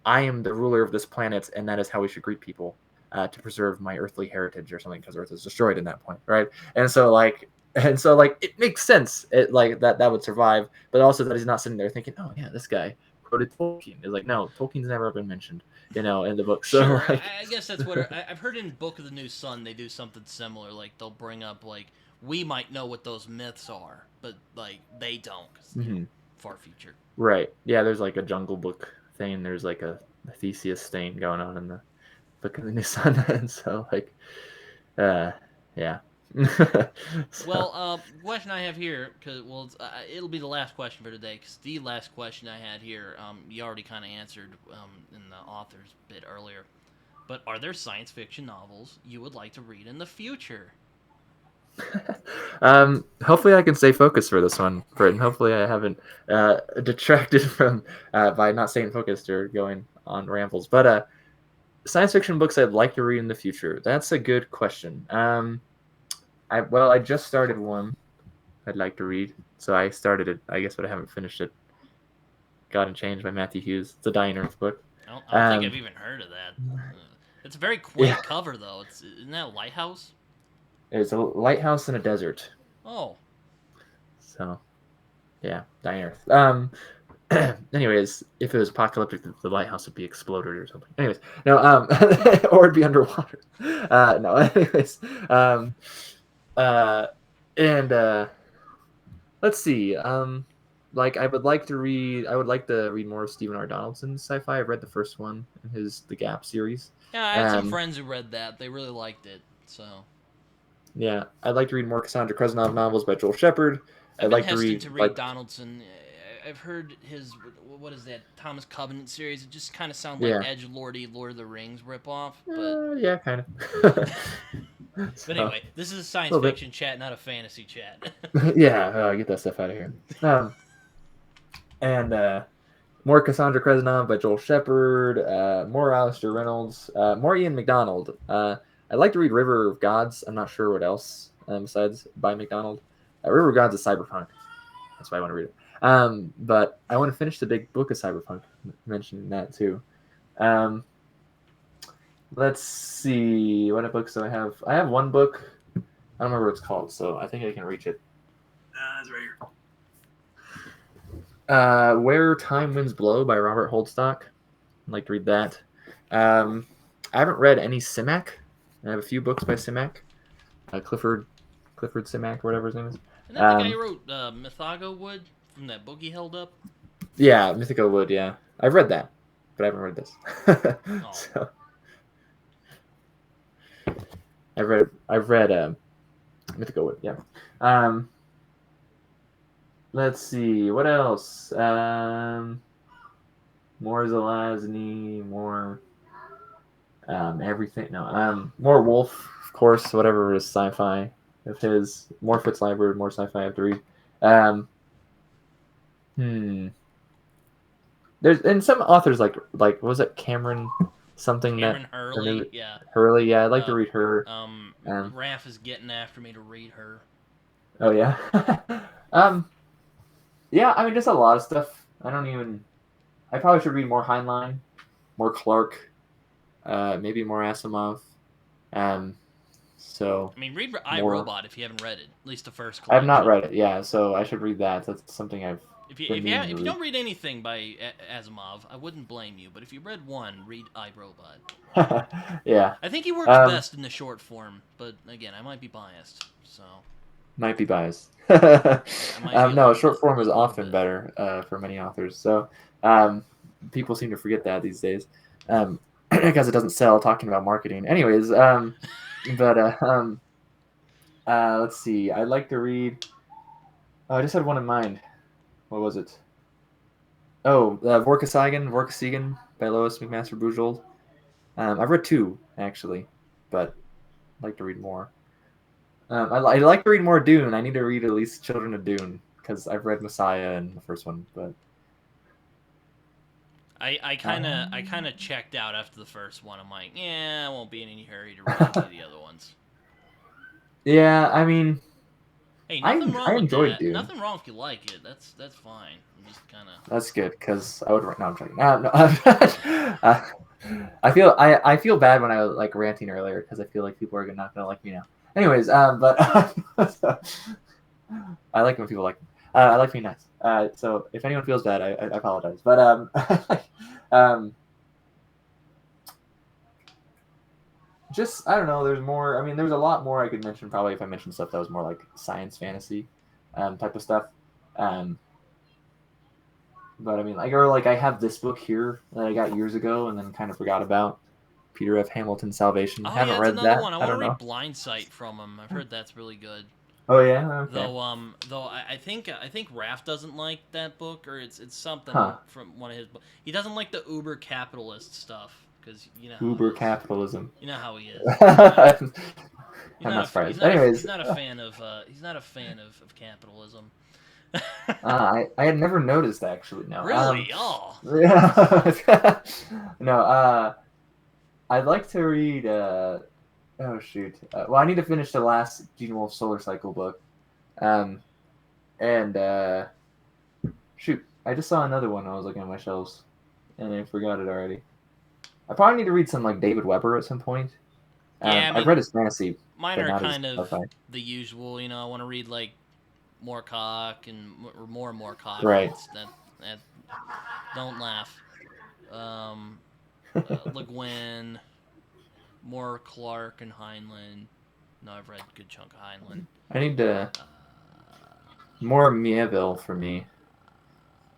I am the ruler of this planet, and that is how we should greet people to preserve my earthly heritage or something, because Earth is destroyed in that point, right? And so like it makes sense, like that would survive, but also that he's not sitting there thinking, oh yeah, this guy quoted Tolkien. It's like, no, Tolkien's never been mentioned, in the book. So Sure. like, I guess that's what I've heard in Book of the New Sun. They do something similar. Like they'll bring up like we might know what those myths are, but like they don't, because mm-hmm. far future. Right, yeah. There's like a Jungle Book thing. There's like a Theseus thing going on in the Book of the New Sun, and so like, uh, yeah. So Well, question I have here, because it'll be the last question for today. Because the last question I had here, you already kind of answered in the author's bit earlier. But are there science fiction novels you would like to read in the future? hopefully I can stay focused for this one, Britton. Hopefully I haven't detracted from by not staying focused or going on rambles. But science fiction books I'd like to read in the future. That's a good question. I just started one I'd like to read. So I started it, I guess, but I haven't finished it. God and Change by Matthew Hughes. It's a Dying Earth book. I don't think I've Um, even heard of that. It's a very yeah, quaint cover, though. Isn't that a lighthouse? it's a lighthouse in a desert. Oh, So yeah, Dying Earth. Anyways, if it was apocalyptic, the lighthouse would be exploded or something. Anyways, no, or it'd be underwater. No, anyways, uh, and let's see. Like I would like to read more of Stephen R. Donaldson's sci-fi. I've read the first one in his The Gap series. yeah. I had some Um, friends who read that. They really liked it. So yeah, I'd like to read more Cassandra Krasnov novels by Joel Shepard. I've I'd been like to hesitant read to read like Donaldson. I've heard his what is that Thomas Covenant series? It just kind of sounds like yeah, Edge Lordy Lord of the Rings ripoff. But yeah, kind of. but So anyway, this is a a science little bit. fiction chat, not a fantasy chat. Yeah, get that stuff out of here. And more Cassandra Kresnov by Joel Shepard, more Alistair Reynolds, more Ian McDonald. I'd like to read River of Gods. I'm not sure what else besides by McDonald. River of Gods is cyberpunk. That's why I want to read it. But I want to finish the big book of cyberpunk. Mentioning that too. Let's see. What books do I have? I have one book. I don't remember what it's called, so I think I can reach it. It's right here. Where Time Winds Blow by Robert Holdstock. I'd like to read that. I haven't read any Simak. I have a few books by Simak. Clifford Simak, whatever his name is. And that the guy who wrote Mythago Wood from that book he held up? Yeah, Mythico Wood, yeah. I've read that, but I haven't read this. So, I've read Mythico Wood, yeah. Let's see, what else? More Zelazny, more everything. No, more Wolf, of course, whatever is sci-fi of his. More Fritz Leiber, more sci-fi I have to read. There's and some authors like what was it, Cameron something Cameron that Hurley, yeah. Hurley, yeah, I'd like to read her. Raph is getting after me to read her. Oh yeah. Yeah, I mean just a lot of stuff. I probably should read more Heinlein, more Clark, maybe more Asimov. So I mean, read iRobot if you haven't read it. At least the first I have collection. not read it, yeah, so I should read that. That's something I've If you don't read anything by Asimov, I wouldn't blame you. But if you read one, read iRobot. Yeah. I think he works best in the short form, but again, I might be biased. So. Might be biased. No, no, short form is often better for many authors. So people seem to forget that these days because it doesn't sell. Talking about marketing, anyways. Let's see. I'd like to read. Oh, I just had one in mind. What was it? Oh, Vorkasigan by Lois McMaster Bujold. I've read two actually, but I'd like to read more. I like to read more Dune. I need to read at least Children of Dune because I've read Messiah in the first one, but I kind of checked out after the first one. I'm like, yeah, I won't be in any hurry to read any of the other ones. Yeah, I mean, hey, nothing wrong with enjoyed that. Dune. Nothing wrong if you like it. That's fine. I'm just kind of. That's good because I would. No, I'm joking. No. I feel bad when I was like ranting earlier because I feel like people are not gonna like me now. Anyways, but I like when people like me. I like being nice. So if anyone feels bad, I apologize. But just I don't know. There's more. I mean, there's a lot more I could mention. Probably if I mentioned stuff that was more like science fantasy type of stuff. But I mean, like I have this book here that I got years ago and then kind of forgot about. Peter F. Hamilton's Salvation. Oh, Haven't yeah, read another that. one. I don't want to know. read Blind Sight from him. I've heard that's really good. Oh yeah. Okay. Though I think Raph doesn't like that book, or it's something from one of his books. He doesn't like the uber capitalist stuff because you know. Uber capitalism. You know how he is. I'm not surprised. Anyways, he's not a fan of capitalism. I had never noticed actually. No. Really? Yeah. No. I'd like to read. Oh shoot. Well, I need to finish the last Gene Wolfe Solar Cycle book. And shoot, I just saw another one. I was looking at my shelves, and I forgot it already. I probably need to read some like David Weber at some point. Yeah, I've read his fantasy. Mine are kind of the usual. You know, I want to read like Moorcock and more Moorcock. Right. That don't laugh. Le Guin, more Clark and Heinlein. No, I've read a good chunk of Heinlein. I need to more Mieville for me.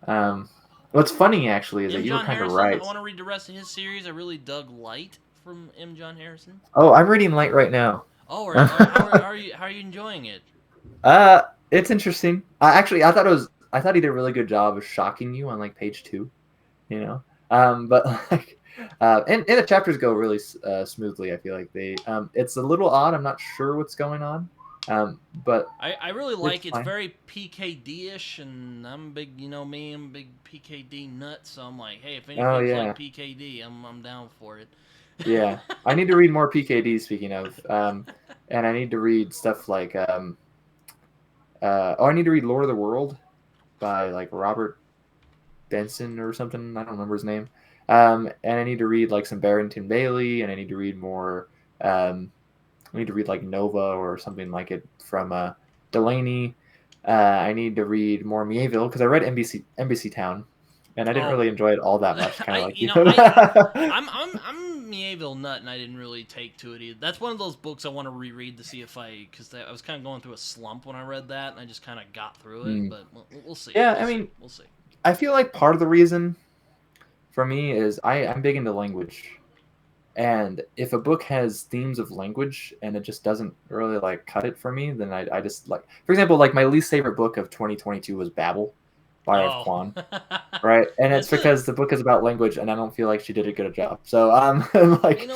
What's funny actually is that you were kind of right. I want to read the rest of his series. I really dug Light from M. John Harrison. Oh, I'm reading Light right now. Oh, how are you enjoying it? It's interesting. I thought he did a really good job of shocking you on like page 2, you know. But like, and the chapters go really smoothly. I feel like it's a little odd. I'm not sure what's going on, But I really it's like it's fine. very PKD-ish, and I'm big, you know me, I'm a big PKD nut, so I'm like, hey, if Oh anything's like yeah, PKD, I'm down for it. yeah. I need to read more PKD. Speaking of, and I need to read stuff like I need to read Lord of the World by like Robert Benson or something. I don't remember his name. And I need to read like some Barrington Bailey, and I need to read more. I need to read like Nova or something like it from Delaney. I need to read more Mieville because I read NBC Town, and I didn't Oh, really enjoy it all that much. Kind of I like you you. know I'm Mieville nut, and I didn't really take to it either. That's one of those books I want to reread to see if because I was kind of going through a slump when I read that, and I just kind of got through it. Mm. But we'll see, Yeah, we'll I see, mean, we'll see. I feel like part of the reason for me is I'm big into language. And if a book has themes of language and it just doesn't really like cut it for me, then I just like, for example, like my least favorite book of 2022 was Babel by R.F. Oh, Kuang, right? And it's that's a because the book is about language and I don't feel like she did a good job. So like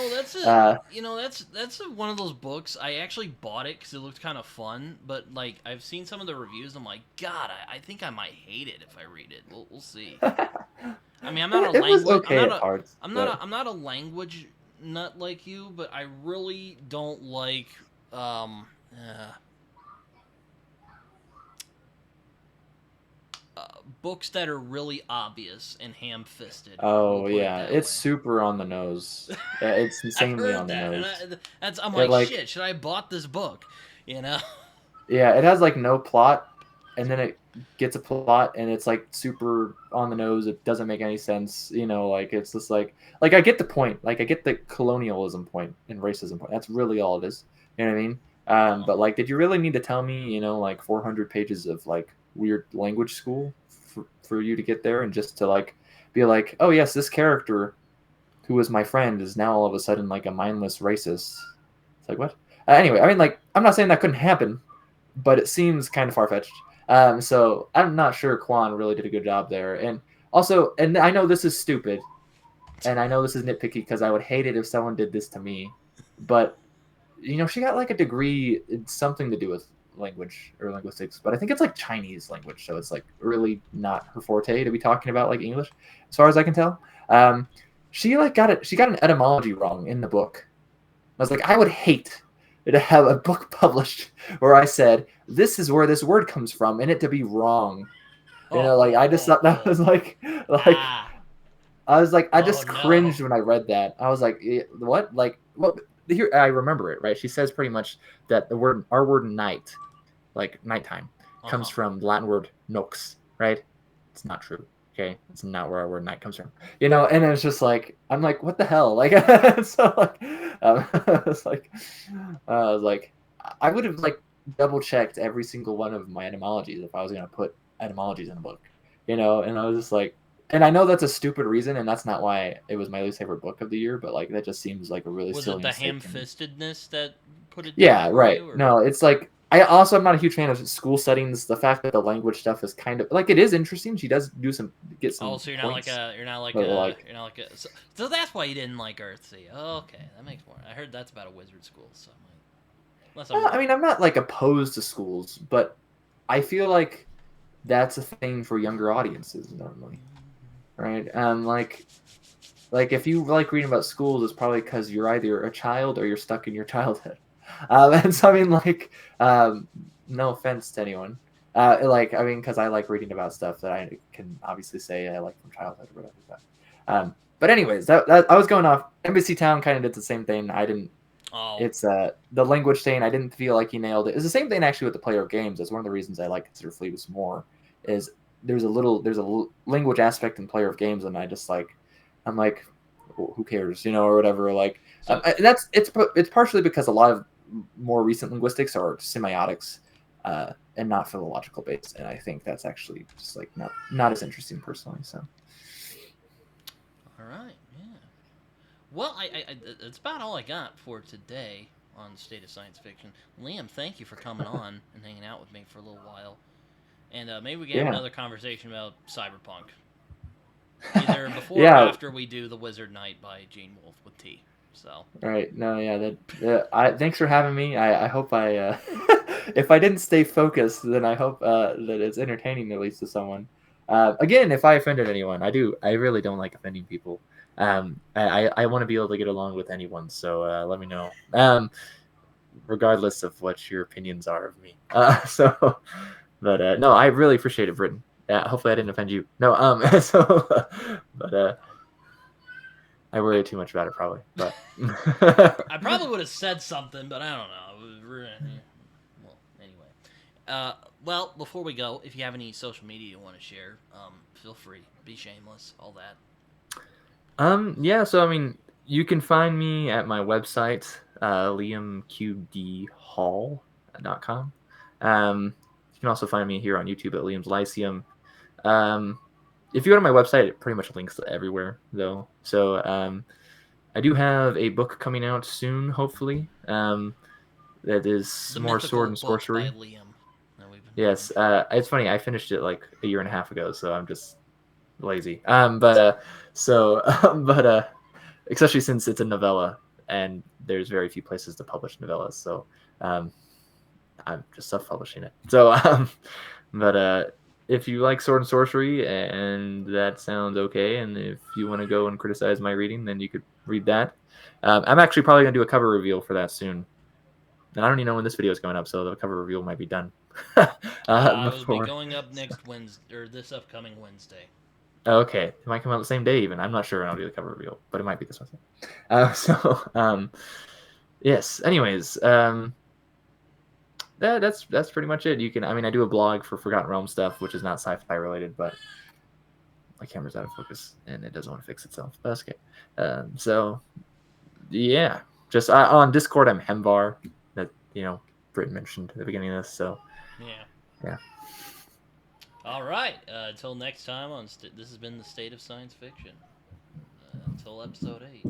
uh that's one of those books. I actually bought it because it looked kind of fun, but like I've seen some of the reviews. I'm like, God, I think I might hate it if I read it. We'll see. I mean, I'm not a it was language. okay at parts, but I'm not a language nut like you, but I really don't like um, uh, books that are really obvious and ham-fisted. We'll oh put it yeah, that it's way. super on the nose. It's I've insanely on heard the that, and nose. I'm It like, like shit. Should I have bought this book? You know? Yeah, it has like no plot, and then it gets a plot, and it's like super on the nose. It doesn't make any sense, Like it's just like I get the point, like I get the colonialism point and racism point. That's really all it is. You know what I mean? Oh, But like, did you really need to tell me, like 400 pages of like weird language school for you to get there, and just to like be like, oh yes, this character who was my friend is now all of a sudden like a mindless racist. It's like what? Anyway, I mean, like, I'm not saying that couldn't happen, but it seems kind of far fetched. So I'm not sure Quan really did a good job there. And also, and I know this is stupid, and I know this is nitpicky because I would hate it if someone did this to me, but she got like a degree in something to do with language or linguistics, but I think it's like Chinese language, so it's like really not her forte to be talking about like English, as far as I can tell. Um, she like got it. She got an etymology wrong in the book. I was like, I would hate to have a book published where I said this is where this word comes from, and it to be wrong. Like I just thought that was like ah, I was like I oh just no. cringed when I read that. I was like, what? Like what? Here I remember it right. She says pretty much that our word night, like nighttime, Uh comes huh. from the Latin word nox, right? It's not true. Okay, it's not where our word night comes from. And it's just like I'm like, what the hell? Like, so like, it's like, I was like, I would have like double checked every single one of my etymologies if I was gonna put etymologies in a book, And I was just like, and I know that's a stupid reason, and that's not why it was my least favorite book of the year, but like that just seems like a really Was it silly the mistake for me. ham-fistedness that put it down Yeah, for right. you, or? No, it's like I also am not a huge fan of school settings. The fact that the language stuff is kind of like it is interesting. She does get Oh, some so points, but like you're not like a. So that's why you didn't like Earthsea. Oh, okay, that makes more. I heard that's about a wizard school, so I'm like, unless I'm I wrong. mean, I'm not like opposed to schools, but I feel like that's a thing for younger audiences normally, right? Like if you like reading about schools, it's probably because you're either a child or you're stuck in your childhood. And so I mean, like, no offense to anyone. Like I mean, because I like reading about stuff that I can obviously say I like from childhood or whatever. But anyways, that I was going off. Embassy Town kind of did the same thing. I didn't. Oh, It's the language thing. I didn't feel like he nailed it. It's the same thing actually with the player of games. That's one of the reasons I like Consider Fleetwood more. Is there's a language aspect in player of games, and I'm like, who cares, or whatever. Like, so and it's partially because a lot of more recent linguistics are semiotics, and not philological based, and I think that's actually just like not as interesting personally. So all right, yeah. Well, that's about all I got for today on State of Science Fiction. Liam, thank you for coming on and hanging out with me for a little while, and maybe we can have yeah, another conversation about cyberpunk, either before or yeah. after we do the Wizard Knight by Gene Wolfe with T. So. Right. No, yeah, I thanks for having me. I hope I if I didn't stay focused, then I hope that it's entertaining at least to someone. Again, if I offended anyone, I really don't like offending people. I want to be able to get along with anyone, so let me know. Regardless of what your opinions are of me. But no, I really appreciate it, Britton. Hopefully, I didn't offend you. No, but I worry too much about it, probably. But I probably would have said something, but I don't know. Well, anyway. Well, before we go, if you have any social media you want to share, feel free. Be shameless. All that. yeah. So I mean, you can find me at my website, liamqdhall.com. You can also find me here on YouTube at Liam's Lyceum. Um, if you go to my website, it pretty much links to everywhere, though. So I do have a book coming out soon, hopefully. That is The more sword mythical and book by sorcery. Liam that we've been waiting Yes, for. it's funny. I finished it like a year and a half ago, so I'm just lazy. So, especially since it's a novella, and there's very few places to publish novellas, so um, I'm just self-publishing it. So, but if you like sword and sorcery, and that sounds okay, and if you want to go and criticize my reading, then you could read that. I'm actually probably gonna do a cover reveal for that soon, and I don't even know when this video is going up, so the cover reveal might be done It will be before. going up next Wednesday or this upcoming Wednesday. Okay, it might come out the same day even. I'm not sure when I'll do the cover reveal, but it might be this Wednesday. Yes. Anyways, that's pretty much it. You can, I mean, I do a blog for Forgotten Realm stuff, which is not sci-fi related, but my camera's out of focus and it doesn't want to fix itself. But that's okay. So yeah, just on Discord, I'm Hemvar. That Britain mentioned at the beginning of this. So Yeah. yeah. All right. Until next time, this has been the State of Science Fiction. Until episode 8.